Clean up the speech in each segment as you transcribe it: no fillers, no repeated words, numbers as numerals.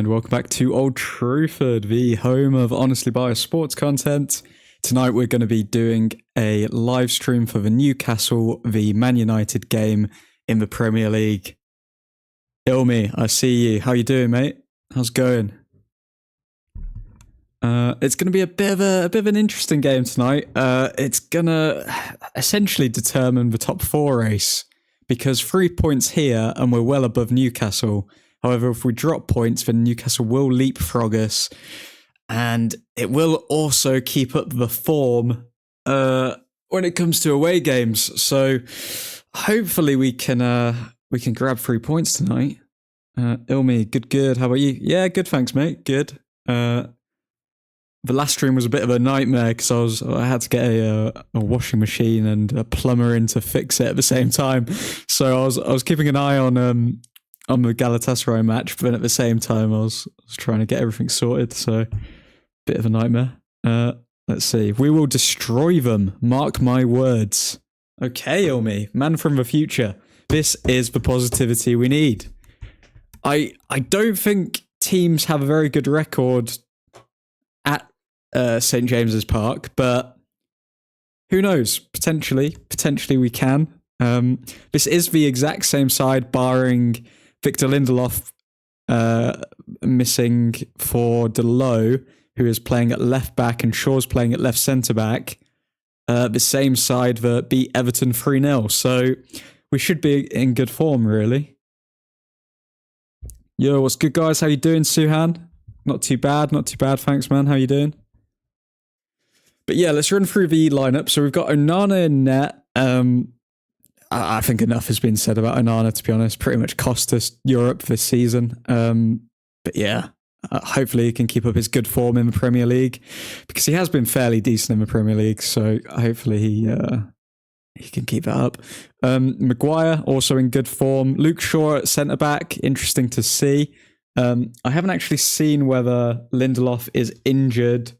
and welcome back to Old Truthford, the home of honestly biased sports content. Tonight we're going to be doing a live stream for the Newcastle v Man United game in the Premier League. Ilmi, I see you. How you doing, mate? How's it going? It's going to be a bit of an interesting game tonight. It's going to essentially determine the top four race because 3 points here and we're well above Newcastle. However, if we drop points, then Newcastle will leapfrog us, and it will also keep up the form when it comes to away games. So hopefully we can grab 3 points tonight. Ilmi, good. How about you? Yeah, good. Thanks, mate. Good. The last stream was a bit of a nightmare because I had to get a washing machine and a plumber in to fix it at the same time. So I was keeping an eye on the Galatasaray match, but then at the same time I was trying to get everything sorted. So bit of a nightmare. Let's see. We will destroy them. Mark my words. Okay, Ilmi, man from the future. This is the positivity we need. I don't think teams have a very good record at St. James's Park, but who knows? Potentially we can. This is the exact same side, barring Victor Lindelof missing for Delo, who is playing at left back, and Shaw's playing at left centre back. The same side that beat Everton 3-0. So we should be in good form, really. Yo, what's good, guys? How you doing, Suhan? Not too bad, thanks, man. How you doing? But yeah, let's run through the lineup. So we've got Onana in net. I think enough has been said about Onana, to be honest. Pretty much cost us Europe this season. But yeah, hopefully he can keep up his good form in the Premier League, because he has been fairly decent in the Premier League. So hopefully he can keep that up. Maguire also in good form. Luke Shaw at centre back. Interesting to see. I haven't actually seen whether Lindelof is injured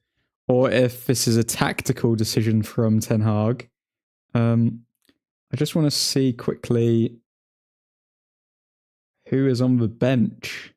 or if this is a tactical decision from Ten Hag. I just want to see quickly who is on the bench.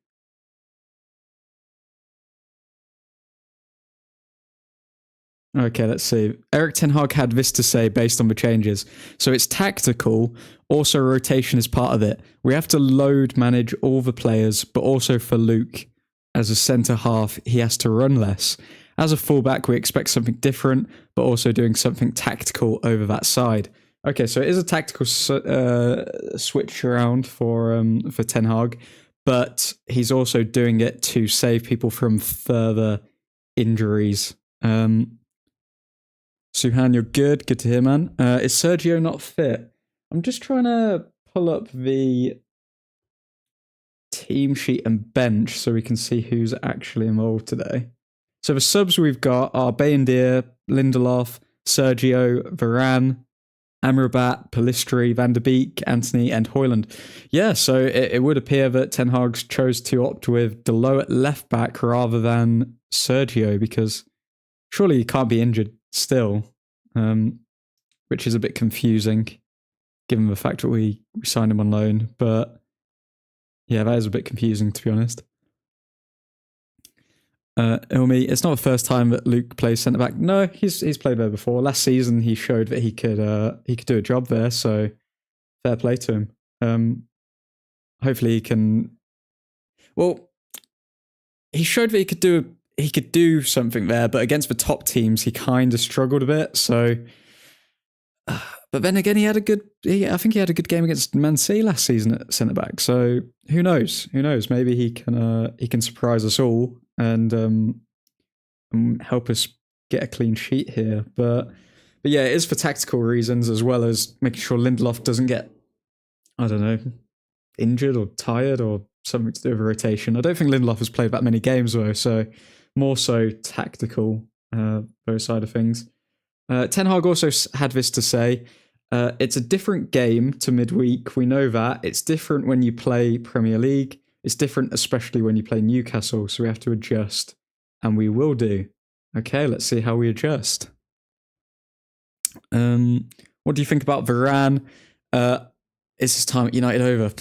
Okay, let's see. Erik Ten Hag had this to say based on the changes. So it's tactical, also rotation is part of it. We have to load manage all the players, but also for Luke, as a centre half, he has to run less. As a fullback, we expect something different, but also doing something tactical over that side. Okay, so it is a tactical switch around for Ten Hag, but he's also doing it to save people from further injuries. Suhan, you're good. Good to hear, man. Is Sergio not fit? I'm just trying to pull up the team sheet and bench so we can see who's actually involved today. So the subs we've got are Bayendier, Lindelof, Sergio, Varane, Amrabat, Pellistri, Van der Beek, Anthony, and Højlund. Yeah, so it would appear that Ten Hag chose to opt with Delo at left back rather than Sergio, because surely he can't be injured still, which is a bit confusing given the fact that we signed him on loan. But yeah, that is a bit confusing, to be honest. Ilmi, it's not the first time that Luke plays centre back. No, he's played there before. Last season, he showed that he could do a job there. So fair play to him. Hopefully, he can. Well, he showed that he could do something there, but against the top teams, he kind of struggled a bit. So, but then again, I think he had a good game against Man City last season at centre back. So who knows? Maybe he can surprise us all and help us get a clean sheet here. But yeah, it is for tactical reasons as well as making sure Lindelof doesn't get, I don't know, injured or tired or something to do with a rotation. I don't think Lindelof has played that many games though, so more so tactical, those side of things. Ten Hag also had this to say. It's a different game to midweek. We know that. It's different when you play Premier League. It's different, especially when you play Newcastle. So we have to adjust, and we will do. Okay, let's see how we adjust. What do you think about Varane? is his time at United over?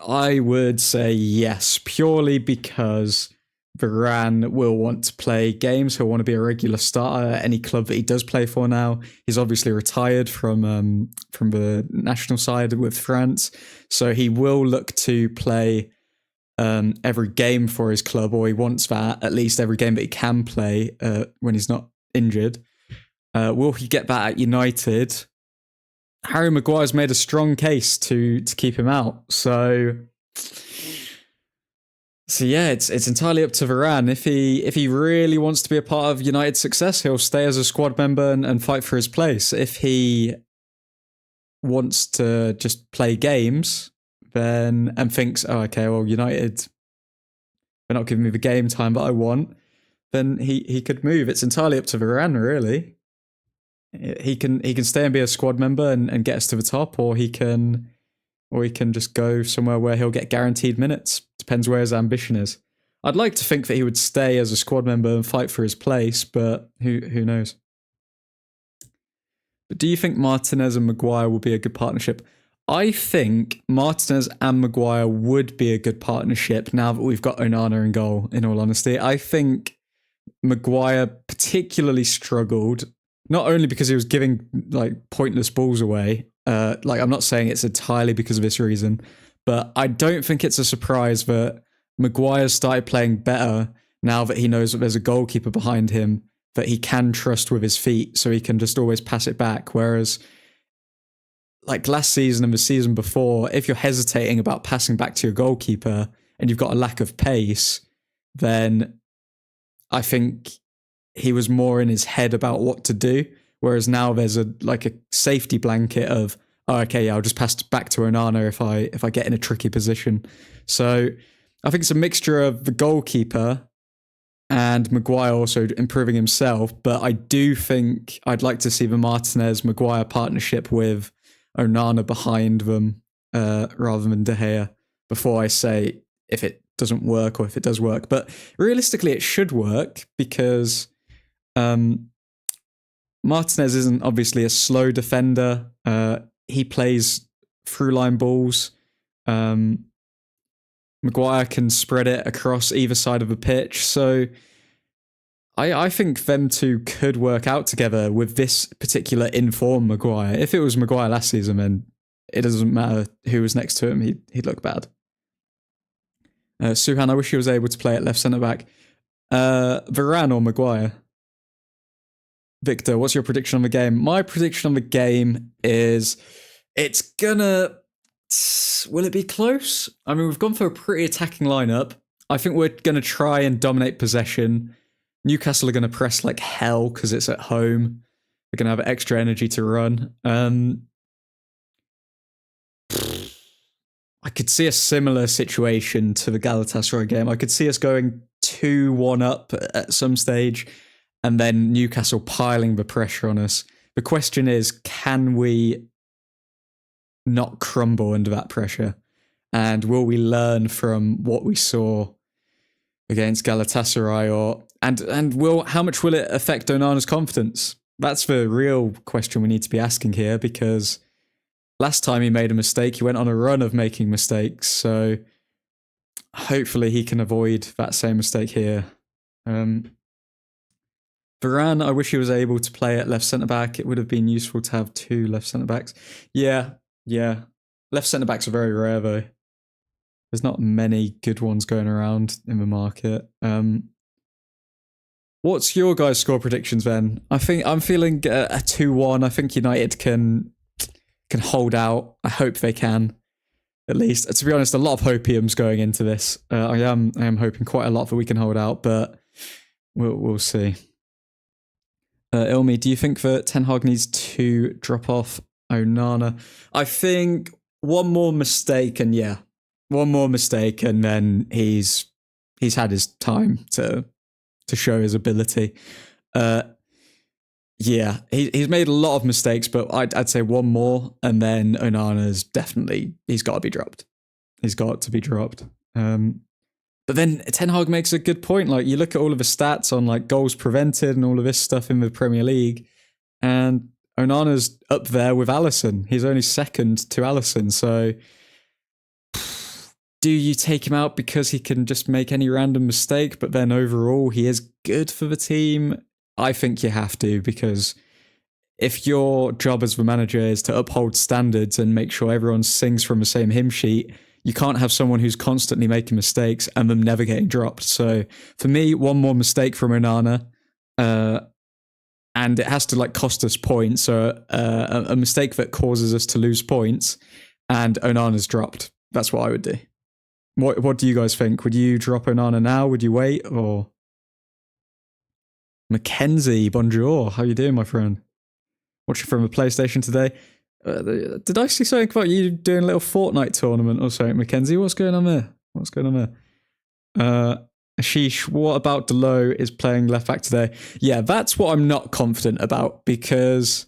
I would say yes, purely because Varane will want to play games. He'll want to be a regular starter at any club that he does play for now. He's obviously retired from the national side with France, so he will look to play every game for his club, or he wants that, at least every game that he can play when he's not injured. Will he get that at United? Harry Maguire's made a strong case to keep him out. So yeah, it's entirely up to Varane. If he really wants to be a part of United's success, he'll stay as a squad member and fight for his place. If he wants to just play games, then and thinks, oh, okay, well, United, they're not giving me the game time that I want, then he could move. It's entirely up to Varane, really. He can stay and be a squad member and get us to the top, or he can just go somewhere where he'll get guaranteed minutes. Depends where his ambition is. I'd like to think that he would stay as a squad member and fight for his place, but who knows? But do you think Martinez and Maguire will be a good partnership? I think Martinez and Maguire would be a good partnership now that we've got Onana in goal, in all honesty. I think Maguire particularly struggled, not only because he was giving like pointless balls away. I'm not saying it's entirely because of this reason, but I don't think it's a surprise that Maguire started playing better now that he knows that there's a goalkeeper behind him that he can trust with his feet, so he can just always pass it back. Whereas like last season and the season before, if you're hesitating about passing back to your goalkeeper and you've got a lack of pace, then I think he was more in his head about what to do. Whereas now there's a safety blanket of, oh, okay, yeah, I'll just pass back to Onana if I get in a tricky position. So I think it's a mixture of the goalkeeper and Maguire also improving himself. But I do think I'd like to see the Martinez-Maguire partnership with Onana behind them rather than De Gea before I say if it doesn't work or if it does work. But realistically, it should work because Martinez isn't obviously a slow defender. He plays through-line balls. Maguire can spread it across either side of the pitch. So I think them two could work out together with this particular informed Maguire. If it was Maguire last season, then it doesn't matter who was next to him. He'd look bad. Suhan, I wish he was able to play at left centre-back. Varane or Maguire? Victor, what's your prediction on the game? My prediction on the game is it's gonna... Will it be close? I mean, we've gone for a pretty attacking lineup. I think we're going to try and dominate possession. Newcastle are going to press like hell because it's at home. They're going to have extra energy to run. I could see a similar situation to the Galatasaray game. I could see us going 2-1 up at some stage and then Newcastle piling the pressure on us. The question is, can we not crumble under that pressure? And will we learn from what we saw against Galatasaray, and how much will it affect Onana's confidence? That's the real question we need to be asking here, because last time he made a mistake, he went on a run of making mistakes. So hopefully he can avoid that same mistake here. Varane, I wish he was able to play at left centre-back. It would have been useful to have two left centre-backs. Yeah. Left centre-backs are very rare, though. There's not many good ones going around in the market. What's your guys' score predictions, then? I'm feeling a 2-1. I think United can hold out. I hope they can, at least. To be honest, a lot of hopium's going into this. I am hoping quite a lot that we can hold out, but we'll see. Ilmi, do you think that Ten Hag needs to drop off Onana? I think one more mistake, and then he's had his time to show his ability. He's made a lot of mistakes, but I'd say one more, and then Onana's he's got to be dropped. He's got to be dropped. But then Ten Hag makes a good point. Like, you look at all of the stats on like goals prevented and all of this stuff in the Premier League, and Onana's up there with Alisson. He's only second to Alisson. So do you take him out because he can just make any random mistake, but then overall he is good for the team? I think you have to, because if your job as the manager is to uphold standards and make sure everyone sings from the same hymn sheet, you can't have someone who's constantly making mistakes and them never getting dropped. So for me, one more mistake from Onana, and it has to like cost us points. So a mistake that causes us to lose points, and Onana's dropped. That's what I would do. What do you guys think? Would you drop Onana now? Would you wait? Or Mackenzie, bonjour. How you doing, my friend? Watching from a PlayStation today. Did I see something about you doing a little Fortnite tournament or something, Mackenzie? What's going on there? Ashish, what about Delo is playing left back today? Yeah, that's what I'm not confident about, because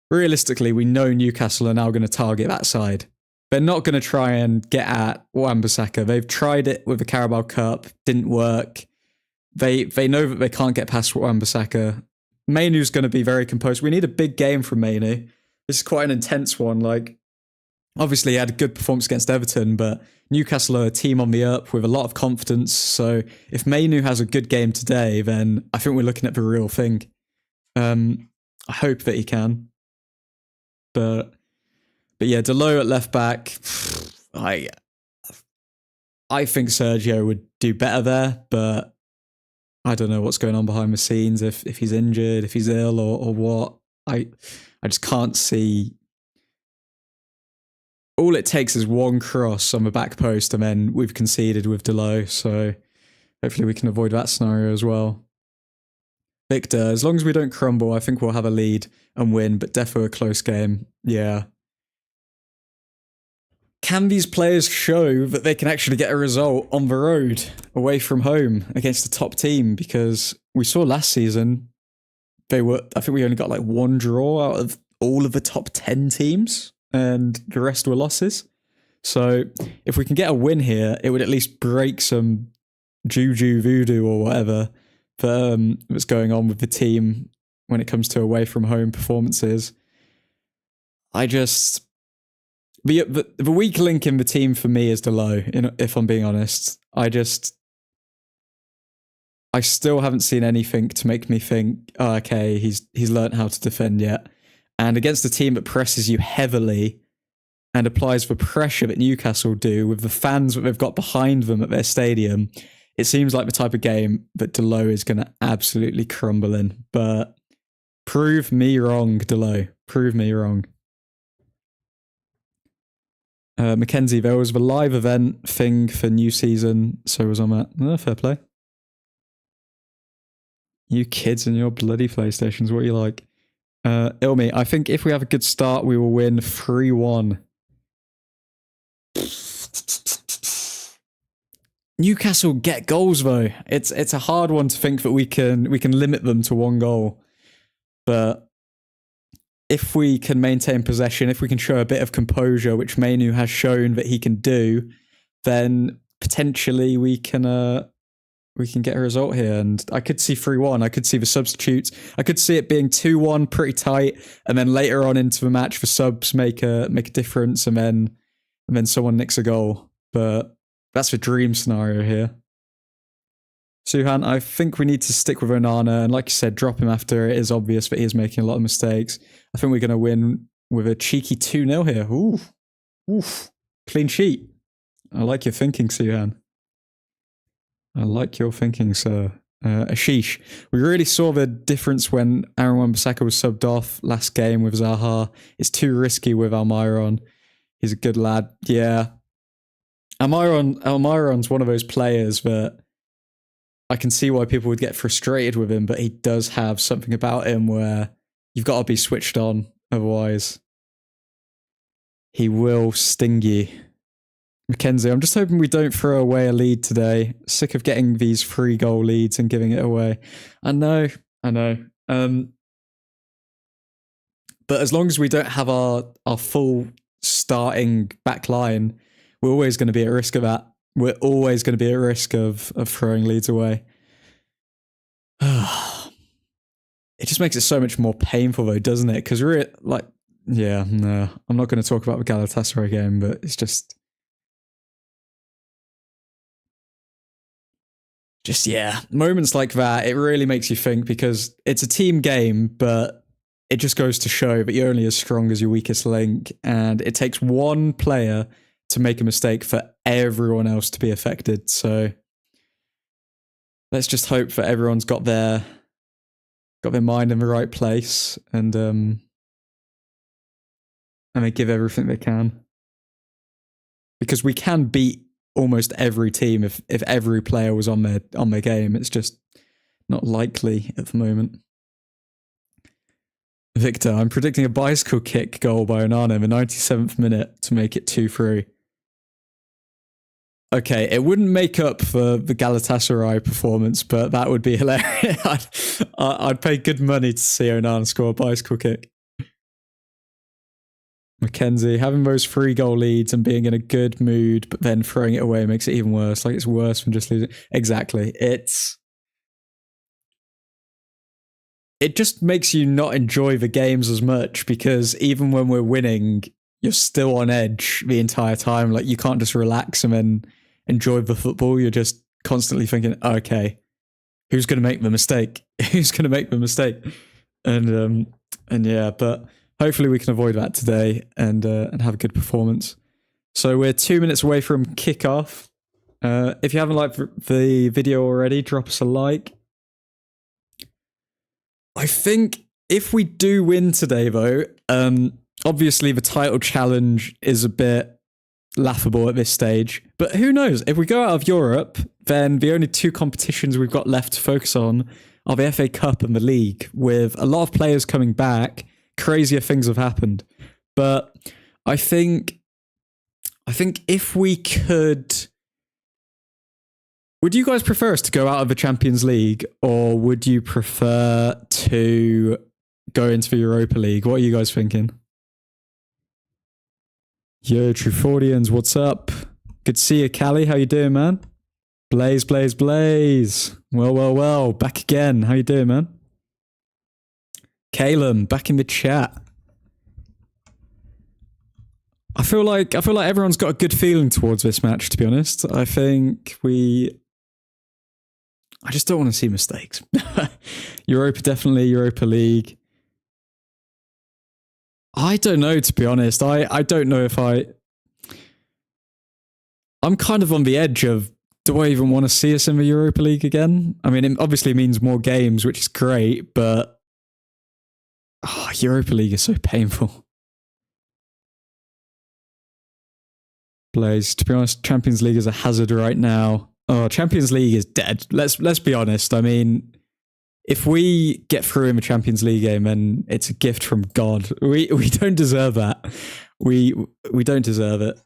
realistically, we know Newcastle are now going to target that side. They're not going to try and get at Wan-Bissaka. They've tried it with the Carabao Cup, didn't work. They know that they can't get past Wan-Bissaka. Mainu's going to be very composed. We need a big game from Mainu. This is quite an intense one. Like, obviously, he had a good performance against Everton, but Newcastle are a team on the up with a lot of confidence. So if Mainu has a good game today, then I think we're looking at the real thing. I hope that he can. But yeah, Delo at left back, I think Sergio would do better there, but I don't know what's going on behind the scenes, if he's injured, if he's ill or what. I just can't see. All it takes is one cross on the back post and then we've conceded with Delo, so hopefully we can avoid that scenario as well. Victor, as long as we don't crumble, I think we'll have a lead and win, but defo a close game. Yeah. Can these players show that they can actually get a result on the road, away from home, against a top team? Because we saw last season, I think we only got like one draw out of all of the top 10 teams, and the rest were losses. So if we can get a win here, it would at least break some juju voodoo or whatever that's going on with the team when it comes to away from home performances. The weak link in the team for me is Delo, if I'm being honest. I still haven't seen anything to make me think, oh, okay, he's learnt how to defend yet. And against a team that presses you heavily and applies the pressure that Newcastle do with the fans that they've got behind them at their stadium, it seems like the type of game that Delo is going to absolutely crumble in. But prove me wrong, Delo. Prove me wrong. Mackenzie, there was the live event thing for new season, so was on that. Oh, fair play. You kids and your bloody PlayStations, what you like? Ilmi, I think if we have a good start, we will win 3-1. Newcastle get goals though. It's a hard one to think that we can limit them to one goal. But if we can maintain possession, if we can show a bit of composure, which Mainu has shown that he can do, then potentially we can get a result here. And I could see 3-1. I could see the substitutes. I could see it being 2-1, pretty tight, and then later on into the match, the subs make a difference, and then someone nicks a goal. But that's the dream scenario here. Suhan, I think we need to stick with Onana, and like you said, drop him after it is obvious that he is making a lot of mistakes. I think we're going to win with a cheeky 2-0 here. Oof. Clean sheet. I like your thinking, Suhan. I like your thinking, sir. Ashish, we really saw the difference when Aaron Wan-Bissaka was subbed off last game with Zaha. It's too risky with Almiron. He's a good lad. Yeah. Almiron's one of those players that I can see why people would get frustrated with him, but he does have something about him where you've got to be switched on. Otherwise, he will sting you. Mackenzie, I'm just hoping we don't throw away a lead today. Sick of getting these 3-goal leads and giving it away. I know. But as long as we don't have our full starting back line, we're always going to be at risk of that. We're always going to be at risk of throwing leads away. It just makes it so much more painful though, doesn't it? Because we're like, yeah, no, I'm not going to talk about the Galatasaray game, but it's just yeah, moments like that, it really makes you think, because it's a team game, but it just goes to show that you're only as strong as your weakest link, and it takes one player to make a mistake for everyone else to be affected. So let's just hope that everyone's got their mind in the right place, and they give everything they can, because we can beat almost every team if every player was on their game. It's just not likely at the moment. Victor, I'm predicting a bicycle kick goal by Onana in the 97th minute to make it 2-3. Okay, it wouldn't make up for the Galatasaray performance, but that would be hilarious. I'd pay good money to see Onana score a bicycle kick. Mackenzie, having those 3-goal leads and being in a good mood, but then throwing it away makes it even worse. Like, it's worse than just losing. Exactly. It just makes you not enjoy the games as much, because even when we're winning, you're still on edge the entire time. Like, you can't just relax and then enjoy the football. You're just constantly thinking, okay, who's going to make the mistake? Who's going to make the mistake? And yeah, but hopefully we can avoid that today and have a good performance. So we're 2 minutes away from kickoff. If you haven't liked the video already, drop us a like. I think if we do win today, though, obviously the title challenge is a bit laughable at this stage. But who knows? If we go out of Europe, then the only 2 competitions we've got left to focus on are the FA Cup and the league. With a lot of players coming back, crazier things have happened. But I think if we could... Would you guys prefer us to go out of the Champions League, or would you prefer to go into the Europa League? What are you guys thinking? Yo, Truthfordians, what's up? Good to see you, Callie. How you doing, man? Blaze, Blaze, Blaze. Well. Back again. How you doing, man? Calum, back in the chat. I feel like everyone's got a good feeling towards this match, to be honest. I just don't want to see mistakes. Europa, definitely. Europa League. I don't know, to be honest. I don't know if I'm kind of on the edge of, do I even want to see us in the Europa League again? I mean, it obviously means more games, which is great, but Europa League is so painful. Blaze, to be honest, Champions League is a hazard right now. Oh, Champions League is dead. Let's be honest. I mean, if we get through in the Champions League game, then it's a gift from God. We don't deserve that. We don't deserve it.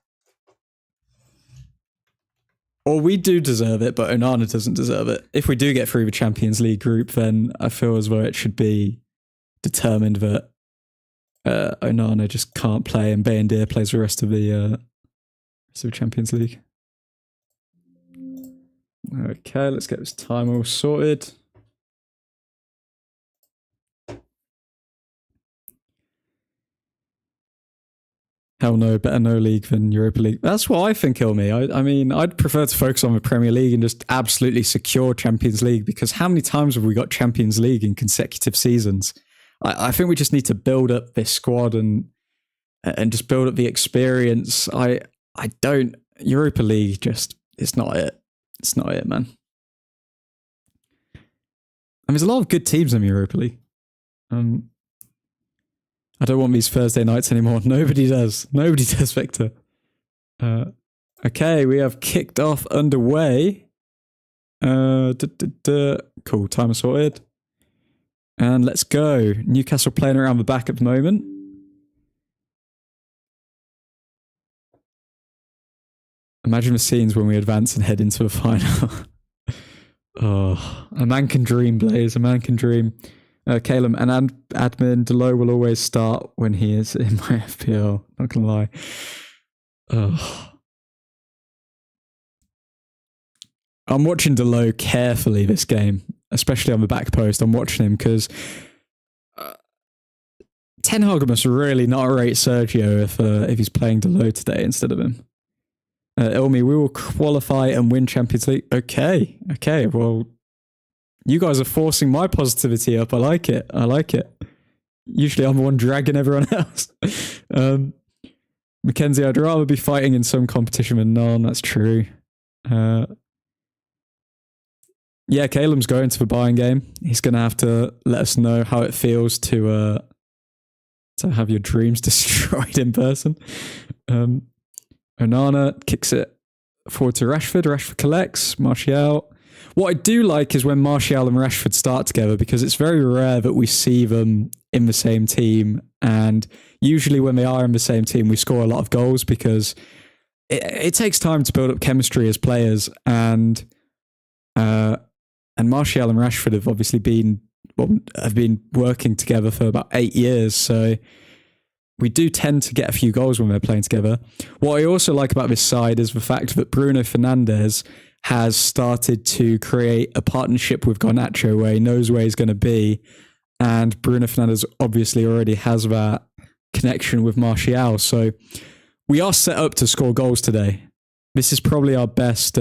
Or we do deserve it, but Onana doesn't deserve it. If we do get through the Champions League group, then I feel as though it should be determined that Onana just can't play and Bayendir plays the rest of the Champions League. Okay, let's get this time all sorted. Hell no, better no league than Europa League. That's what I think, Ilmi. I mean, I'd prefer to focus on the Premier League and just absolutely secure Champions League, because how many times have we got Champions League in consecutive seasons? I think we just need to build up this squad and just build up the experience. Europa League just, it's not it. It's not it, man. I mean, there's a lot of good teams in the Europa League. I don't want these Thursday nights anymore. Nobody does. Nobody does, Victor. Okay, we have kicked off underway. Cool, timer sorted. And let's go. Newcastle playing around the back at the moment. Imagine the scenes when we advance and head into the final. Oh, a man can dream, Blaze. A man can dream. Calum, and admin Delo will always start when he is in my FPL. Not gonna lie. Oh. I'm watching Delo carefully this game, especially on the back post. I'm watching him because Ten Hag must really not rate Sergio if he's playing Delo today instead of him. Ilmi, we will qualify and win Champions League. Okay, well, you guys are forcing my positivity up. I like it. Usually I'm the one dragging everyone else. Mackenzie, I'd rather be fighting in some competition than none. That's true. Yeah, Caleb's going to the buying game. He's going to have to let us know how it feels to have your dreams destroyed in person. Onana kicks it forward to Rashford. Rashford collects. Martial. What I do like is when Martial and Rashford start together, because it's very rare that we see them in the same team. And usually when they are in the same team, we score a lot of goals because it takes time to build up chemistry as players. And Martial and Rashford have obviously been working together for about 8 years. So we do tend to get a few goals when they're playing together. What I also like about this side is the fact that Bruno Fernandes has started to create a partnership with Garnacho where he knows where he's going to be. And Bruno Fernandes obviously already has that connection with Martial. So we are set up to score goals today. This is probably our best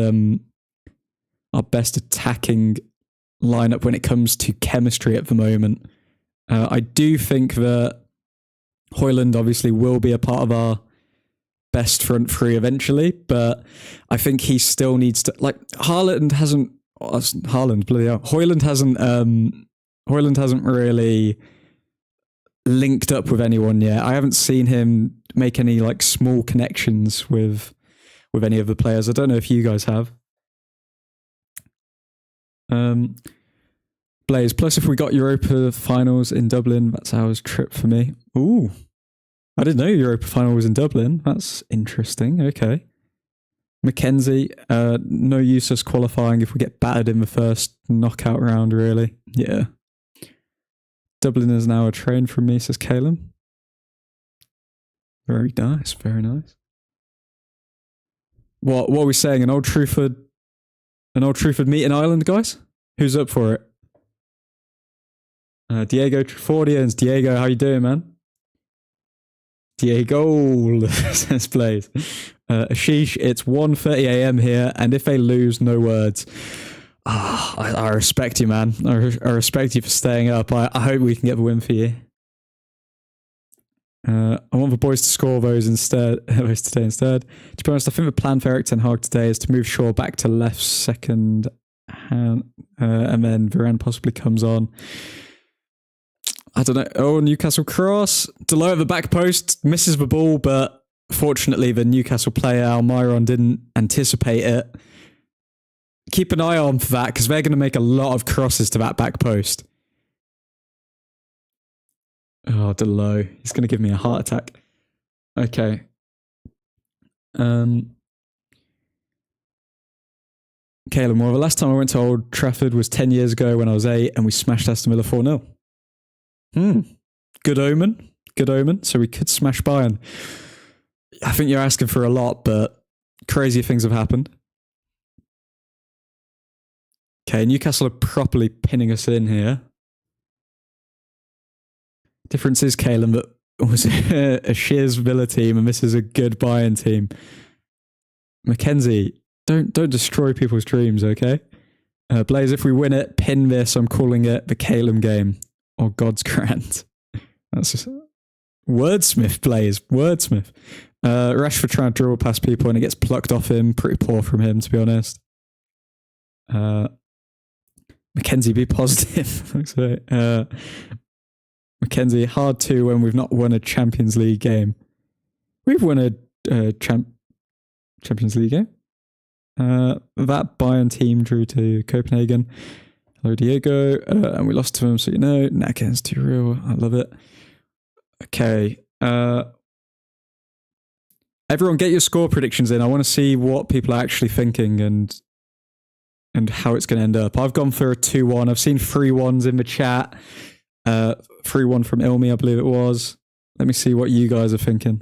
attacking lineup when it comes to chemistry at the moment. I do think that Højlund obviously will be a part of our best front three eventually, but I think he still needs to, like, Højlund hasn't really linked up with anyone yet. I haven't seen him make any like small connections with any of the players. I don't know if you guys have. Blaze, plus if we got Europa finals in Dublin, that's our trip for me. Ooh, I didn't know Europa final was in Dublin. That's interesting. Okay. Mackenzie, no use us qualifying if we get battered in the first knockout round, really. Yeah. Dublin is now a train from me, says Caleb. Very nice, very nice. What are we saying? An Old Truthford meet in Ireland, guys? Who's up for it? Diego Truthfordians. Diego, how you doing, man? Diego says Blaze. Ashish, it's 1:30 a.m. here, and if they lose, no words. I respect you, man. I respect you for staying up. I hope we can get the win for you. I want the boys to score those today instead. To be honest, I think the plan for Erik ten Hag today is to move Shaw back to left second hand, and then Varane possibly comes on. I don't know. Oh, Newcastle cross. Delo at the back post, misses the ball, but fortunately the Newcastle player, Almiron, didn't anticipate it. Keep an eye on for that, because they're going to make a lot of crosses to that back post. Oh, Delo. He's going to give me a heart attack. Okay. Caleb, well, the last time I went to Old Trafford was 10 years ago when I was 8 and we smashed Aston Villa 4-0. Good omen. Good omen. So we could smash Bayern. I think you're asking for a lot, but crazy things have happened. Okay, Newcastle are properly pinning us in here. Difference is, Caleb, that was a Shears Villa team and this is a good Bayern team. Mackenzie, don't destroy people's dreams, okay? Blaze, if we win it, pin this. I'm calling it the Caleb game. Or God's grant. That's just wordsmith, Blaze. Wordsmith. Rashford trying to draw past people and it gets plucked off him. Pretty poor from him, to be honest. Mackenzie, be positive. Mackenzie, hard to when we've not won a Champions League game. We've won a Champions League game. That Bayern team drew to Copenhagen. Hello, Diego. And we lost to him, so you know. Nakens too real. I love it. Okay. Everyone get your score predictions in. I want to see what people are actually thinking and how it's going to end up. I've gone for a 2-1. I've seen 3-1s in the chat. 3-1 from Ilmi, I believe it was. Let me see what you guys are thinking.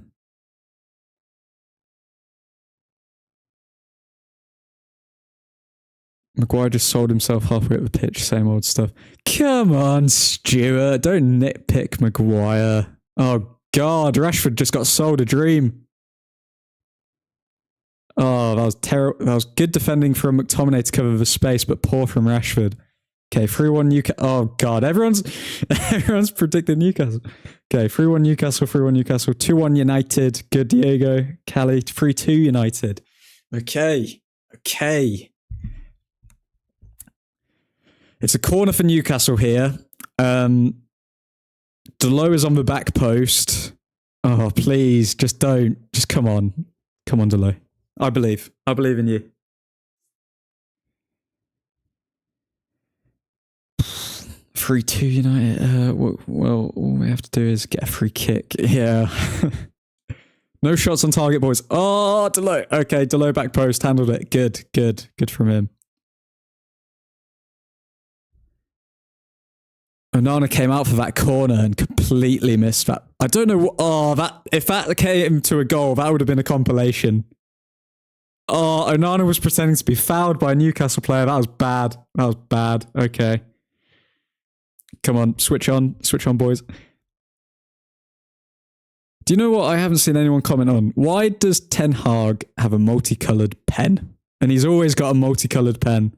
Maguire just sold himself halfway up the pitch. Same old stuff. Come on, Stuart. Don't nitpick Maguire. Oh, God. Rashford just got sold a dream. Oh, that was terrible. That was good defending from McTominay to cover the space, but poor from Rashford. Okay, 3-1 Newcastle. Oh, God. Everyone's predicting Newcastle. Okay, 3-1 Newcastle, 3-1 Newcastle, 2-1 United. Good, Diego. Cali, 3-2 United. Okay. It's a corner for Newcastle here. Delo is on the back post. Oh, please, just don't. Just come on. Come on, Delo. I believe in you. Free 2 United. Well, all we have to do is get a free kick. Yeah. No shots on target, boys. Oh, Delo. Okay, Delo back post. Handled it. Good from him. Onana came out for that corner and completely missed that. I don't know what... Oh, if that came to a goal, that would have been a compilation. Oh, Onana was pretending to be fouled by a Newcastle player. That was bad. Okay. Come on, switch on, boys. Do you know what I haven't seen anyone comment on? Why does Ten Hag have a multicolored pen? And he's always got a multicolored pen.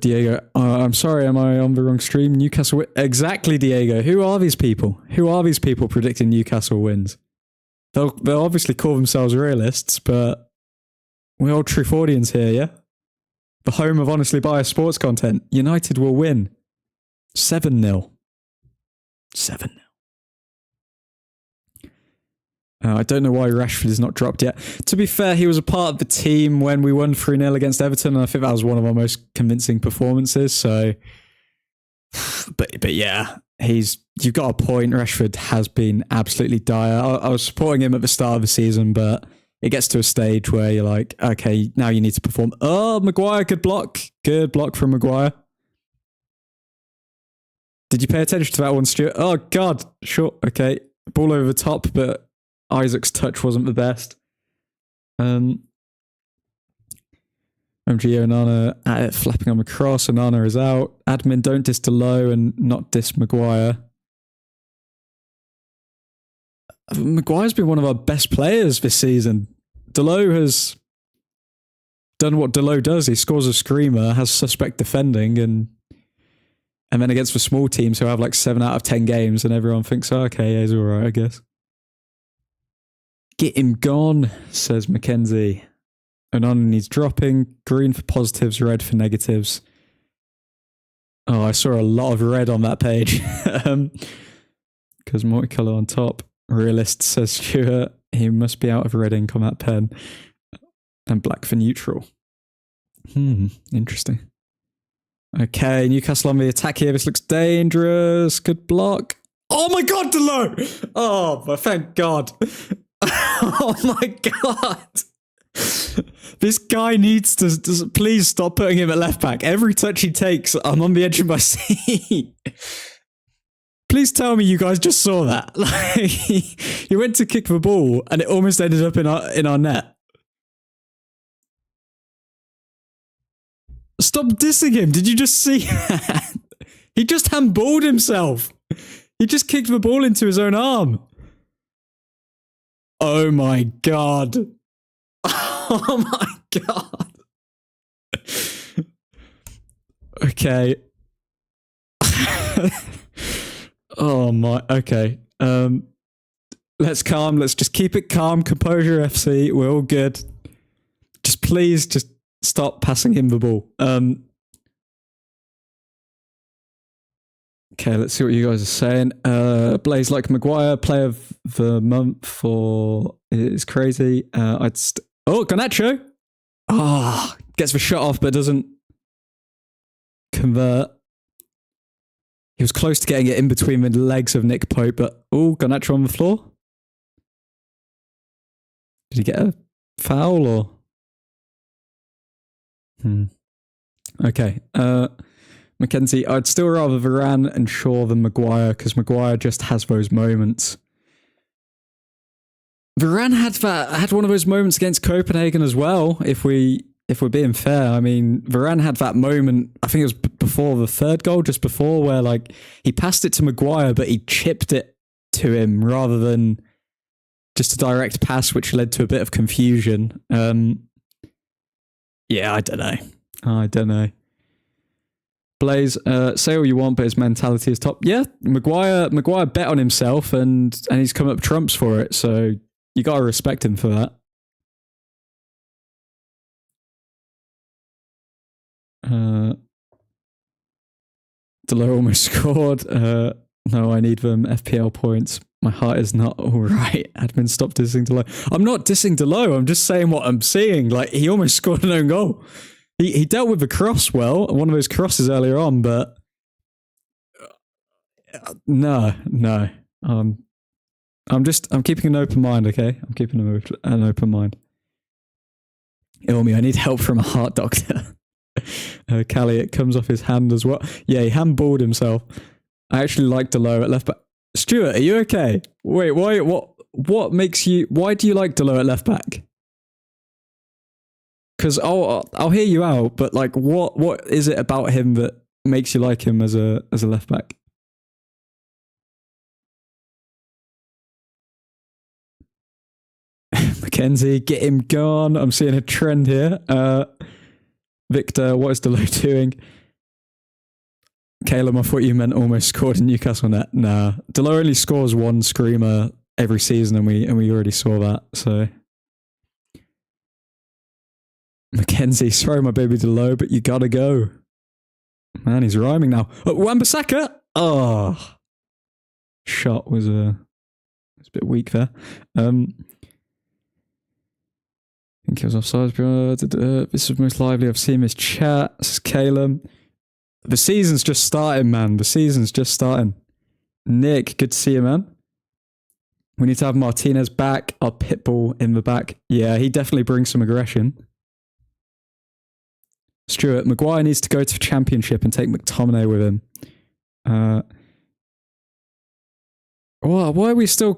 Diego, I'm sorry, am I on the wrong stream? Newcastle, exactly, Diego. Who are these people? Predicting Newcastle wins? They'll obviously call themselves realists, but we're Old Truthfordians here, yeah? The home of honestly biased sports content. United will win 7-0. 7-0. I don't know why Rashford is not dropped yet. To be fair, he was a part of the team when we won 3-0 against Everton, and I think that was one of our most convincing performances. So, but yeah, you've got a point. Rashford has been absolutely dire. I was supporting him at the start of the season, but it gets to a stage where you're like, okay, now you need to perform. Oh, Maguire, good block from Maguire. Did you pay attention to that one, Stuart? Oh God, sure, okay, ball over the top, but Isaac's touch wasn't the best. MG Onana at it, flapping on the cross. Onana is out. Admin, don't diss Delo and not diss Maguire. Maguire's been one of our best players this season. Delo has done what Delo does. He scores a screamer, has suspect defending, and then against the small teams who have like 7 out of 10 games, and everyone thinks, oh, okay, yeah, he's all right, I guess. Get him gone, says Mackenzie. Onana needs dropping. Green for positives, red for negatives. Oh, I saw a lot of red on that page. Because multicolour on top. Realist, says Stuart. He must be out of red ink on that pen. And black for neutral. Interesting. Okay, Newcastle on the attack here. This looks dangerous. Good block. Oh my God, Delo! Oh, but thank God. Oh my God. This guy needs to please stop putting him at left back. Every touch he takes, I'm on the edge of my seat. Please tell me you guys just saw that. Like, he went to kick the ball and it almost ended up in our net. Stop dissing him. Did you just see that? He just handballed himself. He just kicked the ball into his own arm. Oh my God. Oh my God. Okay. Oh my, okay. Let's just keep it calm. Composure FC, we're all good. Just please, just stop passing him the ball. Okay, let's see what you guys are saying. Blaze like Maguire, player of the month for is crazy. Oh, Garnacho. Gets the shot off, but doesn't convert. He was close to getting it in between the legs of Nick Pope, but Garnacho on the floor. Did he get a foul or? Okay. Mackenzie, I'd still rather Varane and Shaw than Maguire because Maguire just has those moments. Varane had one of those moments against Copenhagen as well. If we if we're being fair, I mean, Varane had that moment, I think it was before the third goal, just before, where like he passed it to Maguire, but he chipped it to him rather than just a direct pass, which led to a bit of confusion. Yeah, I don't know. Blaze, say all you want, but his mentality is top. Yeah, Maguire bet on himself and he's come up trumps for it, so you got to respect him for that. Delo almost scored. No, I need them FPL points. My heart is not all right. Admin, stop dissing Delo. I'm not dissing Delo. I'm just saying what I'm seeing. Like, he almost scored an own goal. He dealt with the cross well, one of those crosses earlier on, but no. I'm keeping an open mind, okay? I'm keeping an open mind. Ilmi, I need help from a heart doctor. Callie, it comes off his hand as well. Yeah, he handballed himself. I actually like Delo at left back. Stuart, are you okay? Wait, why? What makes you? Why do you like Delo at left back? Because I'll hear you out, but like, what is it about him that makes you like him as a left back? Mackenzie, get him gone. I'm seeing a trend here. Victor, what is Delo doing? Caleb, I thought you meant almost scored in Newcastle net. Nah, Delo only scores one screamer every season, and we already saw that. So, Mackenzie, sorry, my baby Delo, but you gotta go. Man, he's rhyming now. Oh, Wan-Bissaka. Oh, shot was a bit weak there. I think he was offside. This is most lively I've seen this chat. This is Caleb. The season's just starting, man. The season's just starting. Nick, good to see you, man. We need to have Martinez back. Our pitbull in the back. Yeah, he definitely brings some aggression. Stuart, Maguire needs to go to Championship and take McTominay with him. Why are we still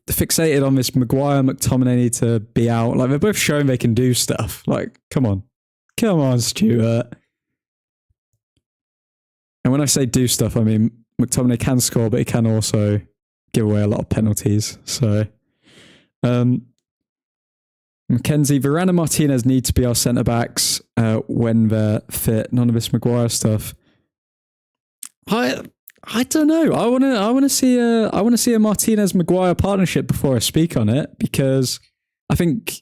fixated on this Maguire, McTominay need to be out? Like, they're both showing they can do stuff. Like, come on. Come on, Stuart. And when I say do stuff, I mean McTominay can score, but he can also give away a lot of penalties. So, Mackenzie, Varane and Martinez need to be our centre-backs when they're fit. None of this Maguire stuff. I don't know. I want to see a Martinez Maguire partnership before I speak on it, because I think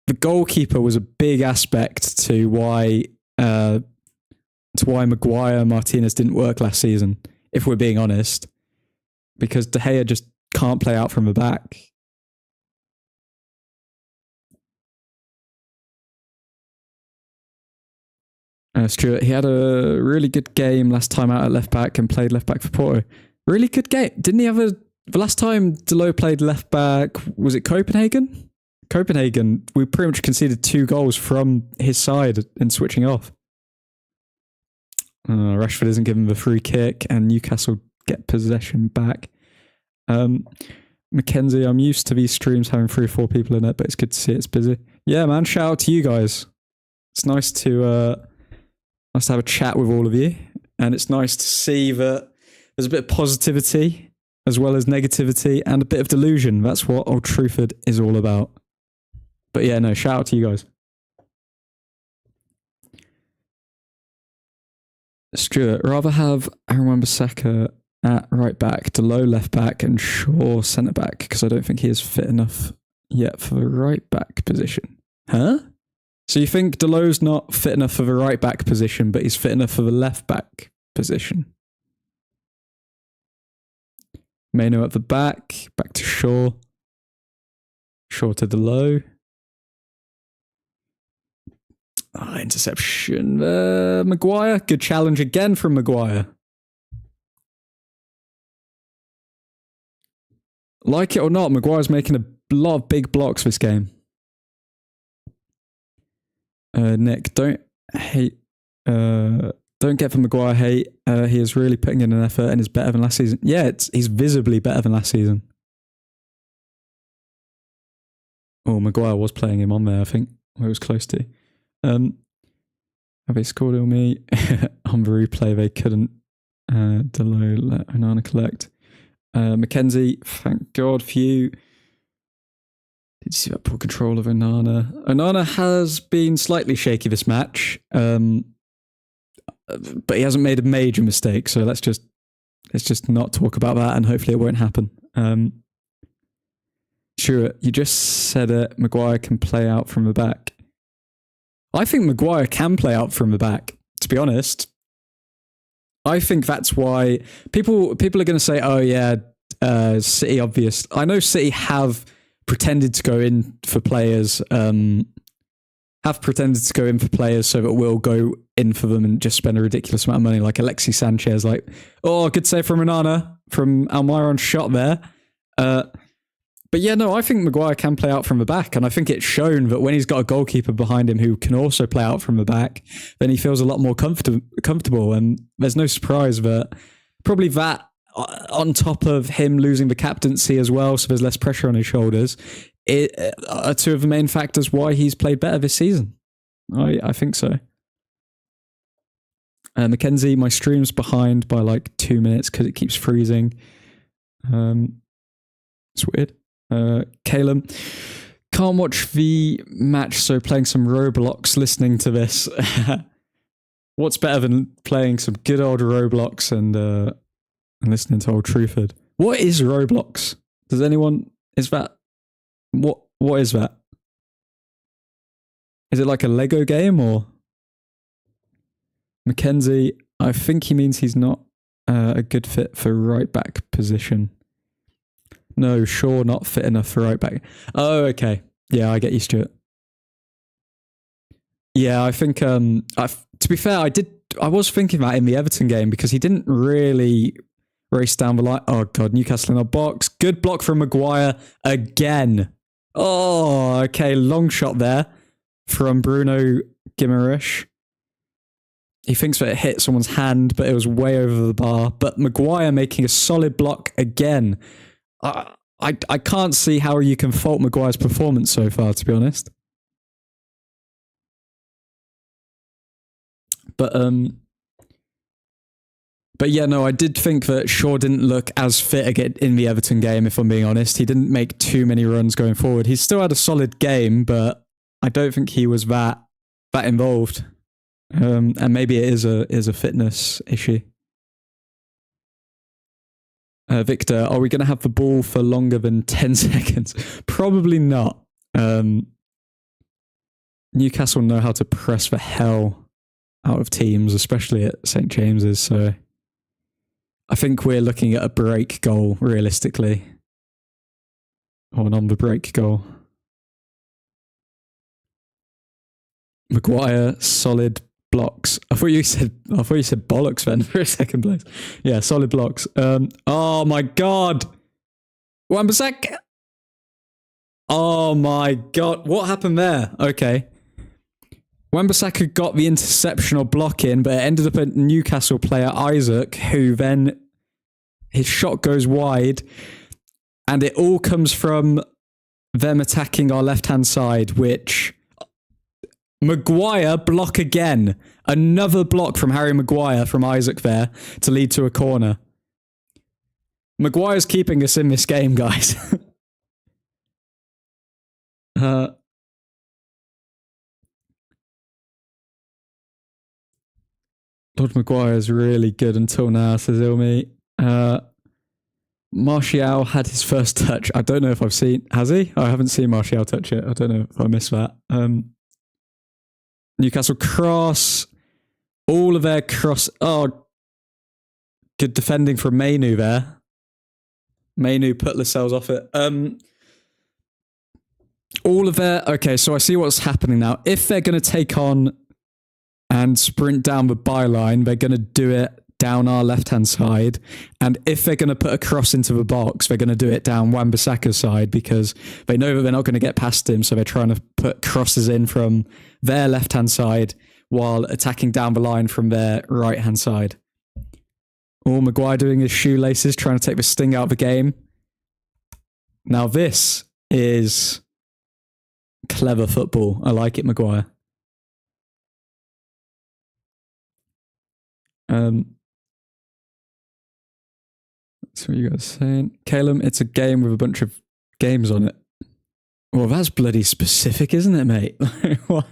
the goalkeeper was a big aspect to why Maguire and Martinez didn't work last season, if we're being honest, because De Gea just can't play out from the back. Stuart, he had a really good game last time out at left back and played left back for Porto. Really good game. Didn't he have the last time Delo played left back, was it Copenhagen? Copenhagen, we pretty much conceded 2 goals from his side in switching off. Rashford isn't given the free kick and Newcastle get possession back. Mackenzie, I'm used to these streams having 3 or 4 people in it, but it's good to see it's busy. Yeah, man, shout out to you guys. It's nice to have a chat with all of you, and it's nice to see that there's a bit of positivity as well as negativity and a bit of delusion. That's what Old Truthford is all about. But yeah, no, shout out to you guys. Stuart, rather have Aaron Wan-Bissaka at right back, Delo left back, and Shaw centre back, because I don't think he is fit enough yet for the right back position. Huh? So you think Delo's not fit enough for the right back position, but he's fit enough for the left back position? Maino at the back to Shaw. Shaw to Delo. Interception. Maguire. Good challenge again from Maguire. Like it or not, Maguire's making a lot of big blocks this game. Nick, don't get the Maguire hate. He is really putting in an effort and is better than last season. Yeah, he's visibly better than last season. Oh, Maguire was playing him on there, I think. Where it was close to. Have they scored on me? On the replay, they couldn't. Delo let Onana collect. Mackenzie, thank God for you. Did you see that poor control of Onana? Onana has been slightly shaky this match, but he hasn't made a major mistake. So let's just not talk about that, and hopefully it won't happen. Sure, you just said it. Maguire can play out from the back. I think Maguire can play out from the back, to be honest. I think that's why people are going to say, oh yeah, City obvious. I know City have pretended to go in for players, so that we'll go in for them and just spend a ridiculous amount of money, like Alexis Sanchez, like, oh, good save from Onana, from Almiron's shot there. But yeah, no, I think Maguire can play out from the back, and I think it's shown that when he's got a goalkeeper behind him who can also play out from the back, then he feels a lot more comfortable, and there's no surprise that probably that, on top of him losing the captaincy as well, so there's less pressure on his shoulders, are two of the main factors why he's played better this season. I think so. Mackenzie, my stream's behind by like 2 minutes because it keeps freezing. It's weird. Caleb, can't watch the match, so playing some Roblox, listening to this. What's better than playing some good old Roblox and listening to Old Truthford? What is Roblox? Does anyone, is that, what is that? Is it like a Lego game or? Mackenzie, I think he means he's not a good fit for right back position. No, sure, not fit enough for right back. Oh, okay. Yeah, I get you, Stuart. Yeah, I think, to be fair, I was thinking that in the Everton game because he didn't really race down the line. Oh, God, Newcastle in our box. Good block from Maguire again. Oh, okay, long shot there from Bruno Guimaraes. He thinks that it hit someone's hand, but it was way over the bar. But Maguire making a solid block again. I can't see how you can fault Maguire's performance so far, to be honest. But yeah, no, I did think that Shaw didn't look as fit again in the Everton game, if I'm being honest. He didn't make too many runs going forward. He still had a solid game, but I don't think he was that involved. And maybe it is a fitness issue. Victor, are we going to have the ball for longer than 10 seconds? Probably not. Newcastle know how to press the hell out of teams, especially at St. James's. So I think we're looking at a break goal, realistically. Or an on the break goal. Maguire, solid blocks. I thought you said bollocks then for a second place. Yeah, solid blocks. Oh my God. Wan-Bissaka. Oh my God. What happened there? Okay. Wan-Bissaka got the interceptional block in, but it ended up a Newcastle player, Isaac, who then his shot goes wide, and it all comes from them attacking our left-hand side, which Maguire block again. Another block from Harry Maguire from Isaac there to lead to a corner. Maguire's keeping us in this game, guys. Lord Maguire is really good until now, says Ilmi. Martial had his first touch. I don't know if I've seen... Has he? I haven't seen Martial touch it. I don't know if I missed that. Newcastle cross. All of their cross... Oh, good defending from Mainu there. Mainu put Lascelles off it. All of their... Okay, so I see what's happening now. If they're going to take on and sprint down the byline, they're going to do it down our left-hand side. And if they're going to put a cross into the box, they're going to do it down Wan-Bissaka's side because they know that they're not going to get past him, so they're trying to put crosses in from their left-hand side while attacking down the line from their right-hand side. Oh, Maguire doing his shoelaces, trying to take the sting out of the game. Now this is clever football. I like it, Maguire. That's what you guys are saying. Calum, it's a game with a bunch of games on it. Well, that's bloody specific, isn't it, mate? What?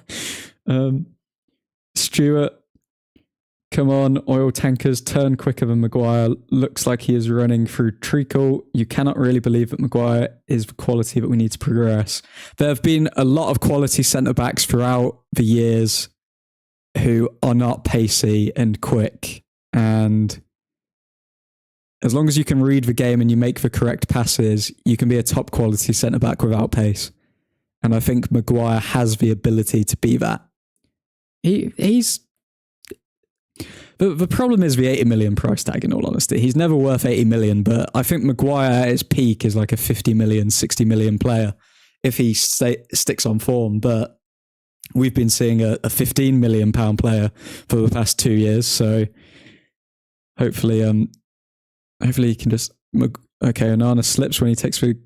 Stuart, come on, oil tankers, turn quicker than Maguire. Looks like he is running through treacle. You cannot really believe that Maguire is the quality that we need to progress. There have been a lot of quality centre-backs throughout the years who are not pacey and quick. And as long as you can read the game and you make the correct passes, you can be a top quality centre-back without pace. And I think Maguire has the ability to be that. He's... The problem is the 80 million price tag, in all honesty. He's never worth 80 million, but I think Maguire at his peak is like a 50 million, 60 million player if he sticks on form. But we've been seeing a 15 million pound player for the past 2 years. So hopefully he can just... Okay, Onana slips when he takes the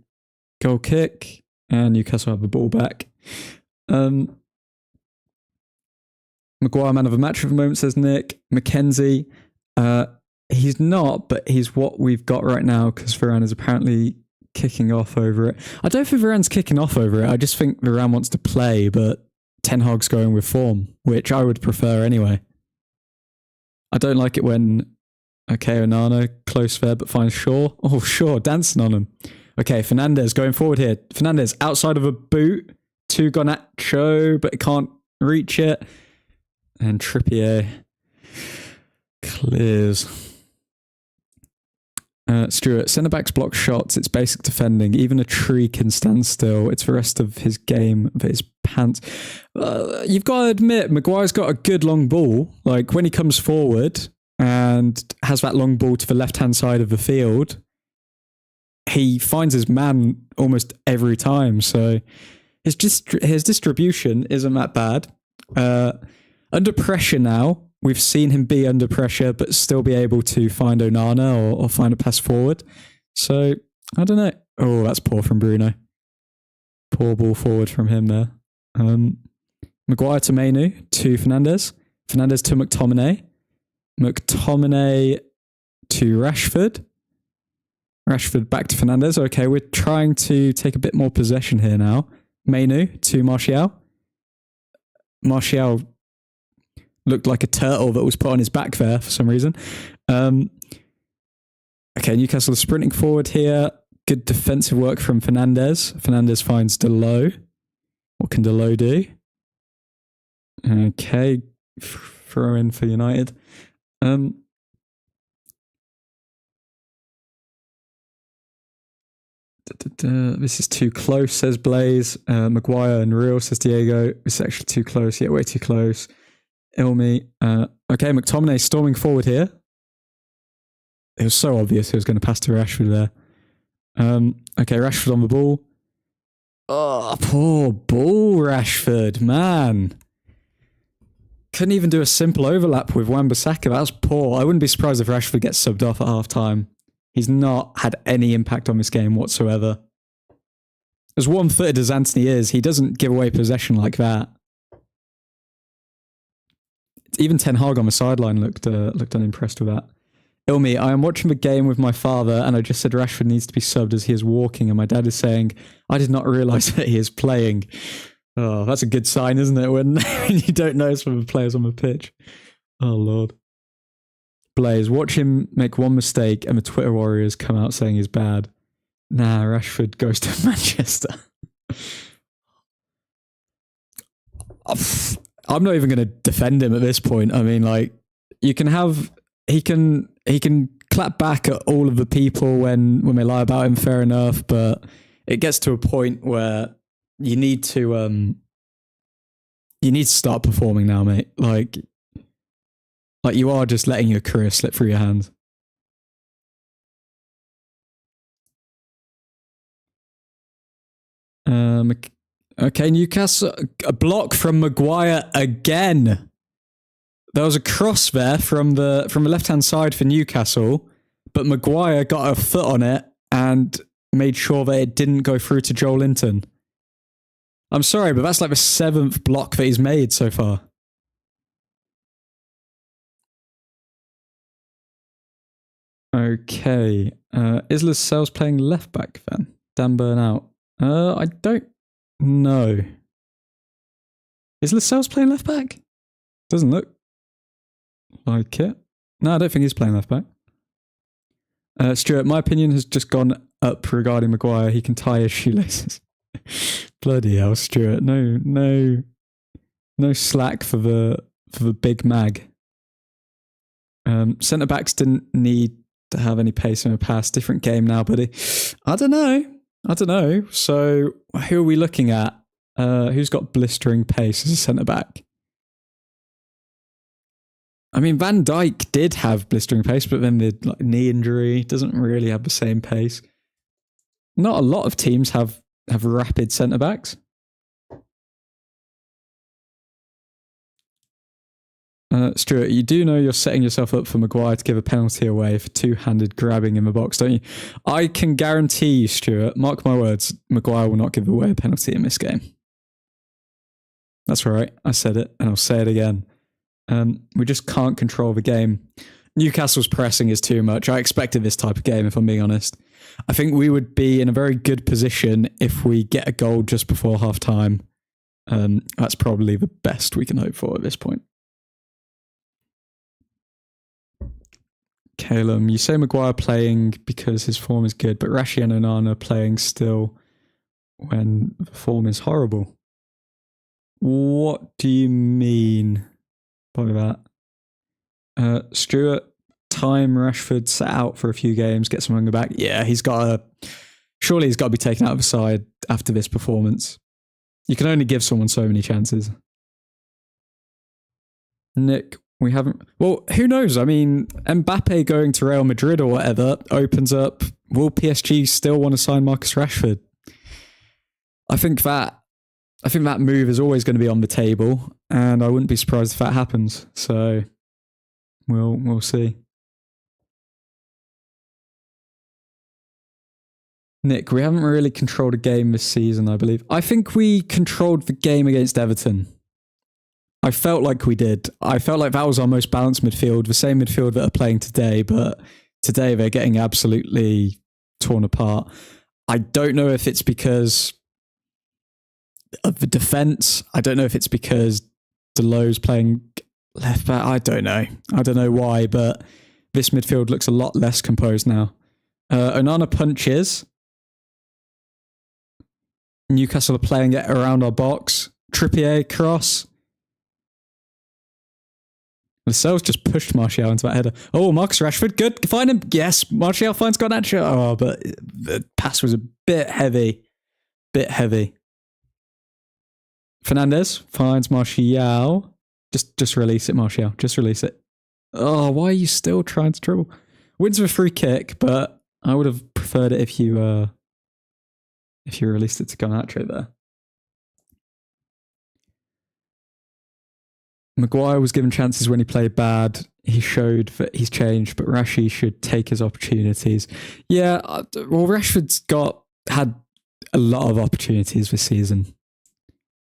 goal kick, and Newcastle have the ball back. Maguire, man of the match at the moment, says Nick. Mackenzie, he's not, but he's what we've got right now because Varane is apparently kicking off over it. I don't think Varane's kicking off over it. I just think Varane wants to play, but Ten Hag's going with form, which I would prefer anyway. I don't like it when... Okay, Onana, close there, but finds Shaw. Oh, Shaw, dancing on him. Okay, Fernandes going forward here. Fernandes outside of a boot to Garnacho, but it can't reach it. And Trippier clears. Stuart, centre-backs block shots. It's basic defending. Even a tree can stand still. It's the rest of his game that is pants. You've got to admit, Maguire's got a good long ball. Like, when he comes forward and has that long ball to the left-hand side of the field, he finds his man almost every time. So his distribution isn't that bad. Under pressure now, we've seen him be under pressure, but still be able to find Onana or find a pass forward. So, I don't know. Oh, that's poor from Bruno. Poor ball forward from him there. Maguire to Mainu to Fernandes. Fernandes to McTominay. McTominay to Rashford. Rashford back to Fernandes. Okay, we're trying to take a bit more possession here now. Mainu to Martial. Martial looked like a turtle that was put on his back there for some reason. Okay, Newcastle is sprinting forward here. Good defensive work from Fernandes. Fernandes finds Dalot. What can Dalot do? Okay, throw in for United. This is too close, says Blaze. Maguire and Real, says Diego. This is actually too close. Yeah, way too close. Ilmi. Okay, McTominay storming forward here. It was so obvious he was going to pass to Rashford there. Okay, Rashford on the ball. Oh, poor ball, Rashford. Man. Couldn't even do a simple overlap with Wan-Bissaka. That was poor. I wouldn't be surprised if Rashford gets subbed off at half-time. He's not had any impact on this game whatsoever. As one-footed as Anthony is, he doesn't give away possession like that. Even Ten Hag on the sideline looked unimpressed with that. Ilmi, I am watching the game with my father and I just said Rashford needs to be subbed as he is walking and my dad is saying, I did not realise that he is playing. Oh, that's a good sign, isn't it? When you don't notice from the players on the pitch. Oh, Lord. Blaze, watch him make one mistake and the Twitter warriors come out saying he's bad. Nah, Rashford goes to Manchester. I'm not even going to defend him at this point. I mean, like, you can have... He can clap back at all of the people when they lie about him, fair enough, but it gets to a point where you need to start performing now, mate. Like you are just letting your career slip through your hands. Okay, Newcastle, a block from Maguire again. There was a cross there from the left-hand side for Newcastle, but Maguire got a foot on it and made sure that it didn't go through to Joel Linton. I'm sorry, but that's like the 7th block that he's made so far. Okay. Is Lascelles playing left back then? Dan Burnout. I don't know. Is Lascelles playing left back? Doesn't look like it. No, I don't think he's playing left back. Stuart, my opinion has just gone up regarding Maguire. He can tie his shoelaces. Bloody hell, Stuart. No slack for the big mag. Centre backs didn't need to have any pace in the past. Different game now, buddy. I don't know. So who are we looking at? Who's got blistering pace as a centre back? I mean, Van Dijk did have blistering pace, but then the knee injury doesn't really have the same pace. Not a lot of teams have rapid centre backs. Stuart, you do know you're setting yourself up for Maguire to give a penalty away for two-handed grabbing in the box, don't you? I can guarantee you, Stuart, mark my words, Maguire will not give away a penalty in this game. That's right, I said it, and I'll say it again. We just can't control the game. Newcastle's pressing is too much. I expected this type of game, if I'm being honest. I think we would be in a very good position if we get a goal just before half-time. That's probably the best we can hope for at this point. Calum, you say Maguire playing because his form is good, but Rashi and Onana playing still when the form is horrible. What do you mean by that? Stuart, time Rashford set out for a few games, get some hunger back. Yeah, surely he's got to be taken out of the side after this performance. You can only give someone so many chances. Nick, we haven't... Well, who knows? I mean, Mbappe going to Real Madrid or whatever opens up... Will PSG still want to sign Marcus Rashford? I think that move is always going to be on the table, and I wouldn't be surprised if that happens. So, we'll see. Nick, we haven't really controlled a game this season, I believe. I think we controlled the game against Everton. I felt like we did. I felt like that was our most balanced midfield, the same midfield that are playing today, but today they're getting absolutely torn apart. I don't know if it's because of the defence. I don't know if it's because Deleu's playing left back. I don't know. I don't know why, but this midfield looks a lot less composed now. Onana punches. Newcastle are playing it around our box. Trippier cross. Lascelles just pushed Martial into that header. Oh, Marcus Rashford, good. Find him. Yes, Martial finds Garnacho. Oh, but the pass was a bit heavy. Fernandez finds Martial. Just release it, Martial. Just release it. Oh, why are you still trying to dribble? Wins with a free kick, but I would have preferred it if you released it to Garnacho there. Maguire was given chances when he played bad. He showed that he's changed, but Rashi should take his opportunities. Yeah, well, Rashford's had a lot of opportunities this season.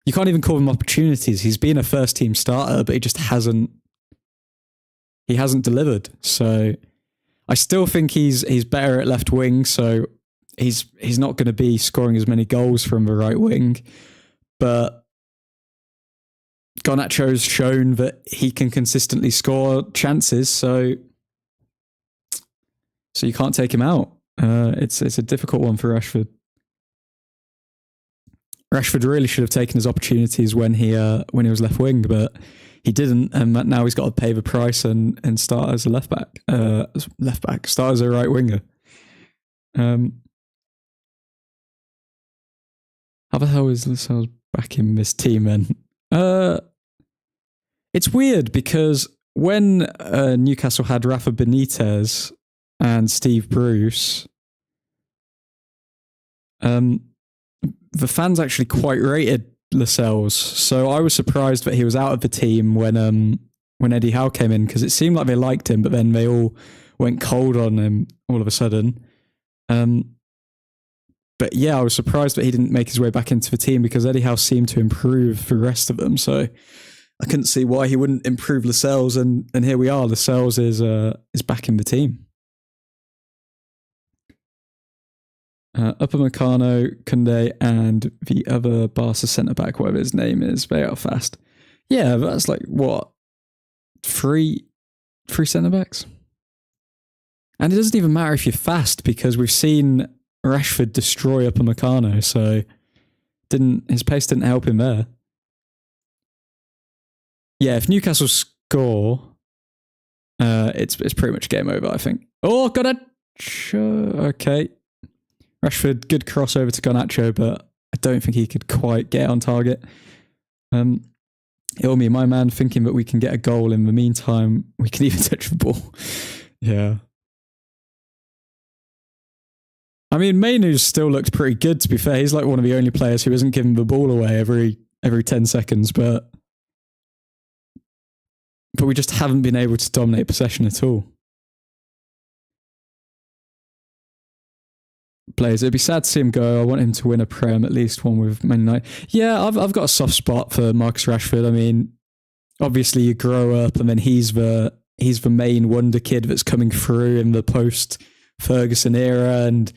You can't even call them opportunities. He's been a first-team starter, but he just hasn't delivered. So I still think he's better at left wing, so he's not going to be scoring as many goals from the right wing. But Garnacho's shown that he can consistently score chances, so you can't take him out. It's a difficult one for Rashford. Rashford really should have taken his opportunities when he was left wing, but he didn't, and now he's got to pay the price and start as a left back, start as a right winger. How the hell is Lascelles back in this team then? It's weird because when Newcastle had Rafa Benitez and Steve Bruce, the fans actually quite rated Lascelles. So I was surprised that he was out of the team when Eddie Howe came in, because it seemed like they liked him, but then they all went cold on him all of a sudden. But yeah, I was surprised that he didn't make his way back into the team, because Eddie Howe seemed to improve the rest of them. So I couldn't see why he wouldn't improve Lascelles, and here we are. Lascelles is back in the team. Upamecano, Kunde, and the other Barca centre-back, whatever his name is, they are fast. Yeah, that's like, what? Three centre-backs? And it doesn't even matter if you're fast, because we've seen Rashford destroy Upamecano, so his pace didn't help him there. Yeah, if Newcastle score, it's pretty much game over, I think. Oh, got it. Okay. Rashford, good crossover to Garnacho, but I don't think he could quite get on target. Ilmi, my man, thinking that we can get a goal in the meantime. We can even touch the ball. Yeah. I mean, Mainoo still looks pretty good, to be fair. He's like one of the only players who isn't giving the ball away every 10 seconds, but we just haven't been able to dominate possession at all. Players, it'd be sad to see him go. I want him to win a Prem, at least one with Man United. Yeah, I've got a soft spot for Marcus Rashford. I mean, obviously you grow up and then he's the main wonder kid that's coming through in the post Ferguson era, and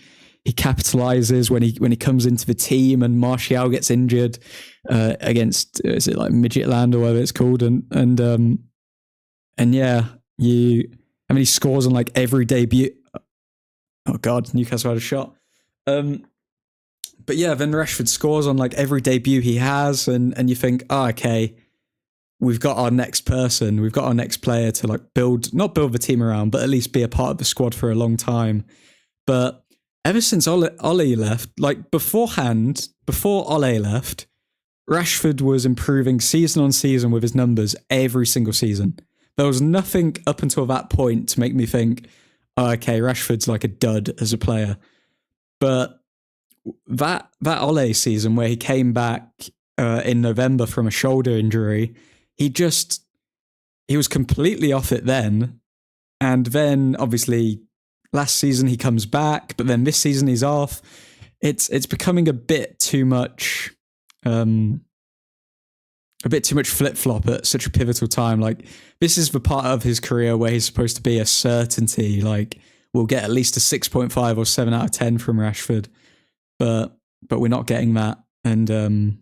he capitalizes when he comes into the team and Martial gets injured against, is it like Midgetland or whatever it's called, and yeah, he scores on like every debut. Oh God, Newcastle had a shot. But yeah, then Rashford scores on like every debut he has, and you think, okay, we've got our next person, we've got our next player to like not build the team around, but at least be a part of the squad for a long time. But ever since Ole left, like before Ole left, Rashford was improving season on season with his numbers every single season. There was nothing up until that point to make me think, okay, Rashford's like a dud as a player. But that Ole season where he came back in November from a shoulder injury, he was completely off it then. And then obviously last season he comes back, but then this season he's off. It's becoming a bit too much flip-flop at such a pivotal time. Like, this is the part of his career where he's supposed to be a certainty, like we'll get at least a 6.5 or 7 out of 10 from Rashford, but we're not getting that. And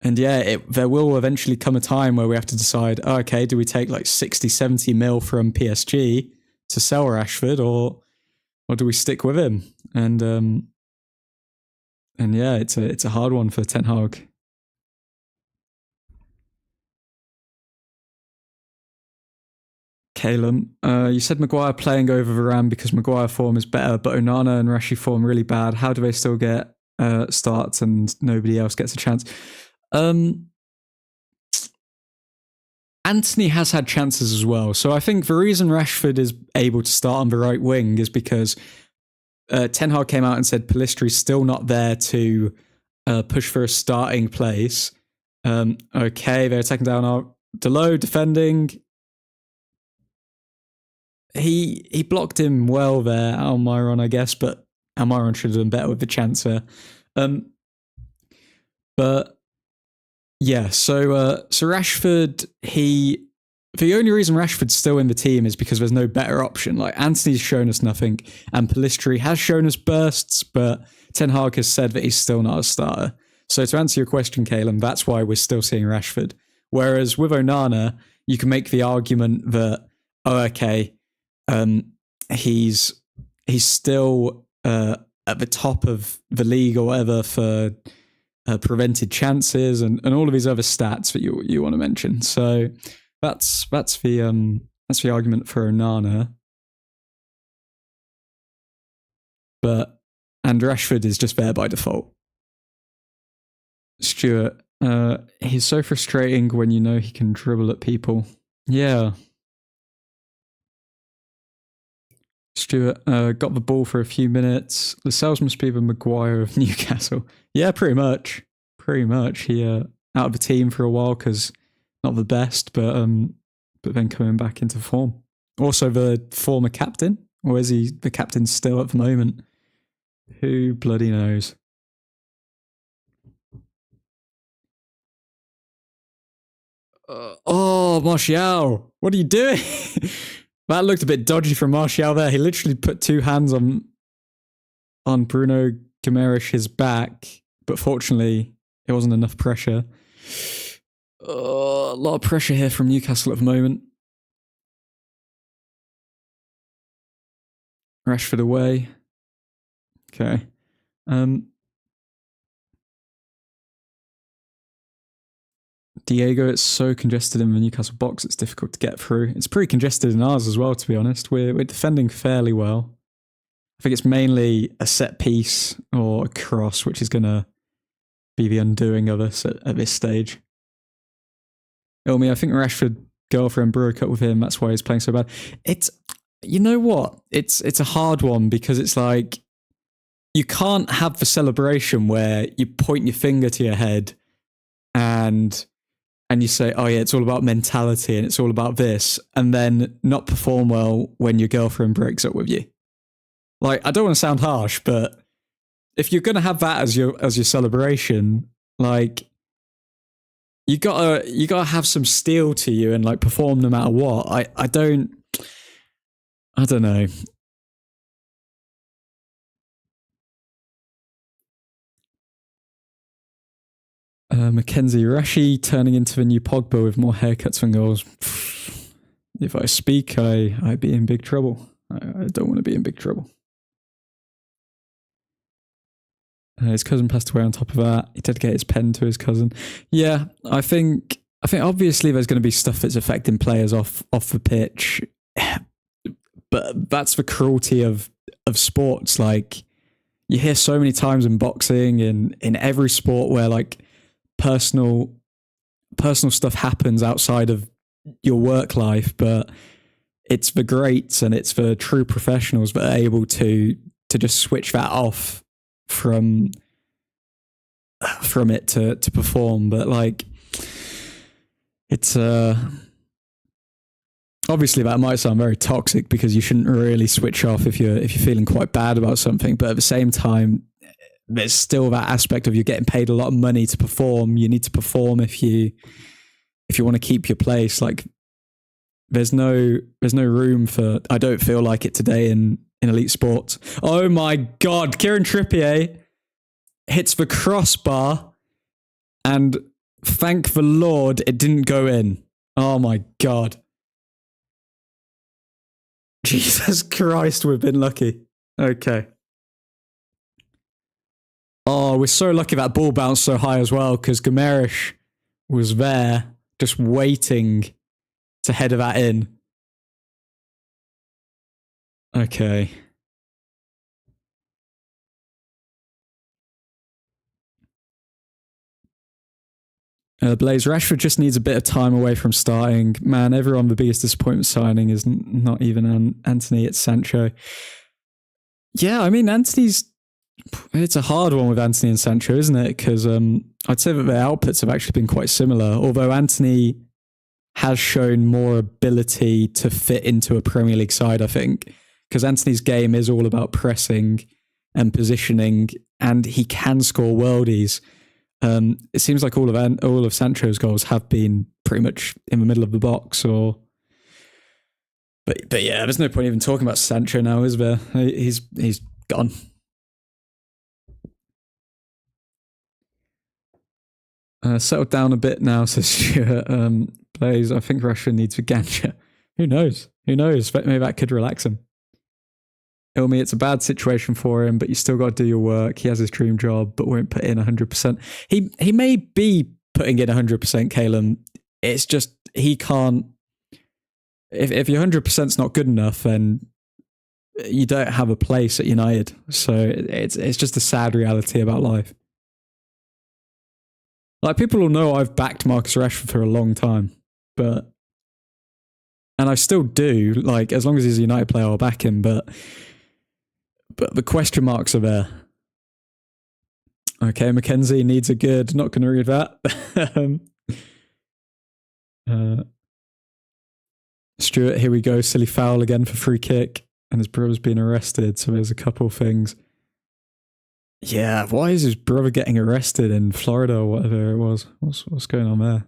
yeah, there will eventually come a time where we have to decide, okay, do we take like 60, 70 mil from PSG to sell Rashford, or do we stick with him? And yeah, it's a hard one for Ten Hag. Calum, you said Maguire playing over Varane because Maguire form is better, but Onana and Rashi form really bad. How do they still get starts and nobody else gets a chance? Anthony has had chances as well. So I think the reason Rashford is able to start on the right wing is because Ten Hag came out and said Palistri's still not there to push for a starting place. Okay, they're attacking down our Delo defending. He blocked him well there, Almiron, I guess, but Almiron should have done better with the chance there. But yeah, so Rashford, the only reason Rashford's still in the team is because there's no better option. Like, Anthony's shown us nothing, and Pellistri has shown us bursts, but Ten Hag has said that he's still not a starter. So to answer your question, Calum, that's why we're still seeing Rashford. Whereas with Onana, you can make the argument that, he's still at the top of the league or whatever for prevented chances and all of these other stats that you want to mention. So that's the argument for Onana. And Rashford is just there by default. Stuart, he's so frustrating when you know he can dribble at people. Yeah. Stuart got the ball for a few minutes. Lascelles must be the Maguire of Newcastle. Yeah, pretty much. He out of the team for a while because not the best, but then coming back into form. Also the former captain, or is he the captain still at the moment? Who bloody knows? Martial, what are you doing? That looked a bit dodgy from Martial there. He literally put two hands on on Bruno Guimaraes' back, but fortunately it wasn't enough pressure. A lot of pressure here from Newcastle at the moment. Rashford away. Okay. Diego, it's so congested in the Newcastle box, it's difficult to get through. It's pretty congested in ours as well, to be honest. We're defending fairly well. I think it's mainly a set piece or a cross, which is going to be the undoing of us at this stage. I think Rashford girlfriend broke up with him. That's why he's playing so bad. It's, you know what? It's a hard one because it's like you can't have the celebration where you point your finger to your head and you say, oh yeah, it's all about mentality and it's all about this, and then not perform well when your girlfriend breaks up with you. Like, I don't want to sound harsh, but if you're going to have that as your celebration, like, you gotta have some steel to you and like perform no matter what. I don't know. Mackenzie Rashi turning into the new Pogba with more haircuts than goals. If I speak, I'd be in big trouble. I don't want to be in big trouble. His cousin passed away on top of that. He dedicated his pen to his cousin. Yeah, I think obviously there's going to be stuff that's affecting players off the pitch, but that's the cruelty of sports. Like, you hear so many times in boxing, in every sport, where like personal stuff happens outside of your work life, but it's the greats and it's the true professionals that are able to just switch that off from it to perform. But like, it's obviously that might sound very toxic because you shouldn't really switch off if you're feeling quite bad about something, but at the same time there's still that aspect of you're getting paid a lot of money to perform. You need to perform if you want to keep your place. Like, there's no room for, I don't feel like it today in elite sports. Oh my God, Kieran Trippier hits the crossbar and thank the Lord it didn't go in. Oh my God. Jesus Christ, we've been lucky. Okay. Oh, we're so lucky that ball bounced so high as well, because Guimaraes was there just waiting to header that in. Okay. Blaze, Rashford just needs a bit of time away from starting. Man, everyone, the biggest disappointment signing is not even Anthony, it's Sancho. Yeah, I mean, it's a hard one with Anthony and Sancho, isn't it? Because I'd say that their outputs have actually been quite similar, although Anthony has shown more ability to fit into a Premier League side, I think, because Anthony's game is all about pressing and positioning, and he can score worldies. It seems like all of Sancho's goals have been pretty much in the middle of the box, but yeah, there's no point even talking about Sancho now, is there? He's gone. Settled down a bit now, says Stuart. Blaze, I think Rashford needs a ganja. Who knows? Maybe that could relax him. Ilmi, it's a bad situation for him, but you still got to do your work. He has his dream job, but won't put in 100%. He may be putting in 100%, Calum. It's just he can't. If your 100% is not good enough, then you don't have a place at United. So it's just a sad reality about life. Like, people will know I've backed Marcus Rashford for a long time, and I still do. Like, as long as he's a United player, I'll back him. But the question marks are there. Okay, Mackenzie needs a good. Not going to read that. Stuart, here we go. Silly foul again for free kick, and his brother's been arrested. So there's a couple things. Yeah, why is his brother getting arrested in Florida or whatever it was? What's going on there?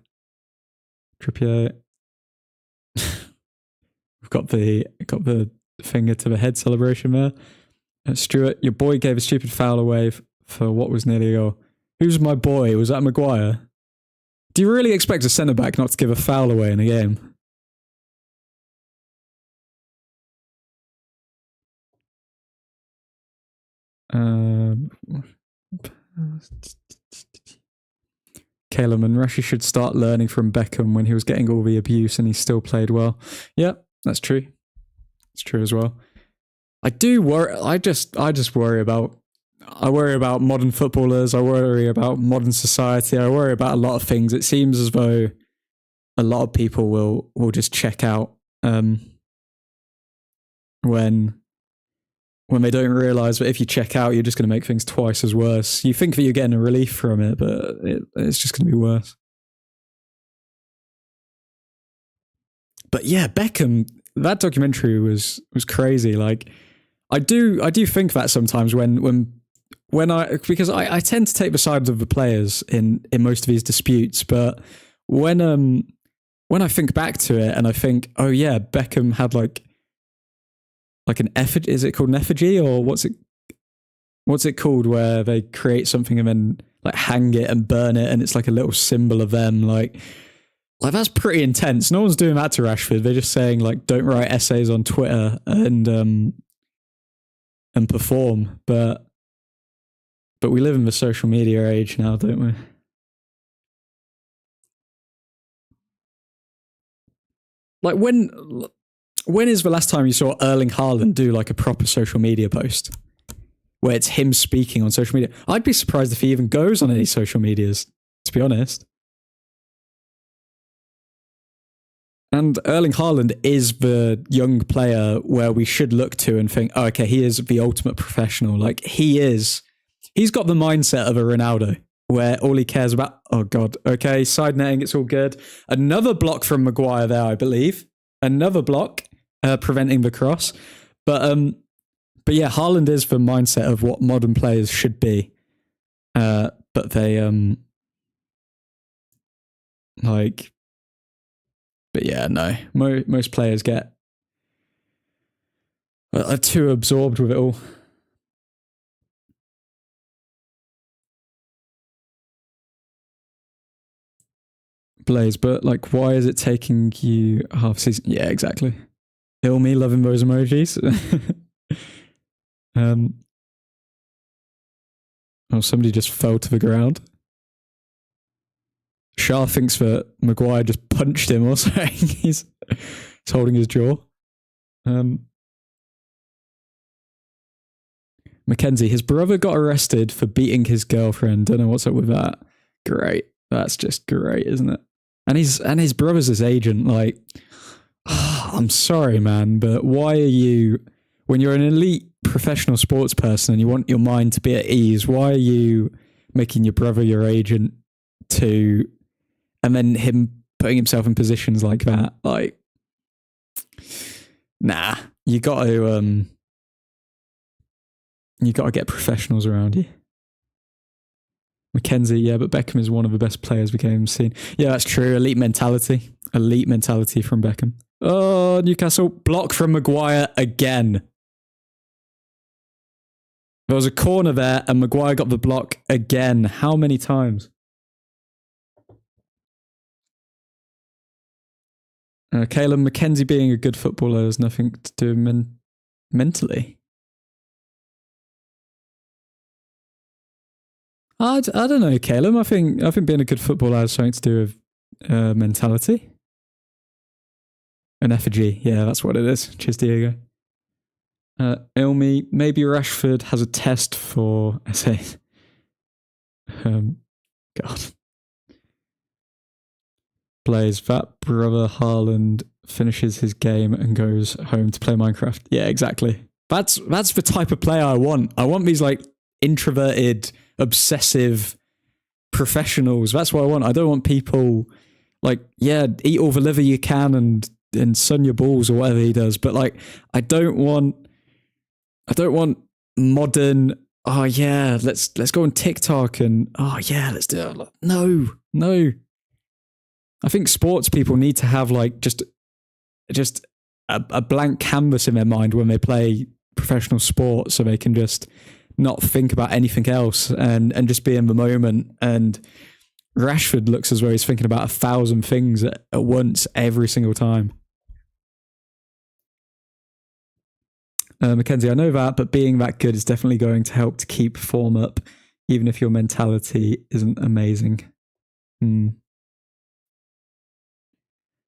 Trippier. We've got the finger to the head celebration there. Stuart, your boy gave a stupid foul away for what was nearly a goal. Who's my boy? Was that Maguire? Do you really expect a centre-back not to give a foul away in a game? Caleb and Rushy should start learning from Beckham when he was getting all the abuse and he still played well. Yeah, that's true. It's true as well. I do worry. I just worry about. I worry about modern footballers. I worry about modern society. I worry about a lot of things. It seems as though a lot of people will just check out when they don't realise that if you check out, you're just going to make things twice as worse. You think that you're getting a relief from it, but it's just going to be worse. But yeah, Beckham, that documentary was crazy. Like, I do think that sometimes when because I tend to take the sides of the players in most of these disputes, but when I think back to it and I think, oh yeah, Beckham had like an effigy. Is it called an effigy, or what's it called, where they create something and then like hang it and burn it and it's like a little symbol of them? Like that's pretty intense. No one's doing that to Rashford. They're just saying like, don't write essays on Twitter and perform. But we live in the social media age now, don't we? Like when is the last time you saw Erling Haaland do like a proper social media post where it's him speaking on social media? I'd be surprised if he even goes on any social medias, to be honest. And Erling Haaland is the young player where we should look to and think, oh, okay, he is the ultimate professional. Like he's got the mindset of a Ronaldo where all he cares about, oh God, okay, side netting, it's all good. Another block from Maguire there, I believe. Another block. Preventing the cross, but yeah, Haaland is the mindset of what modern players should be, but they but yeah, no, most players are too absorbed with it all. Blaze, but like, why is it taking you half a season? Yeah, exactly. Kill me loving those emojis. Oh, somebody just fell to the ground. Shah thinks that Maguire just punched him or something. He's holding his jaw. Mackenzie, his brother got arrested for beating his girlfriend. Don't know what's up with that. Great. That's just great, isn't it? And his brother's his agent. Like, I'm sorry, man, but why are you, when you're an elite professional sports person and you want your mind to be at ease, why are you making your brother your agent and then him putting himself in positions like that? Like, nah, you got to get professionals around you. Mackenzie, yeah, but Beckham is one of the best players the game's seen. Yeah, that's true. Elite mentality from Beckham. Oh, Newcastle, block from Maguire again. There was a corner there and Maguire got the block again. How many times? Caleb, Mackenzie being a good footballer has nothing to do mentally. I don't know, Caleb. I think being a good footballer has something to do with mentality. An effigy, yeah, that's what it is. Cheers, Diego. Ilmi, maybe Rashford has a test for essays. God. Blaze, that brother Haaland finishes his game and goes home to play Minecraft. Yeah, exactly. That's the type of player I want. I want these like introverted, obsessive professionals. That's what I want. I don't want people like, yeah, eat all the liver you can and sun your balls or whatever he does. But like, I don't want modern, oh yeah, let's go on TikTok and oh yeah, let's do it. No. I think sports people need to have like just a blank canvas in their mind when they play professional sport, so they can just not think about anything else and just be in the moment. And Rashford looks as though he's thinking about 1,000 things at once every single time. Mackenzie, I know that, but being that good is definitely going to help to keep form up, even if your mentality isn't amazing.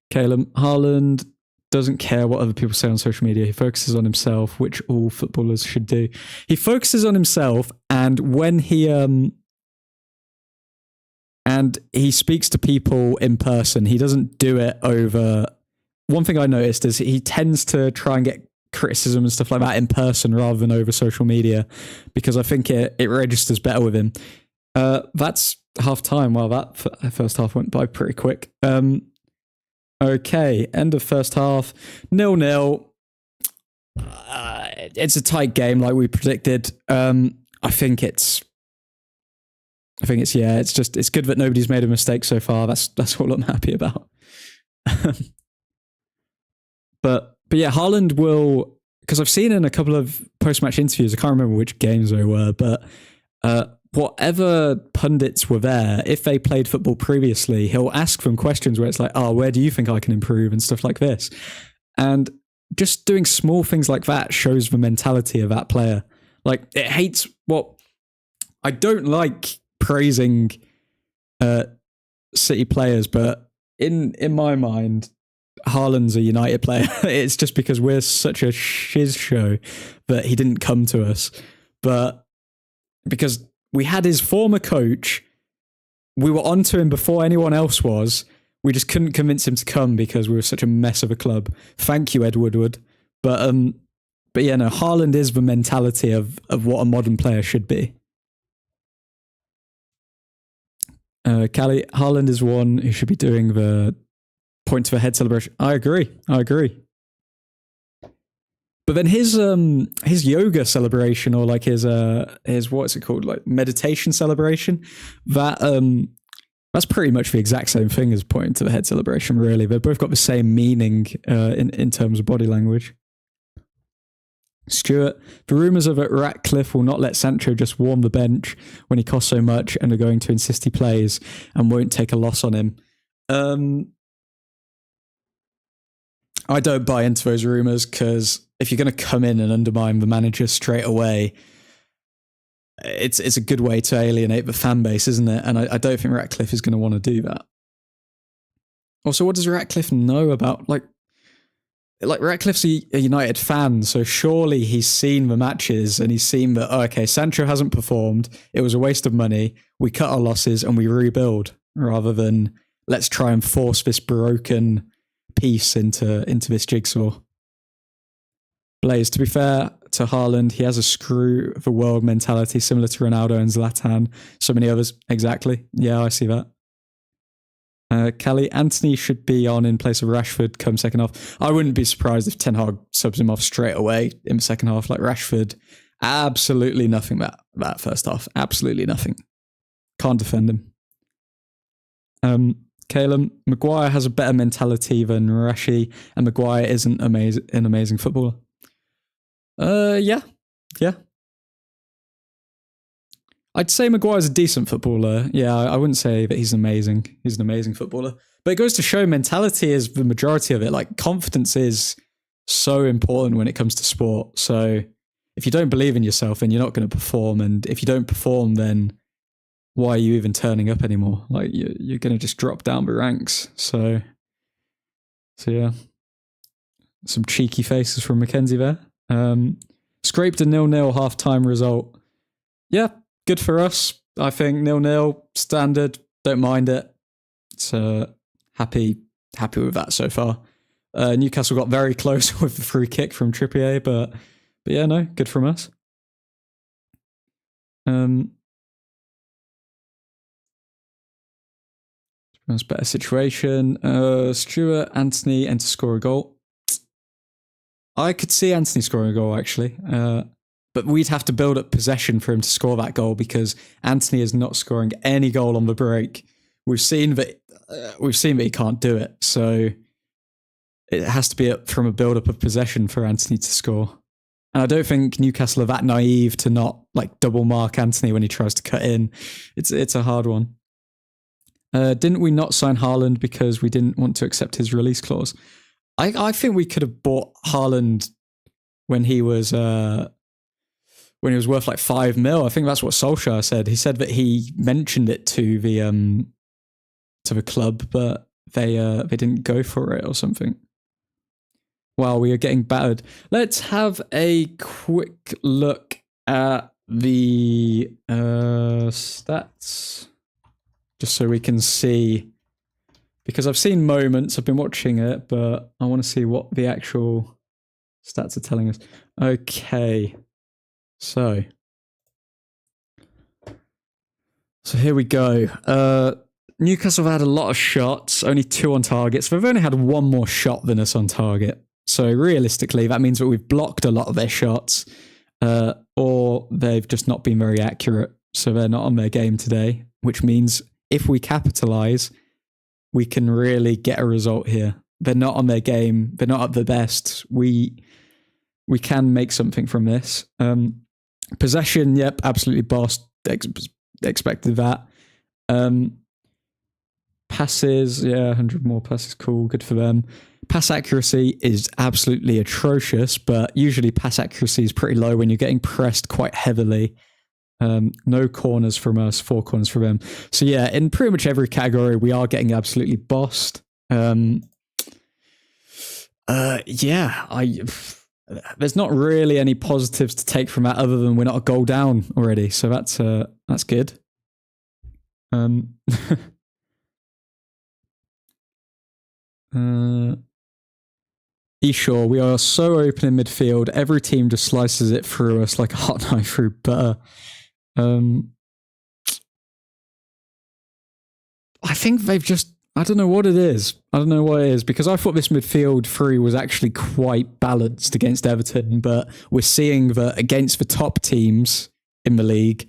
Caleb, Haaland doesn't care what other people say on social media. He focuses on himself, which all footballers should do. He focuses on himself, and when he speaks to people in person, he doesn't do it over... One thing I noticed is he tends to try and get criticism and stuff like that in person rather than over social media, because I think it registers better with him. That's half time. Well, that first half went by pretty quick. Okay, end of first half, 0-0. It's a tight game like we predicted. I think it's good that nobody's made a mistake so far. That's all I'm happy about. But yeah, Haaland will, because I've seen in a couple of post-match interviews, I can't remember which games they were, but whatever pundits were there, if they played football previously, he'll ask them questions where it's like, oh, where do you think I can improve and stuff like this. And just doing small things like that shows the mentality of that player. Like, it hates what... I don't like praising City players, but in my mind, Haaland's a United player. It's just because we're such a shiz show that he didn't come to us. But because we had his former coach, we were onto him before anyone else was. We just couldn't convince him to come because we were such a mess of a club. Thank you, Ed Woodward. But yeah, no, Haaland is the mentality of what a modern player should be. Callie, Haaland is one who should be doing the point to the head celebration. I agree. But then his yoga celebration, or like his what's it called, like meditation celebration, that's pretty much the exact same thing as pointing to the head celebration, really. They've both got the same meaning in terms of body language. Stuart, the rumours of it, Ratcliffe will not let Sancho just warm the bench when he costs so much and are going to insist he plays and won't take a loss on him. I don't buy into those rumours, because if you're going to come in and undermine the manager straight away, it's a good way to alienate the fan base, isn't it? And I don't think Ratcliffe is going to want to do that. Also, what does Ratcliffe know about, like Ratcliffe's a United fan, so surely he's seen the matches and he's seen that, oh, okay, Sancho hasn't performed, it was a waste of money, we cut our losses and we rebuild, rather than let's try and force this broken piece into this jigsaw. Blaze, to be fair to Haaland, he has a screw the world mentality similar to Ronaldo and Zlatan, so many others. Exactly. Yeah, I see that. Kelly, Anthony should be on in place of Rashford come second half. I wouldn't be surprised if Ten Hag subs him off straight away in the second half. Like Rashford, absolutely nothing that first half. Absolutely nothing. Can't defend him. Caleb, Maguire has a better mentality than Rashi, and Maguire isn't an amazing footballer. Yeah. I'd say Maguire's a decent footballer. Yeah, I wouldn't say that he's amazing. He's an amazing footballer. But it goes to show mentality is the majority of it. Like, confidence is so important when it comes to sport. So if you don't believe in yourself, then you're not going to perform. And if you don't perform, then why are you even turning up anymore? Like, you're going to just drop down the ranks. So yeah. Some cheeky faces from Mackenzie there. Scraped a 0-0 half-time result. Yeah, good for us. I think 0-0, standard, don't mind it. It's happy with that so far. Newcastle got very close with the free kick from Trippier, but yeah, no, good from us. Better situation. Stuart, Anthony, and to score a goal. I could see Anthony scoring a goal, actually. But we'd have to build up possession for him to score that goal, because Anthony is not scoring any goal on the break. We've seen that he can't do it. So it has to be from a build-up of possession for Anthony to score. And I don't think Newcastle are that naive to not like double mark Anthony when he tries to cut in. It's a hard one. Didn't we not sign Haaland because we didn't want to accept his release clause? I think we could have bought Haaland when he was worth like 5 mil. I think that's what Solskjaer said. He said that he mentioned it to the club, but they didn't go for it or something. Wow, we are getting battered. Let's have a quick look at the stats, just so we can see, because I've seen moments, I've been watching it, but I want to see what the actual stats are telling us. Okay, so here we go. Newcastle have had a lot of shots, only 2 on target, so they've only had 1 more shot than us on target. So realistically, that means that we've blocked a lot of their shots, or they've just not been very accurate. So they're not on their game today, which means if we capitalise, we can really get a result here. They're not on their game. They're not at their best. We can make something from this. Possession, yep, absolutely bossed. Expected that. Passes, yeah, 100 more passes, cool, good for them. Pass accuracy is absolutely atrocious, but usually pass accuracy is pretty low when you're getting pressed quite heavily. No corners from us, 4 corners from them. So yeah, in pretty much every category, we are getting absolutely bossed. There's not really any positives to take from that other than we're not a goal down already. So that's good. Eshaw, we are so open in midfield. Every team just slices it through us like a hot knife through butter. I think they've just, I don't know what it is. I don't know what it is, because I thought this midfield three was actually quite balanced against Everton, but we're seeing that against the top teams in the league,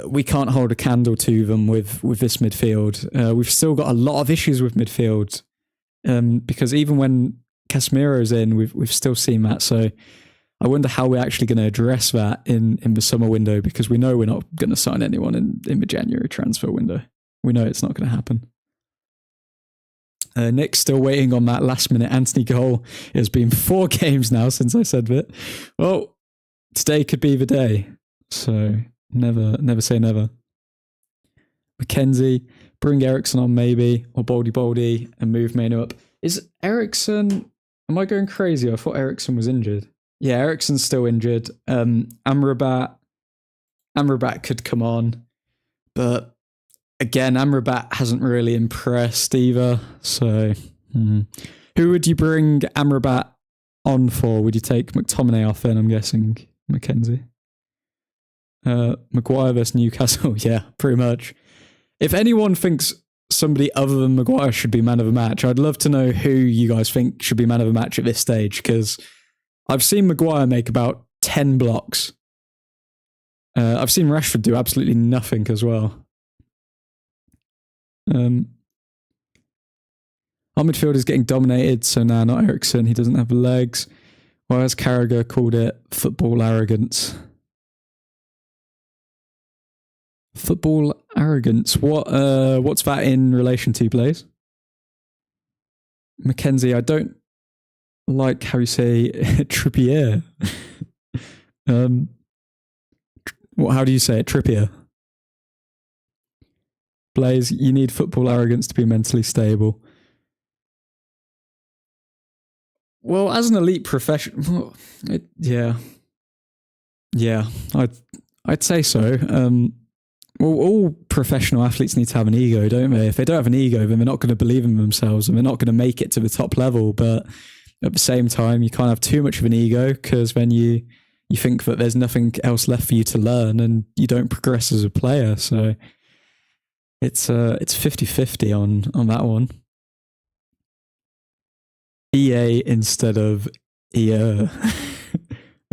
we can't hold a candle to them with this midfield. We've still got a lot of issues with midfield, because even when Casemiro's in, we've still seen that. So I wonder how we're actually going to address that in the summer window, because we know we're not going to sign anyone in the January transfer window. We know it's not going to happen. Nick's still waiting on that last minute Anthony goal. It's been 4 games now since I said that. Well, today could be the day. So never say never. Mackenzie, bring Ericsson on maybe, or Boldy, and move Mainu up. Is Ericsson, am I going crazy? I thought Ericsson was injured. Yeah, Ericsson's still injured. Amrabat could come on, but again, Amrabat hasn't really impressed either. So, who would you bring Amrabat on for? Would you take McTominay off then, I'm guessing, Mackenzie? Maguire versus Newcastle, yeah, pretty much. If anyone thinks somebody other than Maguire should be man of the match, I'd love to know who you guys think should be man of the match at this stage, because I've seen Maguire make about 10 blocks. I've seen Rashford do absolutely nothing as well. Our midfield is getting dominated, so now not Ericsson. He doesn't have the legs. Why has Carragher called it football arrogance? Football arrogance. What's that in relation to, Blaze? Mackenzie, I don't like how you say Trippier. How do you say it? Trippier. Blaze, you need football arrogance to be mentally stable. Well, as an elite professional, yeah, I'd say so. Well, all professional athletes need to have an ego, don't they? If they don't have an ego, then they're not going to believe in themselves and they're not going to make it to the top level. But at the same time, you can't have too much of an ego, because then you think that there's nothing else left for you to learn and you don't progress as a player. So it's 50-50 on that one. EA instead of EA.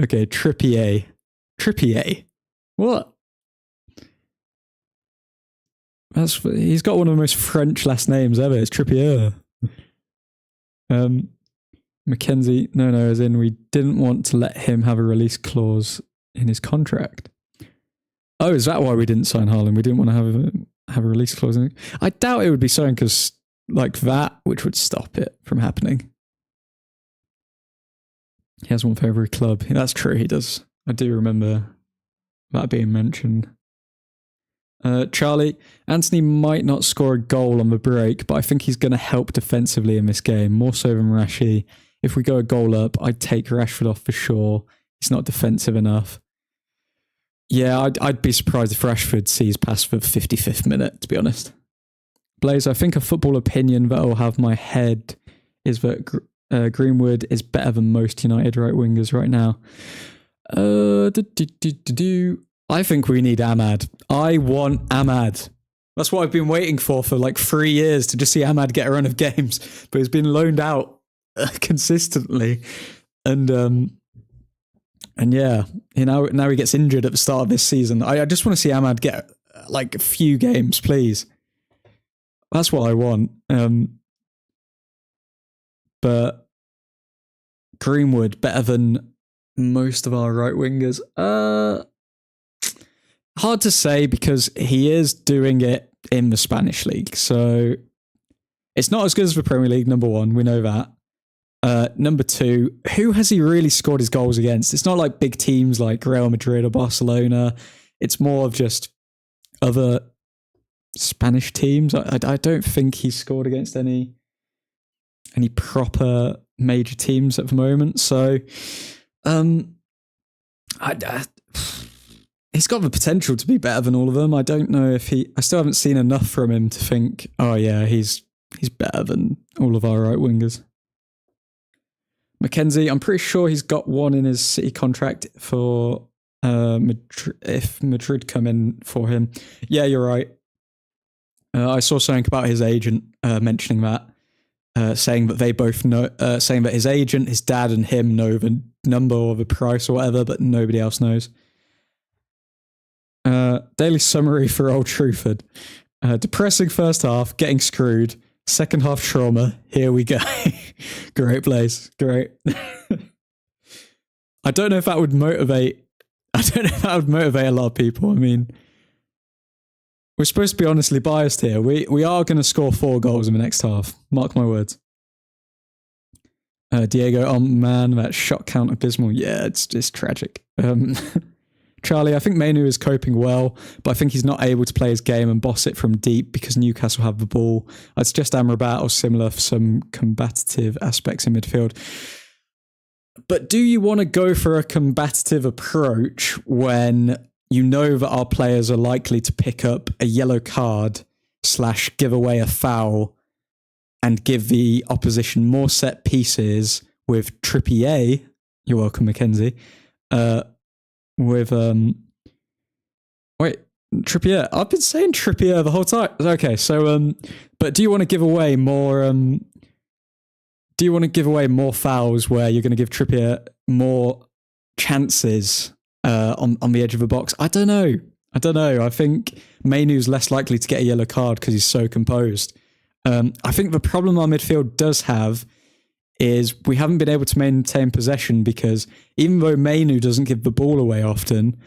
Okay, Trippier. What? He's got one of the most French last names ever. It's Trippier. Mackenzie, no, as in we didn't want to let him have a release clause in his contract. Oh, is that why we didn't sign Haaland? We didn't want to have a release clause in it? I doubt it would be something because like that, which would stop it from happening. He has one for every club. That's true, he does. I do remember that being mentioned. Charlie, Anthony might not score a goal on the break, but I think he's going to help defensively in this game, more so than Rashi. If we go a goal up, I'd take Rashford off for sure. He's not defensive enough. Yeah, I'd be surprised if Rashford sees past the 55th minute, to be honest. Blaze, I think a football opinion that will have my head is that Greenwood is better than most United right wingers right now. I think we need Ahmad. I want Ahmad. That's what I've been waiting for like 3 years, to just see Ahmad get a run of games, but he's been loaned out consistently. And yeah, now he gets injured at the start of this season. I just want to see Ahmad get like a few games, please. That's what I want. But Greenwood better than most of our right wingers. Hard to say because he is doing it in the Spanish league. So it's not as good as the Premier League, number one. We know that. Number two, who has he really scored his goals against? It's not like big teams like Real Madrid or Barcelona. It's more of just other Spanish teams. I don't think he's scored against any proper major teams at the moment. So he's got the potential to be better than all of them. I don't know if I still haven't seen enough from him to think, oh yeah, he's better than all of our right wingers. Mackenzie, I'm pretty sure he's got one in his City contract for Madrid, if Madrid come in for him. Yeah, you're right. I saw something about his agent mentioning that, saying that they both know, saying that his agent, his dad, and him know the number or the price or whatever, but nobody else knows. Daily summary for Old Truthford. Depressing first half, getting screwed. Second half trauma. Here we go. Great place. Great. I don't know if that would motivate. I don't know if that would motivate a lot of people. I mean, we're supposed to be honestly biased here. We are going to score 4 goals in the next half. Mark my words. Diego, oh man, that shot count abysmal. Yeah, it's just tragic. Charlie, I think Mainu is coping well, but I think he's not able to play his game and boss it from deep because Newcastle have the ball. I'd suggest Amrabat or similar for some combative aspects in midfield. But do you want to go for a combative approach when you know that our players are likely to pick up a yellow card / give away a foul and give the opposition more set pieces with Trippier? You're welcome, Mackenzie. With Trippier. I've been saying Trippier the whole time. Okay, so but do you want to give away more fouls where you're going to give Trippier more chances on the edge of the box? I don't know. I think Mainu's less likely to get a yellow card because he's so composed. I think the problem our midfield does have is we haven't been able to maintain possession because even though Mainu doesn't give the ball away often,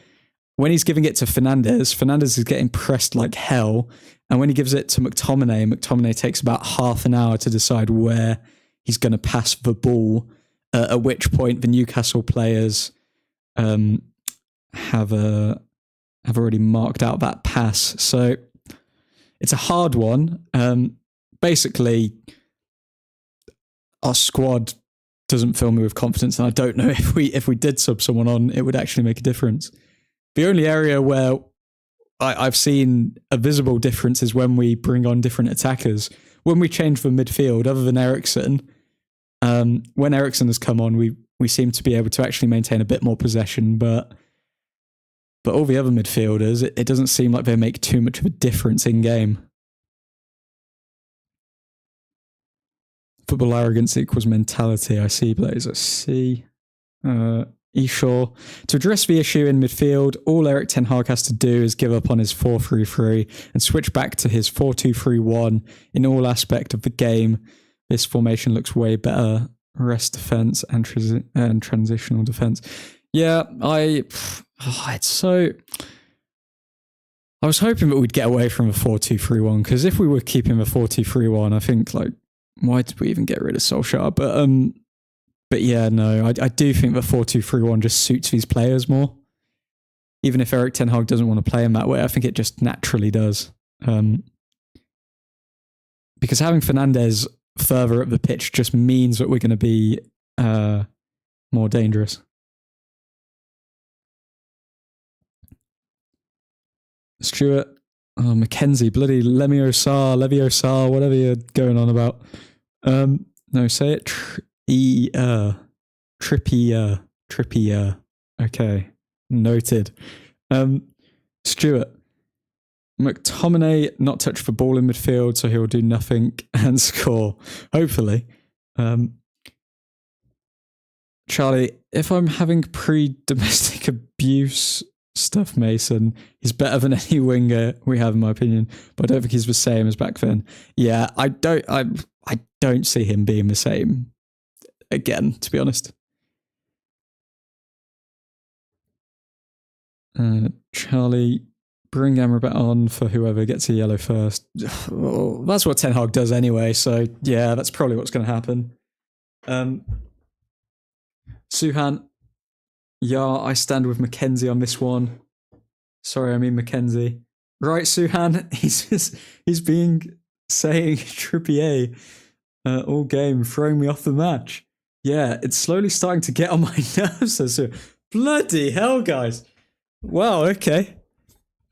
when he's giving it to Fernandes is getting pressed like hell. And when he gives it to McTominay takes about half an hour to decide where he's going to pass the ball, at which point the Newcastle players have already marked out that pass. So it's a hard one. Basically, our squad doesn't fill me with confidence, and I don't know if we did sub someone on, it would actually make a difference. The only area where I've seen a visible difference is when we bring on different attackers. When we change the midfield, other than Eriksen, when Eriksen has come on, we seem to be able to actually maintain a bit more possession, but all the other midfielders, it doesn't seem like they make too much of a difference in game. Football arrogance equals mentality. I see, Blaze. I see. Eshaw. To address the issue in midfield, all Erik Ten Hag has to do is give up on his 4-3-3 and switch back to his 4-2-3-1 in all aspect of the game. This formation looks way better rest defense and transitional defense. Yeah, it's so. I was hoping that we'd get away from a 4-2-3-1 because if we were keeping the 4-2-3-1, I think like why did we even get rid of Solskjaer? But yeah, no, I do think the 4-2-3-1 just suits these players more. Even if Erik ten Hag doesn't want to play him that way, I think it just naturally does. Because having Fernandes further up the pitch just means that we're going to be more dangerous. Stuart, Mackenzie, bloody Leviosa, whatever you're going on about. No, say it. Trippier. Okay, noted. Stuart, McTominay not touch the ball in midfield, so he'll do nothing and score. Hopefully. Charlie, if I'm having pre-domestic abuse stuff, Mason, he's better than any winger we have, in my opinion. But I don't think he's the same as back then. Yeah, I don't see him being the same again, to be honest. Charlie, bring Amrabat on for whoever gets a yellow first. Well, that's what Ten Hag does anyway, so yeah, that's probably what's going to happen. Suhan, yeah, I stand with Mackenzie on this one. Sorry, I mean Mackenzie. Right, Suhan, he's being saying Trippier all game, throwing me off the match. Yeah, it's slowly starting to get on my nerves. So bloody hell, guys. Wow, okay.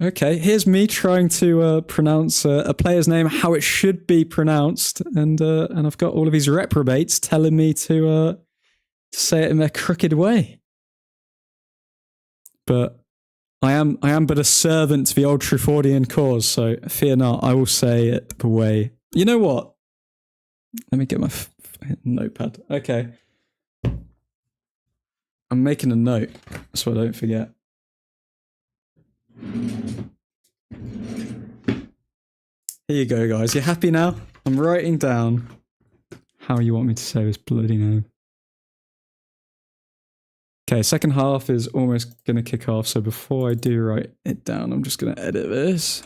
Okay, here's me trying to pronounce a player's name how it should be pronounced, and I've got all of these reprobates telling me to say it in their crooked way. But I am but a servant to the Old Truthfordian cause, so fear not, I will say it the way. You know what? Let me get my notepad. Okay. I'm making a note so I don't forget. Here you go, guys. You happy now? I'm writing down how you want me to say this bloody name. Okay, second half is almost going to kick off, so before I do write it down, I'm just going to edit this.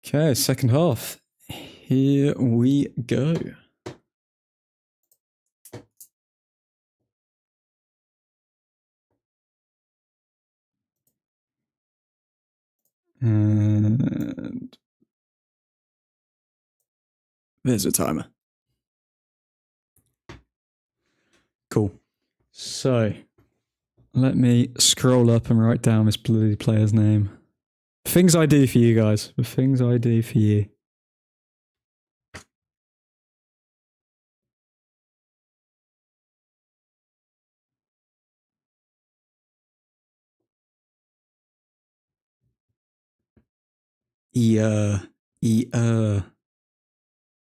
Okay, second half. Here we go. And there's a timer. Cool. So let me scroll up and write down this bloody player's name. Things I do for you guys. The things I do for you.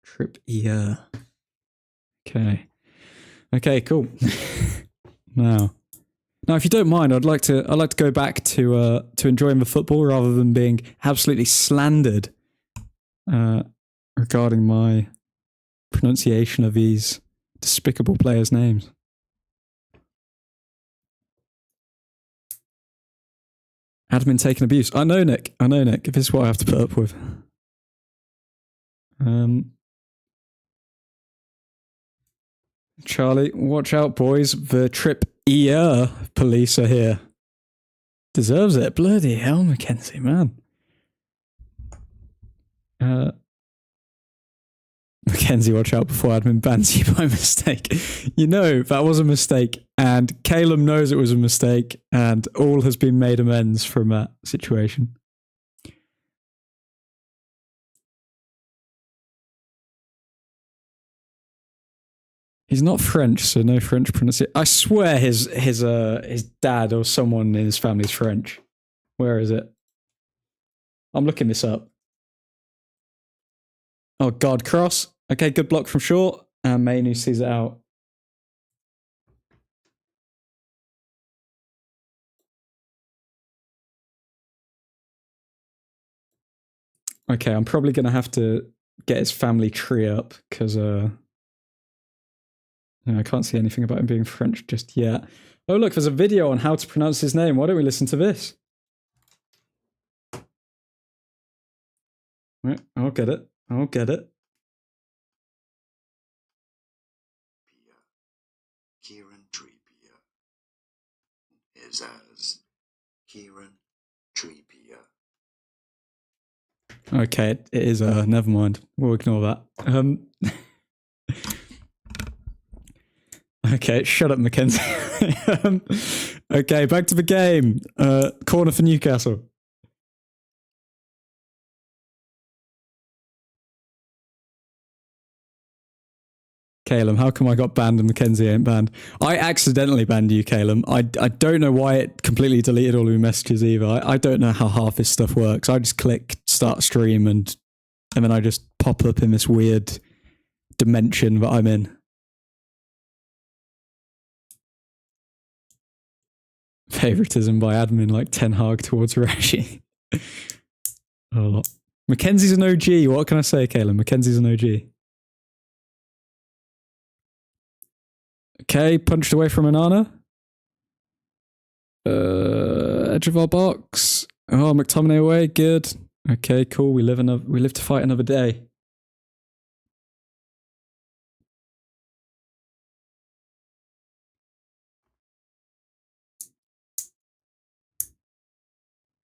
Trip. Okay. Okay, cool. Now, if you don't mind, I'd like to go back to enjoying the football rather than being absolutely slandered regarding my pronunciation of these despicable players' names. Admin taking abuse. I know, Nick. This is what I have to put up with. Charlie, watch out, boys. The Trip police are here. Deserves it. Bloody hell, Mackenzie, man. Mackenzie, watch out before admin bans you by mistake. You know, that was a mistake, and Calum knows it was a mistake, and all has been made amends from that situation. He's not French, so no French pronunciation. I swear his dad or someone in his family is French. Where is it? I'm looking this up. Oh, God, cross. Okay, good block from short. and Main who sees it out. Okay, I'm probably going to have to get his family tree up because I can't see anything about him being French just yet. Oh, look, there's a video on how to pronounce his name. Why don't we listen to this? Right, I'll get it. I'll get it. Kieran Trippier is as Kieran Trippier. Okay, it is. Never mind. We'll ignore that. Okay, shut up, Mackenzie. Okay, back to the game. Corner for Newcastle. Calum, how come I got banned and Mackenzie ain't banned? I accidentally banned you, Calum. I don't know why it completely deleted all of your messages either. I don't know how half this stuff works. I just click start stream and then I just pop up in this weird dimension that I'm in. Favoritism by admin like Ten Hag towards Rashi. Oh. Mackenzie's an OG. What can I say, Calum? Mackenzie's an OG. Okay, punched away from Anana. Edge of our box. Oh, McTominay away. Good. Okay, cool. We live to fight another day.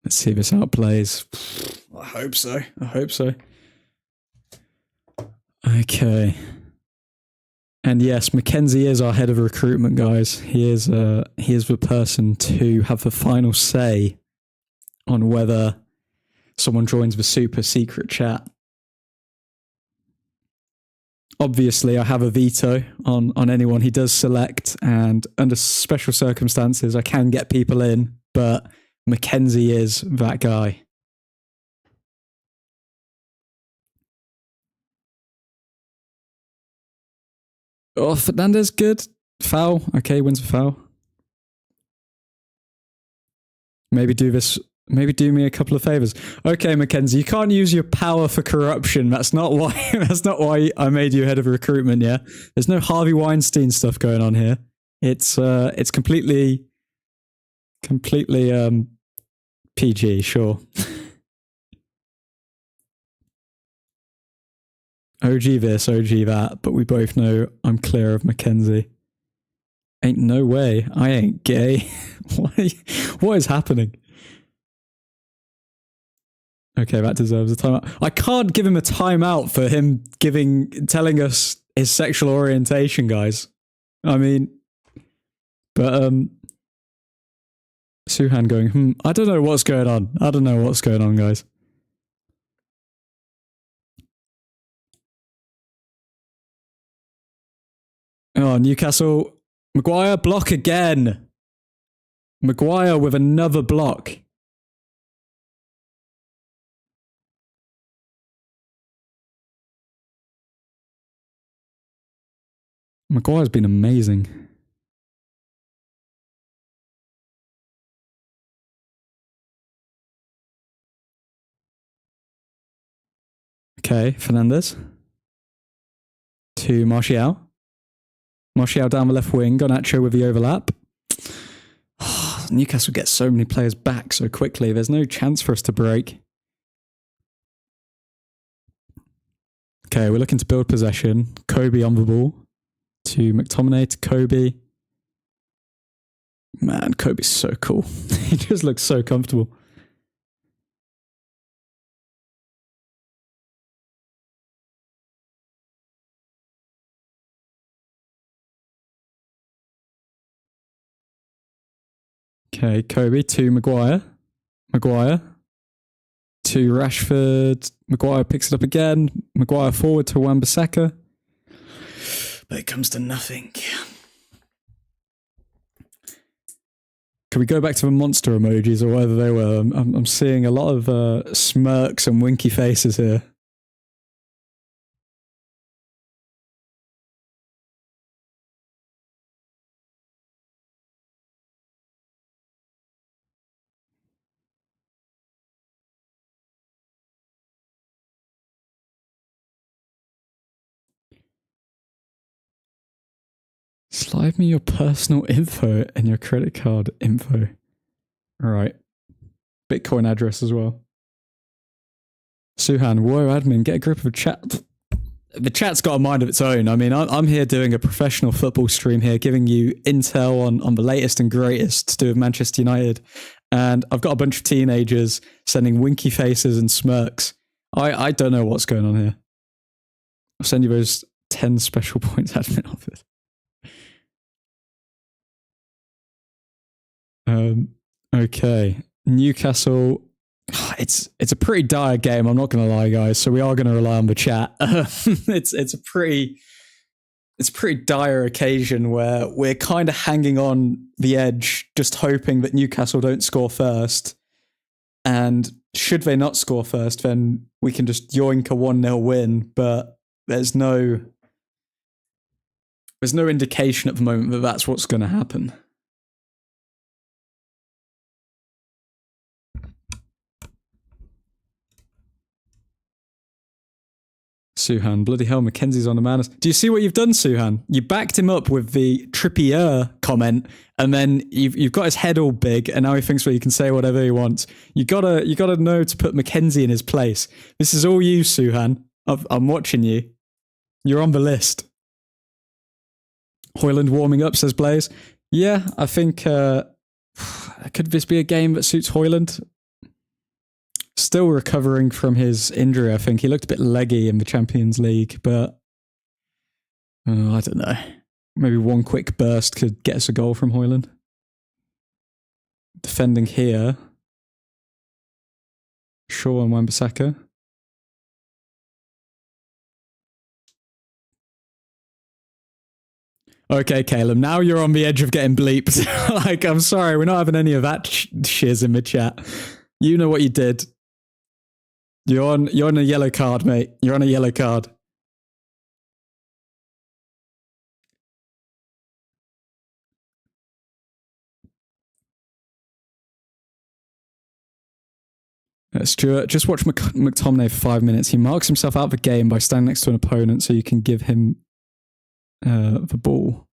Let's see if this outplays. I hope so. I hope so. Okay. And yes, Mackenzie is our head of recruitment, guys. He is the person to have the final say on whether someone joins the super secret chat. Obviously, I have a veto on anyone he does select, and under special circumstances, I can get people in, but Mackenzie is that guy. Oh, Fernandez, good. Foul. Okay, wins a foul. Maybe do me a couple of favors. Okay, Mackenzie, you can't use your power for corruption. That's not why I made you head of recruitment, yeah? There's no Harvey Weinstein stuff going on here. It's completely PG, sure. OG this, OG that, but we both know I'm clear of Mackenzie. Ain't no way. I ain't gay. What is happening? Okay, that deserves a timeout. I can't give him a timeout for him telling us his sexual orientation, guys. I mean, but Suhan going, I don't know what's going on. I don't know what's going on, guys. Oh, Newcastle. Maguire, block again. Maguire with another block. Maguire's been amazing. Okay, Fernandez. To Martial. Martial down the left wing. Garnacho with the overlap. Newcastle gets so many players back so quickly. There's no chance for us to break. Okay, we're looking to build possession. Kobe on the ball. To McTominay, to Kobe. Man, Kobe's so cool. He just looks so comfortable. Okay, Kobe to Maguire. Maguire to Rashford. Maguire picks it up again. Maguire forward to Wan-Bissaka. But it comes to nothing. Can we go back to the monster emojis or whatever they were? I'm seeing a lot of smirks and winky faces here. Slide me your personal info and your credit card info. All right. Bitcoin address as well. Suhan, whoa, admin, get a grip of a chat. The chat's got a mind of its own. I mean, I'm here doing a professional football stream here, giving you intel on the latest and greatest to do with Manchester United. And I've got a bunch of teenagers sending winky faces and smirks. I don't know what's going on here. I'll send you those 10 special points admin office. Okay. Newcastle. It's a pretty dire game, I'm not going to lie, guys. So we are going to rely on the chat. It's a pretty dire occasion where we're kind of hanging on the edge, just hoping that Newcastle don't score first. And should they not score first, then we can just yoink a 1-0 win. But there's no indication at the moment that that's what's going to happen. Suhan, bloody hell, Mackenzie's on the man. Do you see what you've done, Suhan? You backed him up with the Trippier comment, and then you've got his head all big, and now he thinks, well, he can say whatever he wants. You gotta know to put Mackenzie in his place. This is all you, Suhan. I'm watching you. You're on the list. Hoyland warming up, says Blaze. Yeah, I think could this be a game that suits Hoyland? Still recovering from his injury, I think. He looked a bit leggy in the Champions League, but I don't know. Maybe one quick burst could get us a goal from Hoyland. Defending here. Shaw and Wan-Bissaka. Okay, Caleb, now you're on the edge of getting bleeped. Like, I'm sorry, we're not having any of that shiz in the chat. You know what you did. You're on a yellow card, mate. You're on a yellow card. Stuart, just watch McTominay for 5 minutes. He marks himself out of the game by standing next to an opponent so you can give him the ball.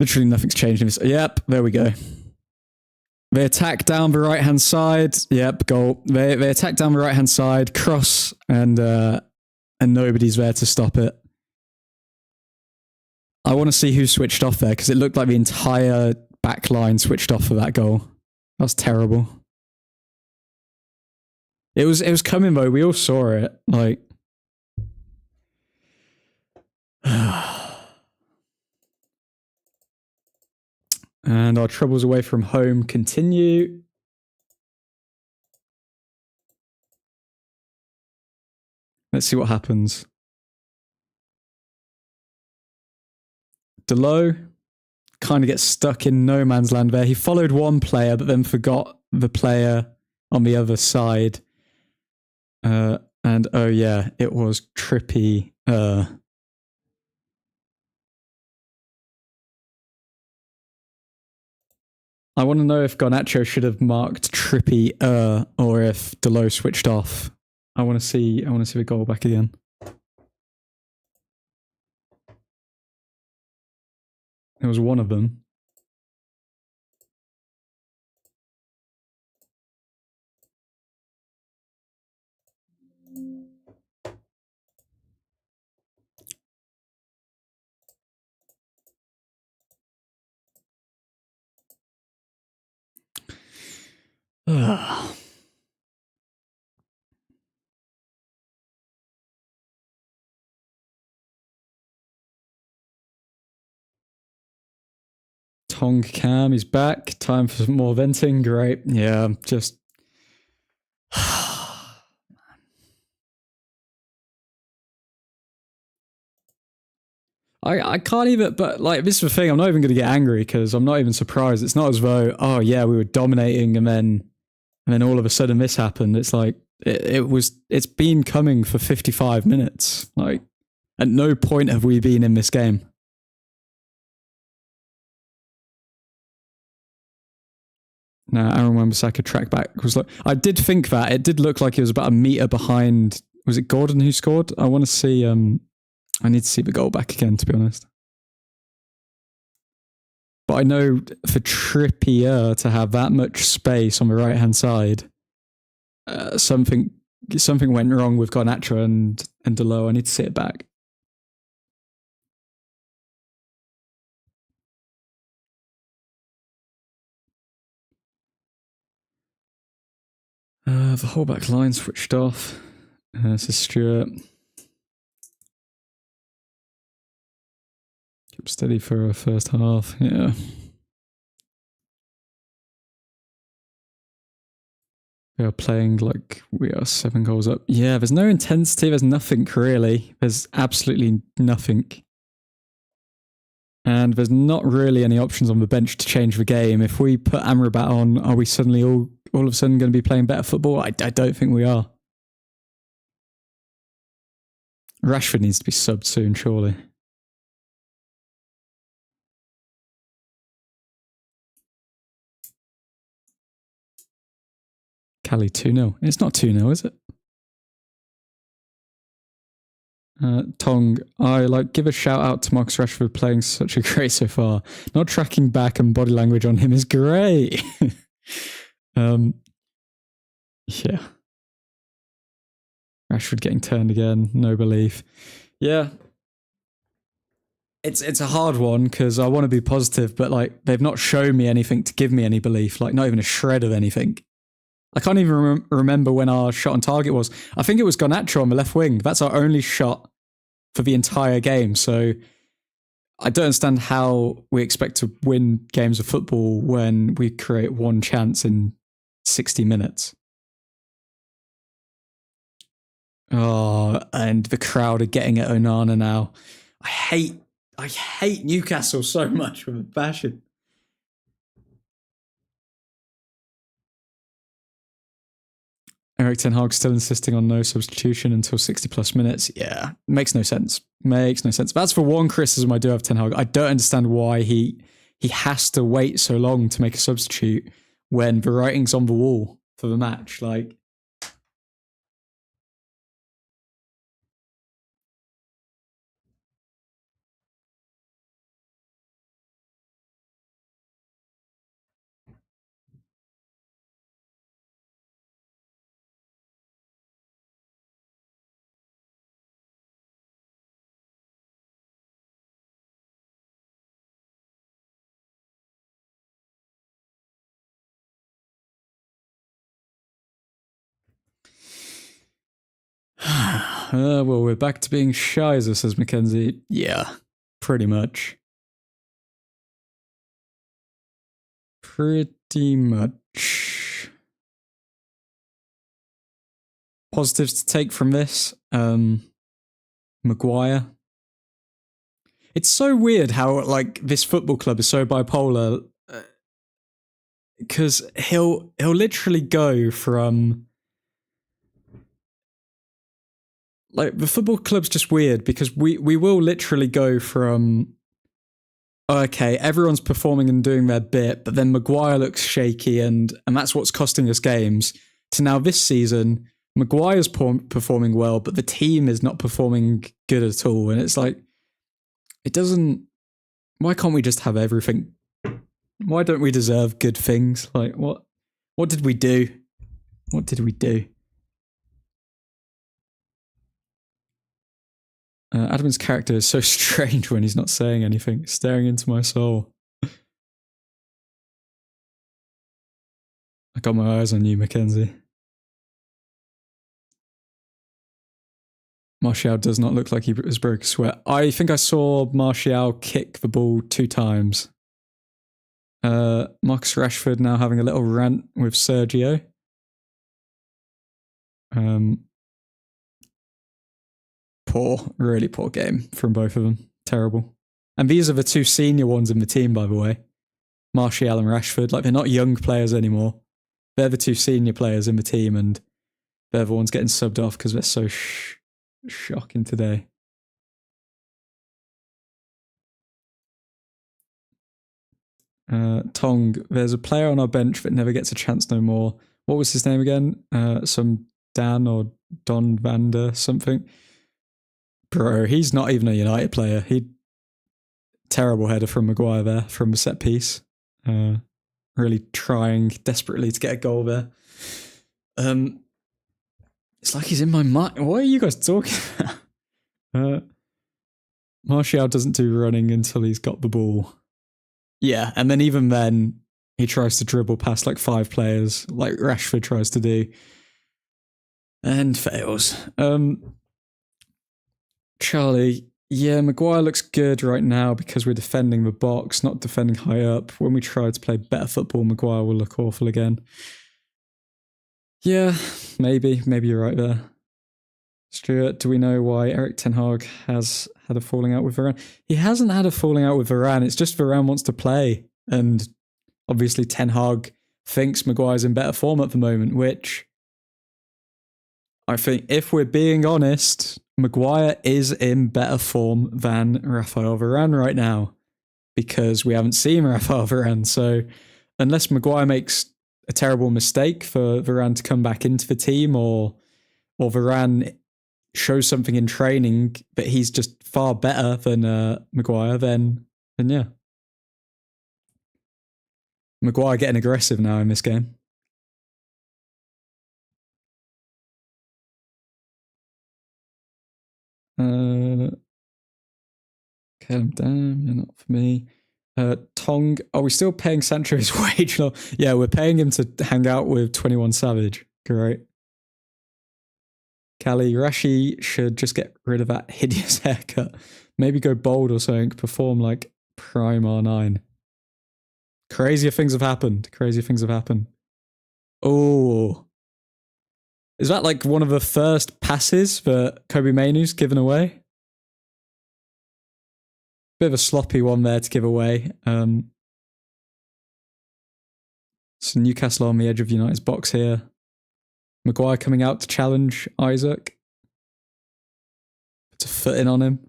Literally nothing's changed in this. Yep, there we go. They attack down the right-hand side. Yep, goal. They attack down the right-hand side, cross, and nobody's there to stop it. I want to see who switched off there, because it looked like the entire back line switched off for that goal. That was terrible. It was coming, though. We all saw it. Like... And our troubles away from home continue. Let's see what happens. Delo kind of gets stuck in no man's land there. He followed one player, but then forgot the player on the other side. And oh yeah, it was Trippy. I want to know if Garnacho should have marked Trippy or if Delo switched off. I want to see the goal back again. It was one of them. Tong Cam is back. Time for some more venting. Great. Yeah, just... I can't even, but like, this is the thing, I'm not even going to get angry because I'm not even surprised. It's not as though, oh yeah, we were dominating and then all of a sudden this happened. It's like, it's been coming for 55 minutes. Like, at no point have we been in this game. Now, Aaron Wan-Bissaka track back was like, I did think that. It did look like he was about a metre behind. Was it Gordon who scored? I want to see I need to see the goal back again, to be honest. But I know for Trippier to have that much space on the right-hand side, something went wrong with Garnacho and Delo. I need to see it back. The whole back line switched off. This is Stuart. Keep steady for a first half, yeah. We are playing like we are 7 goals up. Yeah, there's no intensity. There's nothing really. There's absolutely nothing. And there's not really any options on the bench to change the game. If we put Amrabat on, are we suddenly all of a sudden going to be playing better football? I don't think we are. Rashford needs to be subbed soon, surely. Cali 2-0. It's not 2-0, is it? Tong, I give a shout out to Marcus Rashford playing such a great so far. Not tracking back and body language on him is great. Yeah. Rashford getting turned again, no belief. Yeah. It's a hard one because I want to be positive, but they've not shown me anything to give me any belief, not even a shred of anything. I can't even remember when our shot on target was. I think it was Garnacho on the left wing. That's our only shot for the entire game. So I don't understand how we expect to win games of football when we create one chance in 60 minutes. Oh, and the crowd are getting at Onana now. I hate Newcastle so much with a passion. Erik Ten Hag still insisting on no substitution until 60 plus minutes. Yeah, makes no sense. Makes no sense. That's for one criticism I do have Ten Hag. I don't understand why he has to wait so long to make a substitute when the writing's on the wall for the match. Well, we're back to being Shizer, says Mackenzie. Yeah, pretty much. Pretty much. Positives to take from this. Maguire. It's so weird how this football club is so bipolar. Because he'll literally go from the football club's just weird because we will literally go from okay, everyone's performing and doing their bit, but then Maguire looks shaky and that's what's costing us games, to now this season Maguire's performing well, but the team is not performing good at all. And it's it doesn't. Why can't we just have everything? Why don't we deserve good things? What did we do? What did we do? Adam's character is so strange when he's not saying anything, staring into my soul. I got my eyes on you, Mackenzie. Martial does not look like he was broke a sweat. I think I saw Martial kick the ball 2 times. Marcus Rashford now having a little rant with Sergio. Really poor game from both of them. Terrible. And these are the 2 senior ones in the team, by the way. Martial and Rashford. They're not young players anymore. They're the 2 senior players in the team, and they're the ones getting subbed off because they're so shocking today. Tong, there's a player on our bench that never gets a chance no more. What was his name again? Some Dan or Don Vander something. Bro, he's not even a United player. Terrible header from Maguire there from a set piece. Really trying desperately to get a goal there. It's like he's in my mind. What are you guys talking about? Martial doesn't do running until he's got the ball. Yeah, and then even then, he tries to dribble past like 5 players, like Rashford tries to do, and fails. Charlie, yeah, Maguire looks good right now because we're defending the box, not defending high up. When we try to play better football, Maguire will look awful again. Yeah, maybe you're right there. Stuart, do we know why Erik ten Hag has had a falling out with Varane? He hasn't had a falling out with Varane. It's just Varane wants to play. And obviously Ten Hag thinks Maguire's in better form at the moment, which I think, if we're being honest, Maguire is in better form than Raphael Varane right now because we haven't seen Raphael Varane. So unless Maguire makes a terrible mistake for Varane to come back into the team, or Varane shows something in training but he's just far better than Maguire, then yeah. Maguire getting aggressive now in this game. Damn, you're not for me. Tong, are we still paying Sancho his wage? Yeah, we're paying him to hang out with 21 Savage. Great. Callie, Rashi should just get rid of that hideous haircut. Maybe go bald or something. Perform like Prime R9. Crazier things have happened. Oh. Is that like one of the first passes that Kobe Mainoo's given away? Bit of a sloppy one there to give away. So Newcastle on the edge of United's box here. Maguire coming out to challenge Isaac. Puts a foot in on him.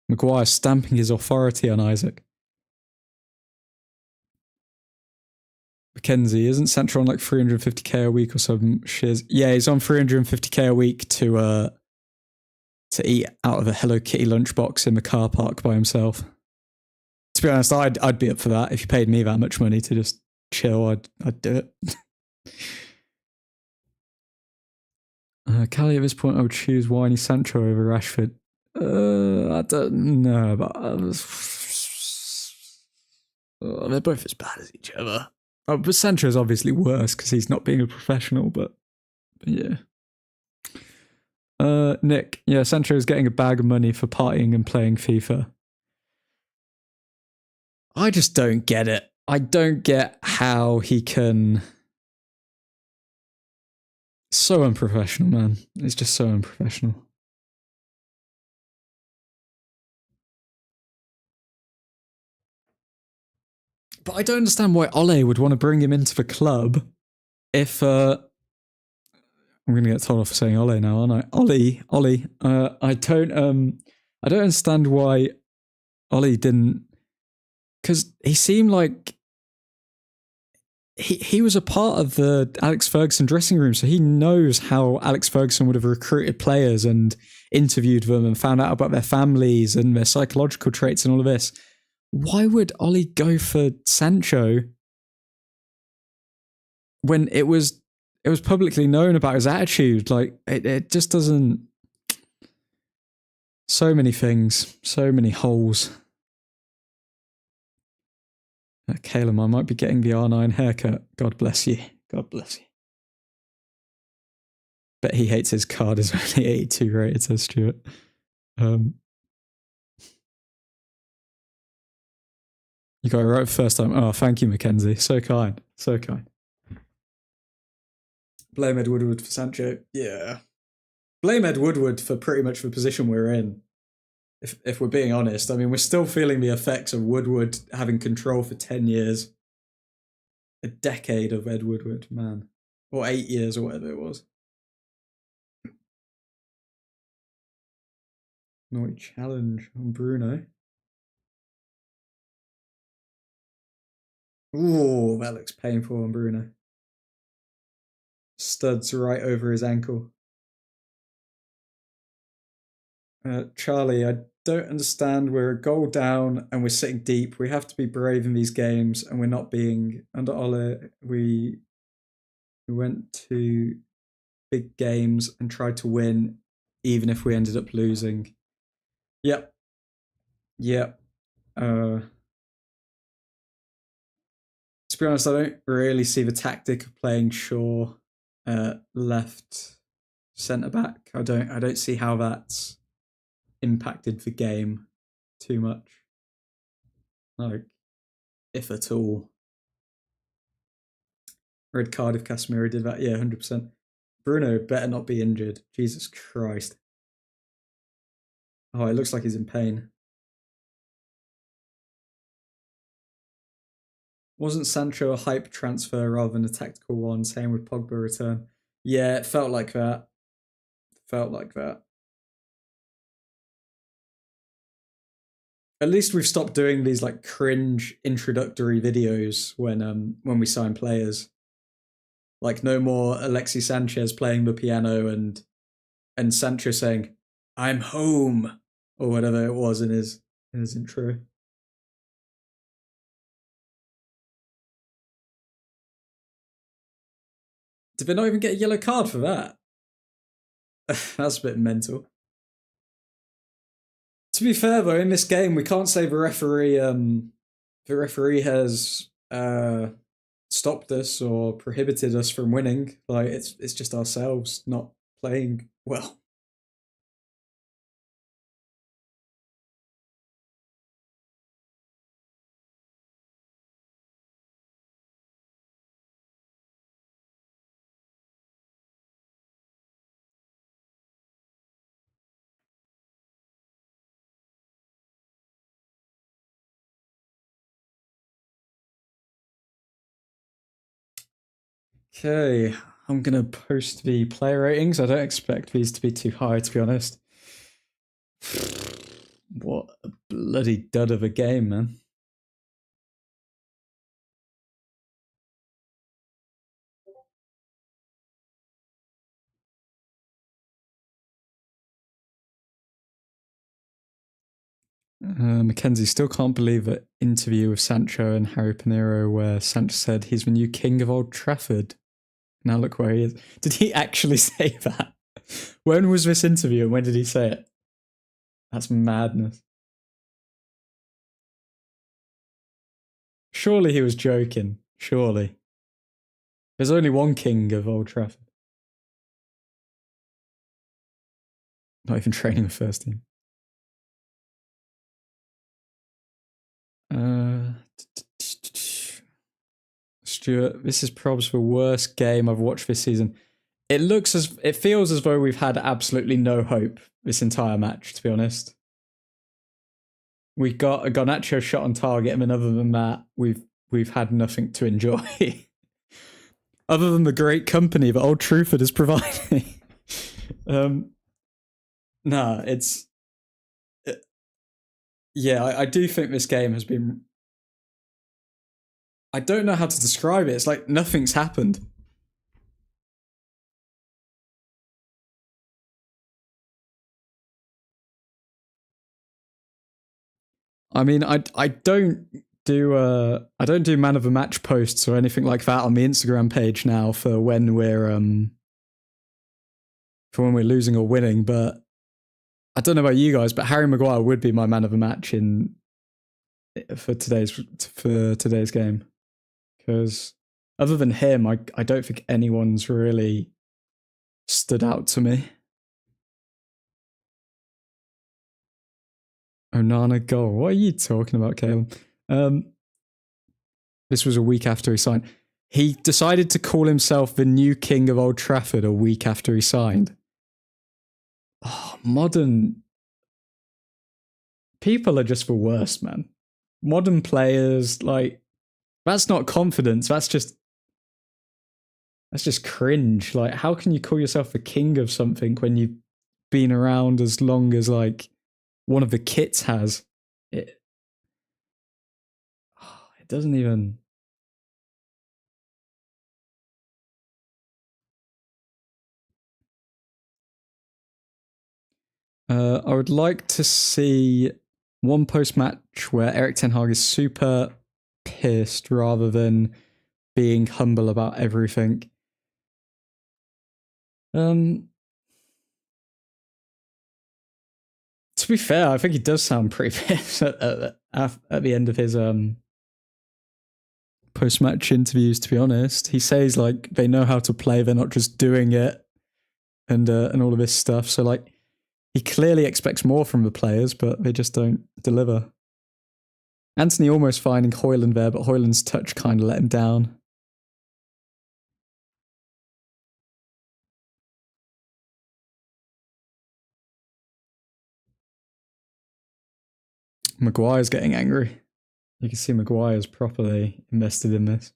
Maguire stamping his authority on Isaac. Mackenzie, isn't Sancho on like 350k a week or something? Yeah, he's on 350k a week to eat out of a Hello Kitty lunchbox in the car park by himself. To be honest, I'd be up for that. If you paid me that much money to just chill, I'd do it. Callie, at this point, I would choose whiny Sancho over Rashford. I don't know, but they're both as bad as each other. Oh, but Sancho's obviously worse because he's not being a professional, but yeah. Nick, yeah, Sancho's getting a bag of money for partying and playing FIFA. I just don't get it. I don't get how he can... So unprofessional, man. It's just so unprofessional. But I don't understand why Ole would want to bring him into the club if... I'm going to get told off for saying Ole now, aren't I? Ole. I don't understand why Ole didn't... Because he seemed like... He was a part of the Alex Ferguson dressing room, so he knows how Alex Ferguson would have recruited players and interviewed them and found out about their families and their psychological traits and all of this. Why would Ole go for Sancho when it was publicly known about his attitude? Like, it just doesn't... So many things, so many holes. Caleb, I might be getting the R9 haircut. God bless you. God bless you. Bet he hates his card is only 82 rated, says Stuart. You got it right the first time. Oh, thank you, Mackenzie. So kind. So kind. Blame Ed Woodward for Sancho. Yeah. Blame Ed Woodward for pretty much the position we're in. If we're being honest, I mean, we're still feeling the effects of Woodward having control for 10 years. A decade of Ed Woodward, man. Or 8 years or whatever it was. Naughty challenge on Bruno. Ooh, that looks painful on Bruno. Studs right over his ankle. Charlie, I don't understand. We're a goal down and we're sitting deep. We have to be brave in these games, and we're not being. Under Ole, we went to big games and tried to win, even if we ended up losing. Yep. Yep. To be honest, I don't really see the tactic of playing Shaw left centre back. I don't see how that's impacted the game too much. Like, if at all. Red card if Casemiro did that. Yeah, 100%. Bruno better not be injured. Jesus Christ. Oh, it looks like he's in pain. Wasn't Sancho a hype transfer rather than a tactical one? Same with Pogba return. Yeah, it felt like that. Felt like that. At least we've stopped doing these like cringe introductory videos when we sign players. Like no more Alexis Sanchez playing the piano and Sancho saying, "I'm home," or whatever it was in his intro. Did they not even get a yellow card for that? That's a bit mental. To be fair though, in this game we can't say the referee has stopped us or prohibited us from winning. Like it's just ourselves not playing well. Okay, I'm gonna post the player ratings. I don't expect these to be too high, to be honest. What a bloody dud of a game, man. Mackenzie still can't believe that interview with Sancho and Harry Pinero where Sancho said he's the new king of Old Trafford. Now look where he is. Did he actually say that? When was this interview and when did he say it? That's madness. Surely he was joking. Surely. There's only one king of Old Trafford. Not even training the first team. Stuart, this is probably the worst game I've watched this season. It feels as though we've had absolutely no hope this entire match, to be honest. We got a Garnacho shot on target, and other than that, we've had nothing to enjoy. Other than the great company that Old Truthford is providing. Nah, it's yeah, I do think this game has been. I don't know how to describe it. It's like nothing's happened. I mean, I don't do man of the match posts or anything like that on the Instagram page now for when we're losing or winning. But I don't know about you guys, but Harry Maguire would be my man of the match for today's game, because other than him, I don't think anyone's really stood out to me. Onana goal. What are you talking about, Caleb? This was a week after he signed. He decided to call himself the new king of Old Trafford a week after he signed. Oh, modern people are just the worst, man. Modern players, like, that's not confidence. That's just cringe. Like, how can you call yourself the king of something when you've been around as long as like one of the kits has? It doesn't even. I would like to see one post-match where Erik ten Hag is super pissed rather than being humble about everything. To be fair, I think he does sound pretty pissed at the end of his post-match interviews, to be honest. He says like they know how to play, they're not just doing it, and all of this stuff. So like he clearly expects more from the players, but they just don't deliver. Anthony almost finding Højlund there, but Højlund's touch kind of let him down. Maguire's getting angry. You can see Maguire's properly invested in this.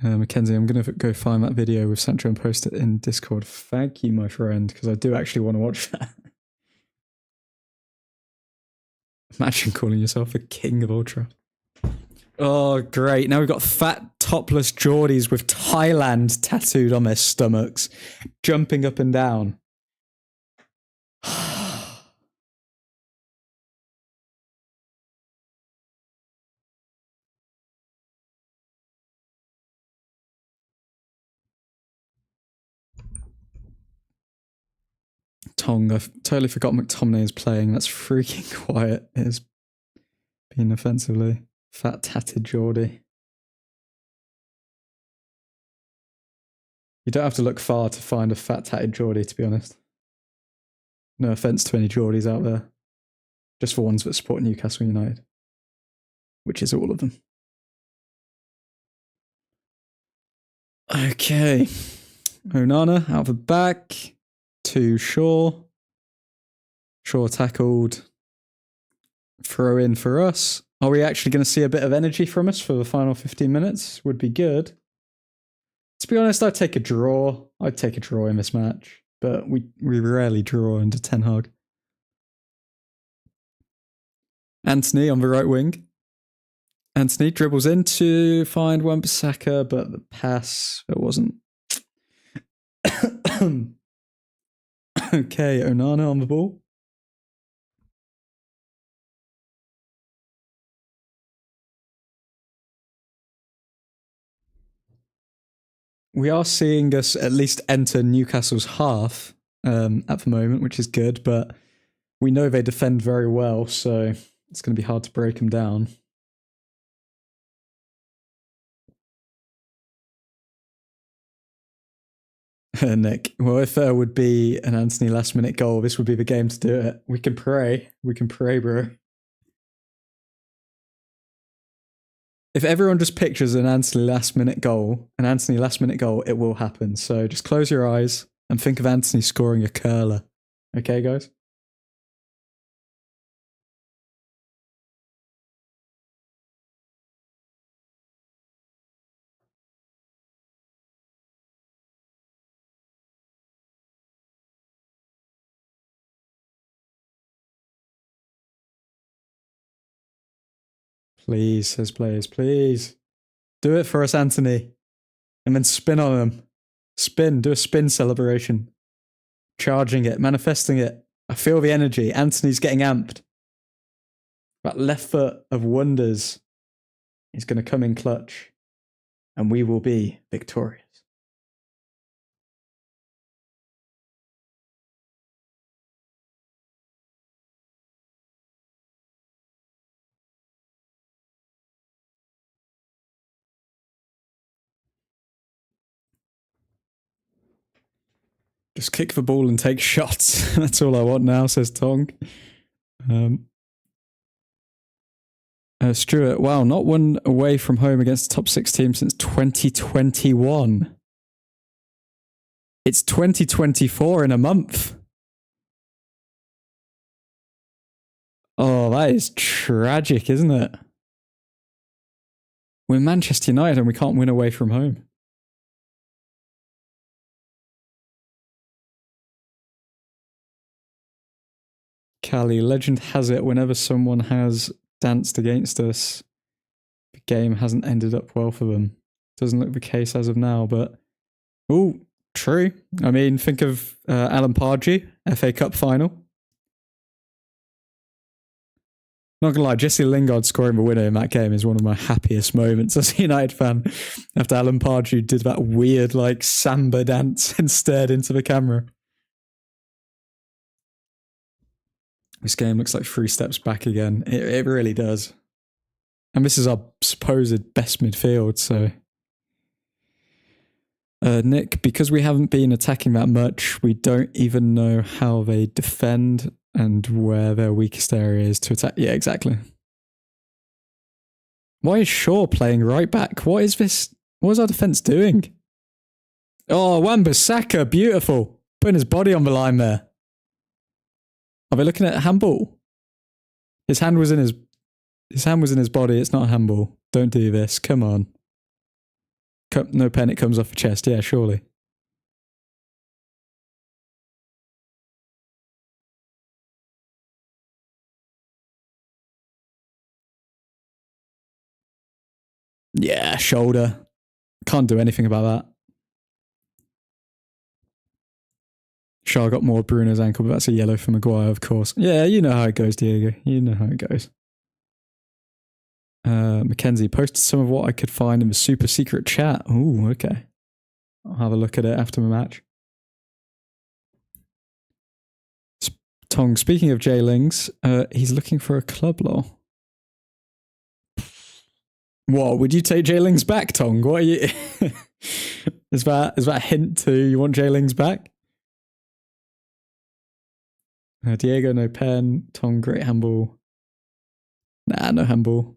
Mackenzie, I'm going to go find that video with Sancho and post it in Discord. Thank you, my friend, because I do actually want to watch that. Imagine calling yourself a king of Old Truthford. Oh, great. Now we've got fat, topless Geordies with Thailand tattooed on their stomachs, jumping up and down. Tong, I totally forgot McTominay is playing. That's freaking quiet. It is being offensively. Fat tatted Geordie. You don't have to look far to find a fat tatted Geordie, to be honest. No offence to any Geordies out there. Just for ones that support Newcastle United. Which is all of them. Okay. Onana out of the back. To Shaw. Shaw tackled. Throw in for us. Are we actually going to see a bit of energy from us for the final 15 minutes? Would be good. To be honest, I'd take a draw. I'd take a draw in this match. But we rarely draw under Ten Hag. Anthony on the right wing. Anthony dribbles in to find Wan-Bissaka, but the pass, it wasn't. Okay, Onana on the ball. We are seeing us at least enter Newcastle's half at the moment, which is good, but we know they defend very well, so it's going to be hard to break them down. Nick, well, if there would be an Anthony last-minute goal, this would be the game to do it. We can pray. We can pray, bro. If everyone just pictures an Anthony last-minute goal, it will happen. So just close your eyes and think of Anthony scoring a curler. Okay, guys? Please, says players, please. Do it for us, Anthony. And then spin on them. Spin, do a spin celebration. Charging it, manifesting it. I feel the energy. Anthony's getting amped. That left foot of wonders is going to come in clutch. And we will be victorious. Just kick the ball and take shots. That's all I want now, says Tong. Stuart, wow, not one away from home against the top 6 team since 2021. It's 2024 in a month. Oh, that is tragic, isn't it? We're Manchester United and we can't win away from home. Callie, legend has it, whenever someone has danced against us, the game hasn't ended up well for them. Doesn't look the case as of now, but... Ooh, True. I mean, think of Alan Pardew, FA Cup final. Not gonna lie, Jesse Lingard scoring the winner in that game is one of my happiest moments as a United fan. After Alan Pardew did that weird, like, samba dance and stared into the camera. This game looks like 3 steps back again. It really does. And this is our supposed best midfield, so... Nick, because we haven't been attacking that much, we don't even know how they defend and where their weakest area is to attack. Yeah, exactly. Why is Shaw playing right back? What is this? What is our defence doing? Oh, Wan-Bissaka, beautiful. Putting his body on the line there. Are they looking at handball? His hand was in his body. It's not a handball. Don't do this. Come on. No pen, it comes off the chest. Yeah, surely. Yeah, shoulder. Can't do anything about that. Shaw got more Bruno's ankle, but that's a yellow for Maguire, of course. Yeah, you know how it goes, Diego. You know how it goes. Mackenzie posted some of what I could find in the super secret chat. Ooh, okay. I'll have a look at it after the match. Tong, speaking of J-Lings, he's looking for a club law. What, would you take J-Lings back, Tong? What are you... is that a hint to you want J-Lings back? Diego, no pen. Tong, great handball. Nah, no handball.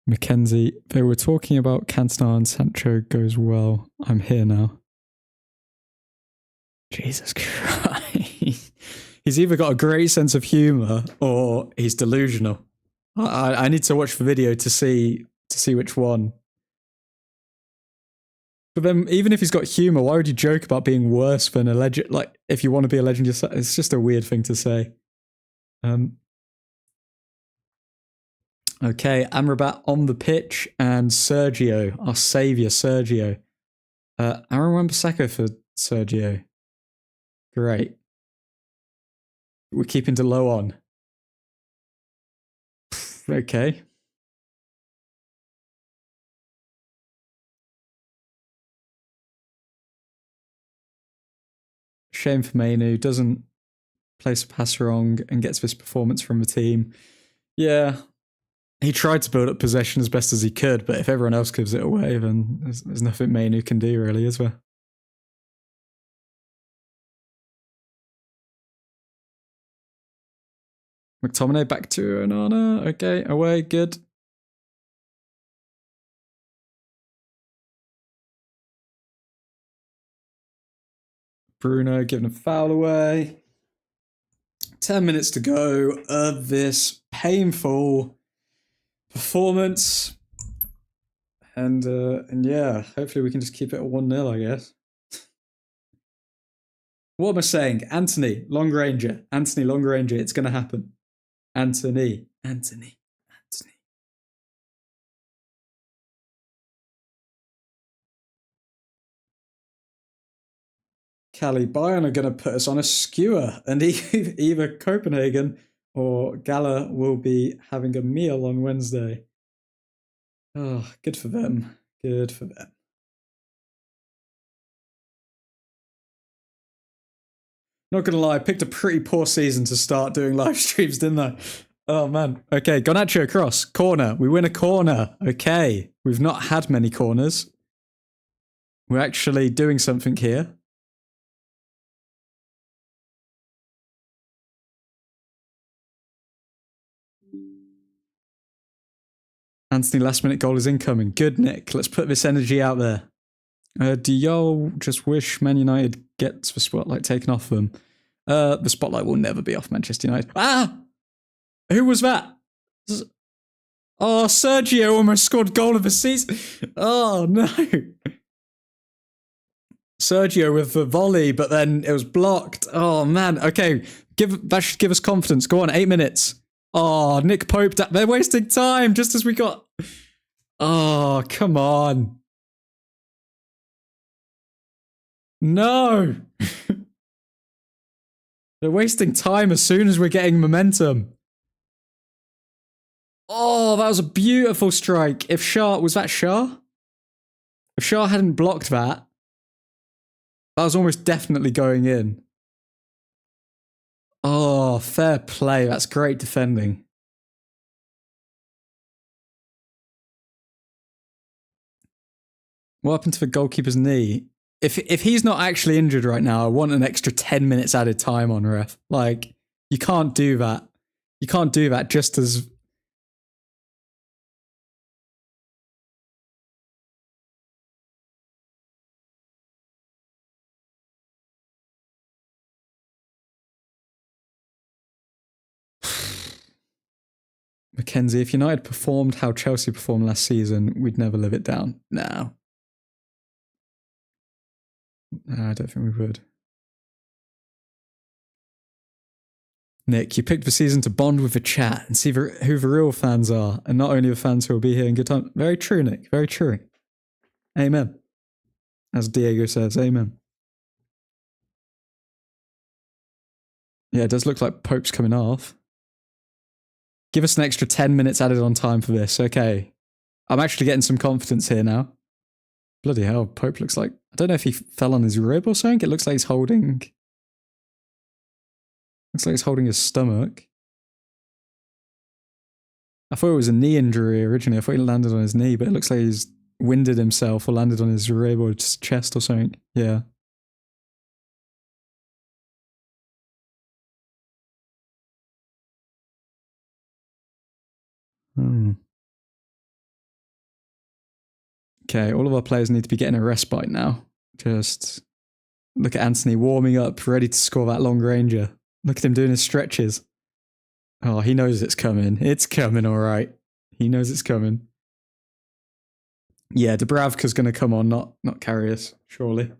Mackenzie, they were talking about Cantona and Sancho goes well. I'm here now. Jesus Christ. He's either got a great sense of humour or he's delusional. I need to watch the video to see which one. But then, even if he's got humour, why would you joke about being worse than a legend? Like, if you want to be a legend yourself, it's just a weird thing to say. Okay, Amrabat on the pitch, and Sergio, our saviour, Sergio. Aaron Wan-Bissaka for Sergio. Great. We're keeping Delo on. Okay. Shame for Mainu, doesn't place a pass wrong and gets this performance from the team. Yeah. He tried to build up possession as best as he could, but if everyone else gives it away, then there's nothing Mainu can do, really, is there? McTominay back to Onana. Okay, away, good. Bruno giving a foul away. 10 minutes to go of this painful performance. And yeah, hopefully we can just keep it at 1-0, I guess. What am I saying? Anthony, long ranger. Anthony, long ranger. It's going to happen. Anthony. Cali, Bayern are going to put us on a skewer, and either Copenhagen or Gala will be having a meal on Wednesday. Oh, good for them. Good for them. Not going to lie, I picked a pretty poor season to start doing live streams, didn't I? Oh, man. Okay, Garnacho across. Corner. We win a corner. Okay. We've not had many corners. We're actually doing something here. Anthony, last minute goal is incoming. Good, Nick. Let's put this energy out there. Do y'all just wish Man United gets the spotlight taken off them? The spotlight will never be off Manchester United. Ah! Who was that? Oh, Sergio almost scored goal of the season. Oh, no. Sergio with the volley, but then it was blocked. Oh, man. Okay, that should give us confidence. Go on, 8 minutes. Oh, Nick Pope, they're wasting time just as we got... Oh, come on. No. They're wasting time as soon as we're getting momentum. Oh, that was a beautiful strike. If Shah... Was that Shah? If Shah hadn't blocked that, that was almost definitely going in. Oh, fair play. That's great defending. What happened to the goalkeeper's knee? If he's not actually injured right now, I want an extra 10 minutes added time on ref. Like, you can't do that. You can't do that just as... Mackenzie, if United performed how Chelsea performed last season, we'd never live it down. No. No, I don't think we would. Nick, you picked the season to bond with the chat and see who the real fans are, and not only the fans who will be here in good time. Very true, Nick. Very true. Amen. As Diego says, amen. Yeah, it does look like Pope's coming off. Give us an extra 10 minutes added on time for this. Okay. I'm actually getting some confidence here now. Bloody hell, Pope looks like... I don't know if he fell on his rib or something. It looks like he's holding... Looks like he's holding his stomach. I thought it was a knee injury originally. I thought he landed on his knee, but it looks like he's winded himself or landed on his rib or his chest or something. Yeah. Okay, all of our players need to be getting a respite now. Just look at Anthony warming up, ready to score that long ranger. Look at him doing his stretches. Oh, he knows it's coming. It's coming, all right. He knows it's coming. Yeah, Dubravka's going to come on, not Karius, surely.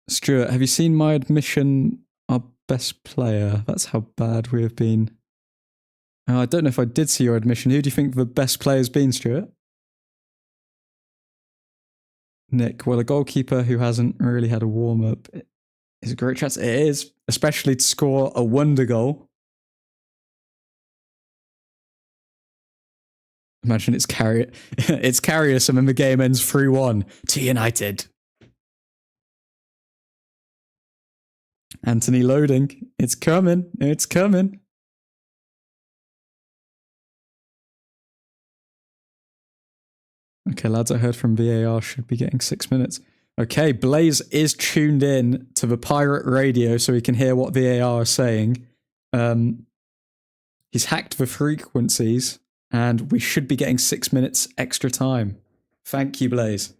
Stuart, have you seen my admission, our best player? That's how bad we have been. I don't know if I did see your admission. Who do you think the best player's been, Stuart? Nick, well, a goalkeeper who hasn't really had a warm-up is a great chance. It is, especially to score a wonder goal. Imagine it's Karius and then the game ends 3-1 to United. Anthony loading. It's coming. It's coming. Okay, lads, I heard from VAR should be getting 6 minutes. Okay, Blaze is tuned in to the pirate radio so he can hear what VAR is saying. He's hacked the frequencies and we should be getting 6 minutes extra time. Thank you, Blaze.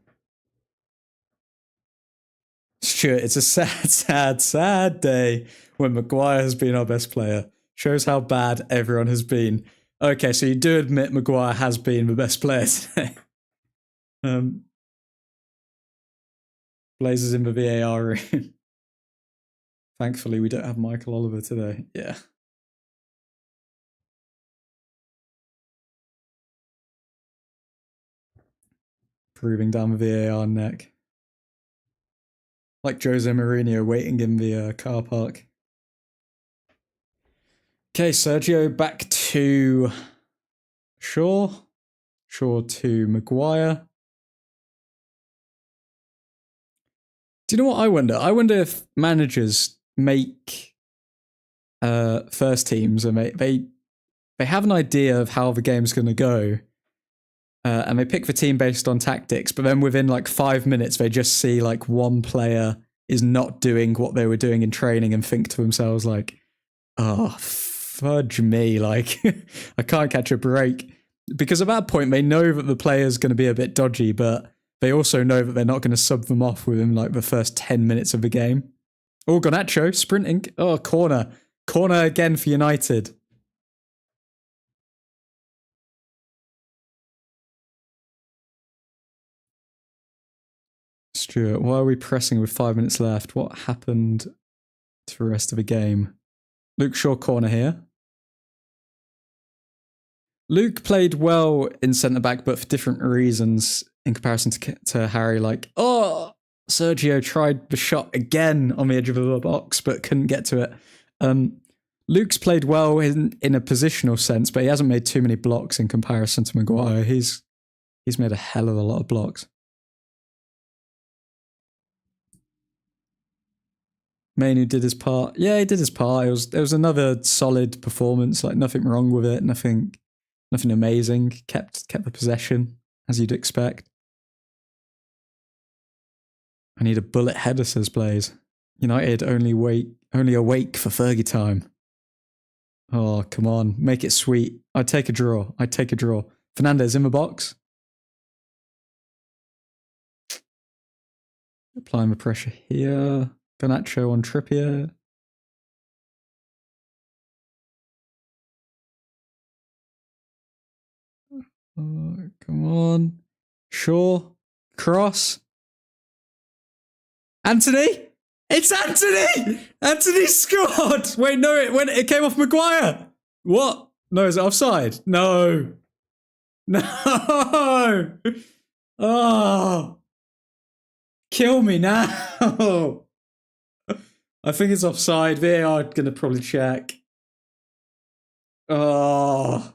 Sure, it's a sad day when Maguire has been our best player. Shows how bad everyone has been. Okay, so you do admit Maguire has been the best player today. Blaze is in the VAR room. Thankfully, we don't have Michael Oliver today. Yeah. Proving down the VAR neck. Like Jose Mourinho waiting in the car park. Okay, Sergio back to Shaw. Shaw to Maguire. Do you know what I wonder? I wonder if managers make first teams and they have an idea of how the game's going to go, and they pick the team based on tactics, but then within like 5 minutes they just see like one player is not doing what they were doing in training and think to themselves like, oh, fudge me, like I can't catch a break. Because at that point they know that the player's going to be a bit dodgy, but they also know that they're not going to sub them off within like the first 10 minutes of the game. Oh, Garnacho sprinting. Oh, corner. Corner again for United. Stuart, why are we pressing with 5 minutes left? What happened to the rest of the game? Luke Shaw corner here. Luke played well in centre-back, but for different reasons in comparison to Harry. Like, oh, Sergio tried the shot again on the edge of the box, but couldn't get to it. Luke's played well in a positional sense, but he hasn't made too many blocks in comparison to Maguire. He's made a hell of a lot of blocks. Mainu did his part. Yeah, he did his part. It was another solid performance. Like, nothing wrong with it. Nothing amazing. Kept the possession as you'd expect. I need a bullet header, says Blaze. United only awake for Fergie time. Oh, come on. Make it sweet. I'd take a draw. Fernandez in the box. Applying the pressure here. Garnacho on Trippier. Oh, come on. Shaw. Cross. Anthony? It's Anthony! Anthony scored! Wait, no, it came off Maguire. What? No, is it offside? No. No! Oh. Kill me now. I think it's offside. VAR going to probably check. Oh.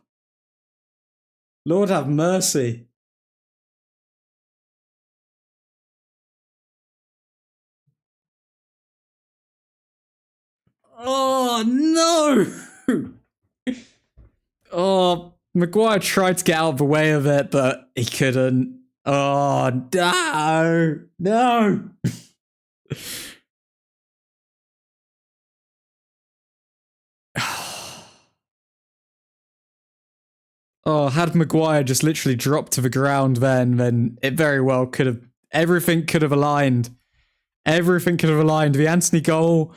Lord have mercy. Oh, no. Oh, Maguire tried to get out of the way of it, but he couldn't. Oh, no. No. Oh, had Maguire just literally dropped to the ground then it very well could have... Everything could have aligned. The Anthony goal...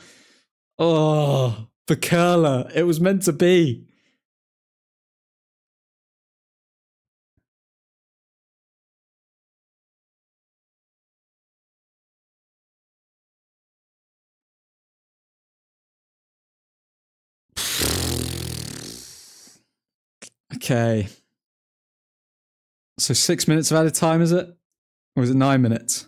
Oh, the curler. It was meant to be. Okay. So 6 minutes of added time, is it? Or is it 9 minutes?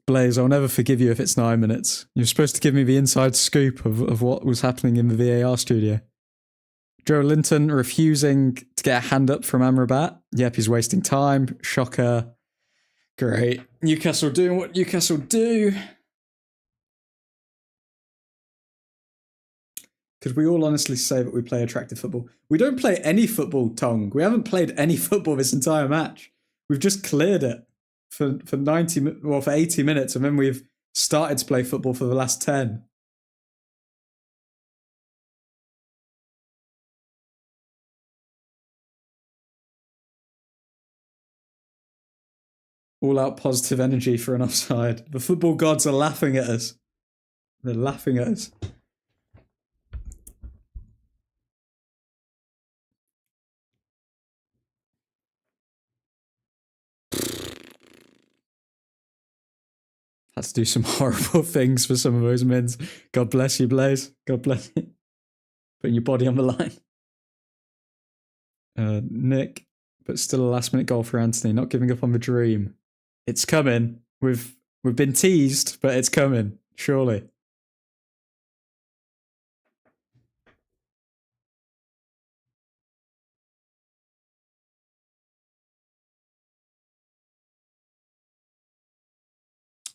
Blaze, I'll never forgive you if it's 9 minutes. You're supposed to give me the inside scoop of what was happening in the VAR studio. Joe Linton refusing to get a hand up from Amrabat. Yep, he's wasting time. Shocker. Great. Newcastle doing what Newcastle do. Could we all honestly say that we play attractive football? We don't play any football, Tong. We haven't played any football this entire match. We've just cleared it for 80 minutes, and then we've started to play football for the last 10. All out positive energy for an offside. The football gods are laughing at us. They're laughing at us. Had to do some horrible things for some of those mins. God bless you, Blaze. God bless you. Putting your body on the line. Nick, but still a last minute goal for Anthony. Not giving up on the dream. It's coming. We've been teased, but it's coming. Surely.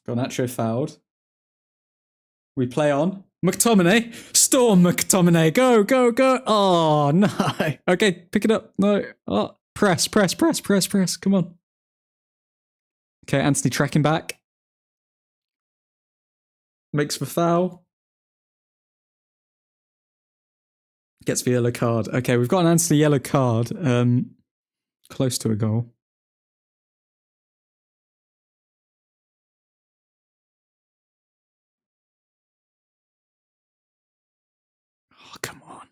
Garnacho fouled. We play on. McTominay. Storm McTominay. Go, go, go. Oh, no. Okay, pick it up. No. Oh, press. Come on. Okay, Anthony tracking back. Makes the foul. Gets the yellow card. Okay, we've got an Anthony yellow card. Close to a goal. Oh, come on.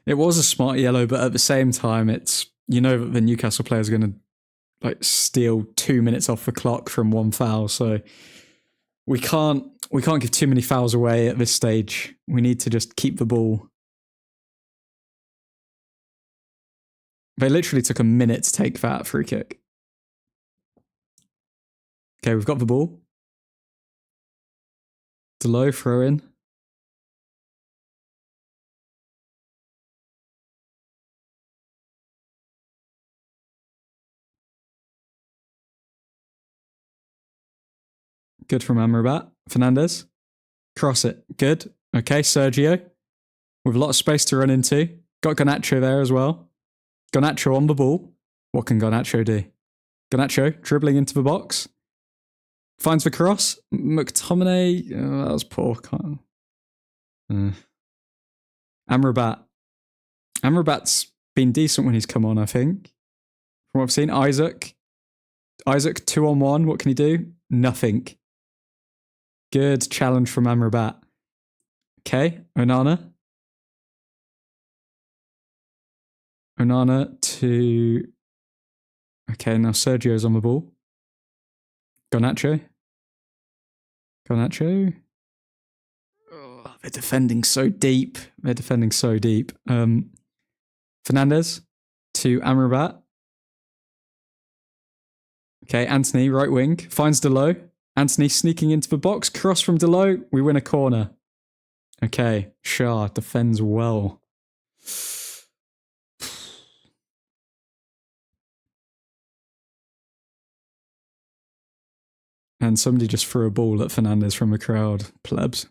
It was a smart yellow, but at the same time, it's, you know, that the Newcastle players are going to like steal 2 minutes off the clock from one foul, so we can't give too many fouls away at this stage. We need to just keep the ball. They literally took a minute to take that free kick. Okay, we've got the ball. Delow throw in. Good from Amrabat. Fernandez. Cross it. Good. Okay, Sergio. With a lot of space to run into. Got Garnacho there as well. Garnacho on the ball. What can Garnacho do? Garnacho dribbling into the box. Finds the cross. McTominay. Oh, that was poor. Amrabat. Amrabat's been decent when he's come on, I think. From what I've seen. Isaac. Isaac 2-on-1. What can he do? Nothing. Good challenge from Amrabat. Okay, Onana. Onana to... Okay, now Sergio's on the ball. Garnacho. Garnacho. Oh, they're defending so deep. They're defending so deep. Fernandez to Amrabat. Okay, Anthony, right wing. Finds Delow. Anthony sneaking into the box. Cross from Delow. We win a corner. Okay, Shah defends well. And somebody just threw a ball at Fernandez from the crowd. Plebs.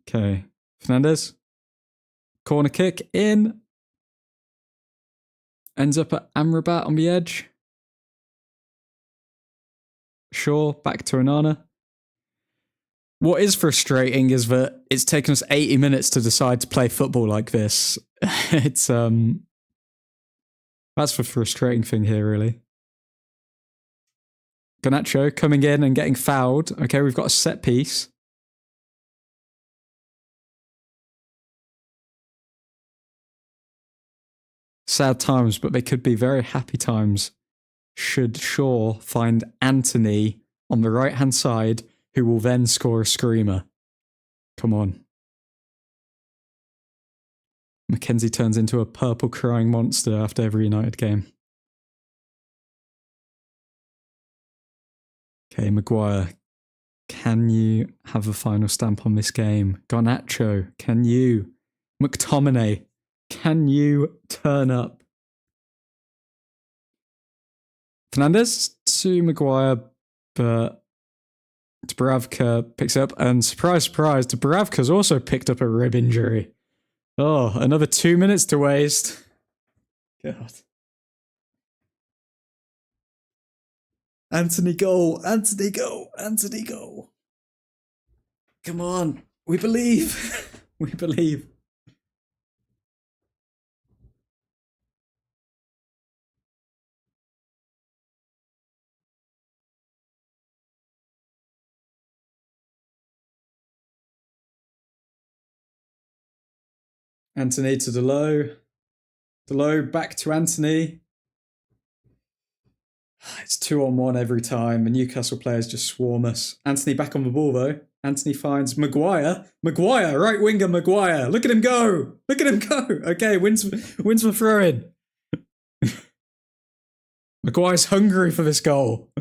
Okay, Fernandez. Corner kick in. Ends up at Amrabat on the edge. Shaw back to Onana. What is frustrating is that it's taken us 80 minutes to decide to play football like this. It's that's the frustrating thing here, really. Garnacho coming in and getting fouled. Okay, we've got a set piece. Sad times, but they could be very happy times should Shaw find Anthony on the right-hand side, who will then score a screamer. Come on. Mackenzie turns into a purple crying monster after every United game. Okay, Maguire. Can you have a final stamp on this game? Garnacho, can you? McTominay, can you turn up? Fernandez to Maguire, but Dubravka picks up, and surprise, surprise, Dubravka's also picked up a rib injury. Oh, another 2 minutes to waste. God. Anthony goal, Anthony goal, Anthony goal. Come on, we believe. We believe. Anthony to Delow. Delow back to Anthony. It's 2-on-1 every time. The Newcastle players just swarm us. Anthony back on the ball, though. Anthony finds Maguire. Maguire, right winger Maguire. Look at him go. Look at him go. Okay, wins the throw-in. Maguire's hungry for this goal.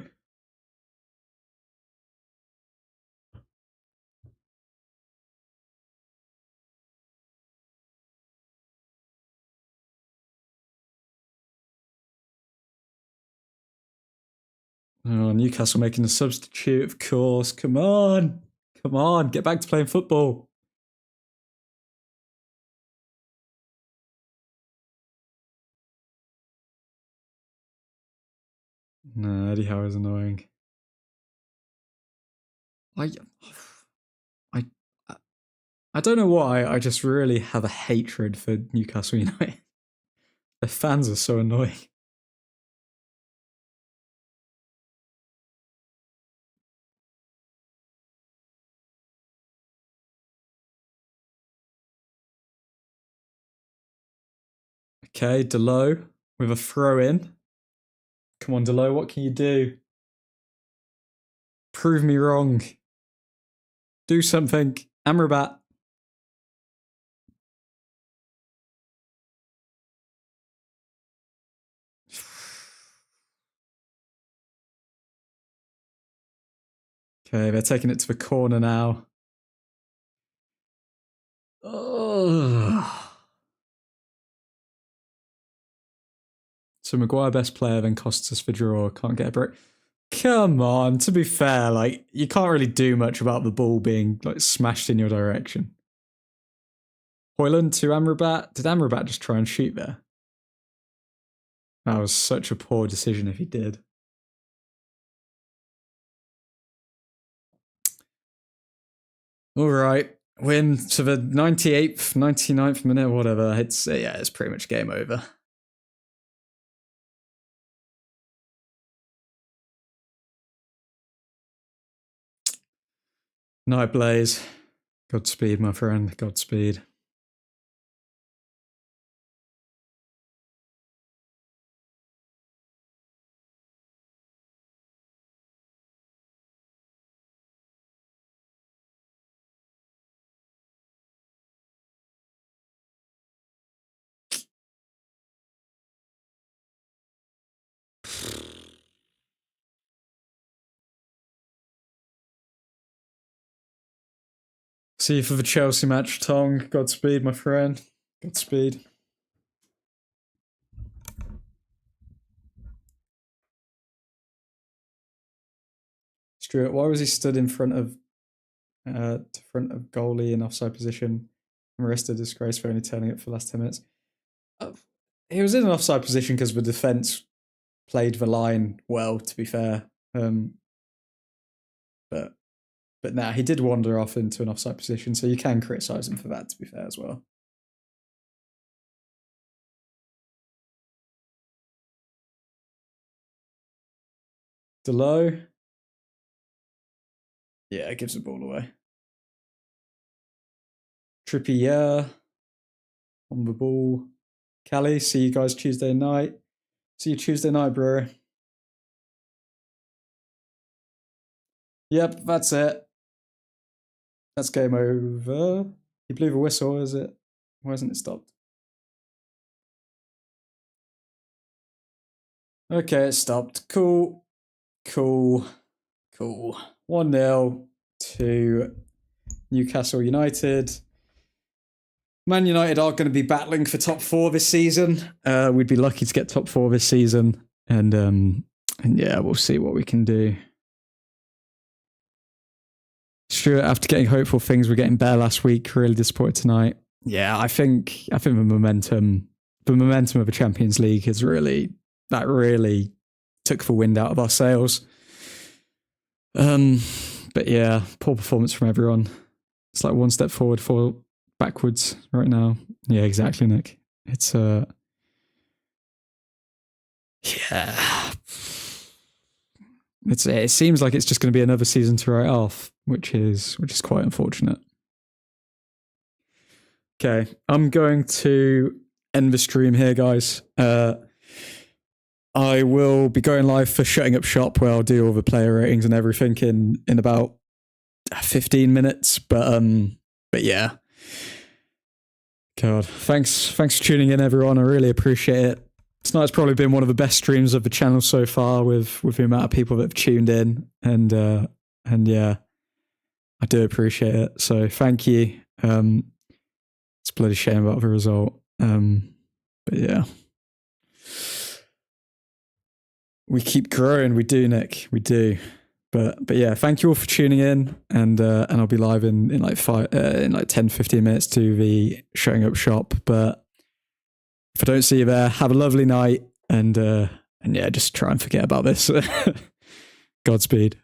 Oh, Newcastle making a substitute, of course. Come on. Come on. Get back to playing football. No, Eddie Howe is annoying. I don't know why, I just really have a hatred for Newcastle United. Their fans are so annoying. Okay, Delo with a throw in. Come on, Delo, what can you do? Prove me wrong. Do something. Amrabat. Okay, they're taking it to the corner now. Oh. So Maguire best player, then costs us for draw. Can't get a break. Come on, to be fair, like you can't really do much about the ball being like smashed in your direction. Hoyland to Amrabat. Did Amrabat just try and shoot there? That was such a poor decision if he did. All right, win to the 98th, 99th minute, whatever. It's pretty much game over. Night Blaze. Godspeed, my friend. Godspeed. See you for the Chelsea match, Tong. Godspeed, my friend. Godspeed. Stuart, why was he stood in front of goalie in offside position and arrested disgrace for only turning it for the last 10 minutes? He was in an offside position because the defence played the line well, to be fair. But nah, he did wander off into an offside position, so you can criticise him for that, to be fair, as well. Delo. Yeah, it gives the ball away. Trippier on the ball. Callie, see you guys Tuesday night. See you Tuesday night, bro. Yep, that's it. That's game over. He blew the whistle, is it? Why hasn't it stopped? Okay, it stopped. Cool. 1-0 to Newcastle United. Man United are going to be battling for top 4 this season. We'd be lucky to get top 4 this season. And yeah, we'll see what we can do. Stuart, after getting hopeful things were getting better last week, really disappointed tonight. Yeah, I think the momentum of the Champions League has really took the wind out of our sails. But yeah, poor performance from everyone. It's like one step forward, 4 backwards right now. Yeah, exactly, Nick. It's yeah. It seems like it's just going to be another season to write off, which is quite unfortunate. Okay, I'm going to end the stream here, guys. I will be going live for Shutting Up Shop, where I'll do all the player ratings and everything in about 15 minutes. But yeah. God, thanks for tuning in, everyone. I really appreciate it. Tonight's probably been one of the best streams of the channel so far, with the amount of people that have tuned in, and yeah, I do appreciate it. So thank you. It's a bloody shame about the result, but yeah, we keep growing. We do, Nick. We do. But yeah, thank you all for tuning in, and I'll be live in like 10-15 minutes to the Shutting Up Shop. But if I don't see you there, have a lovely night, and yeah, just try and forget about this. Godspeed.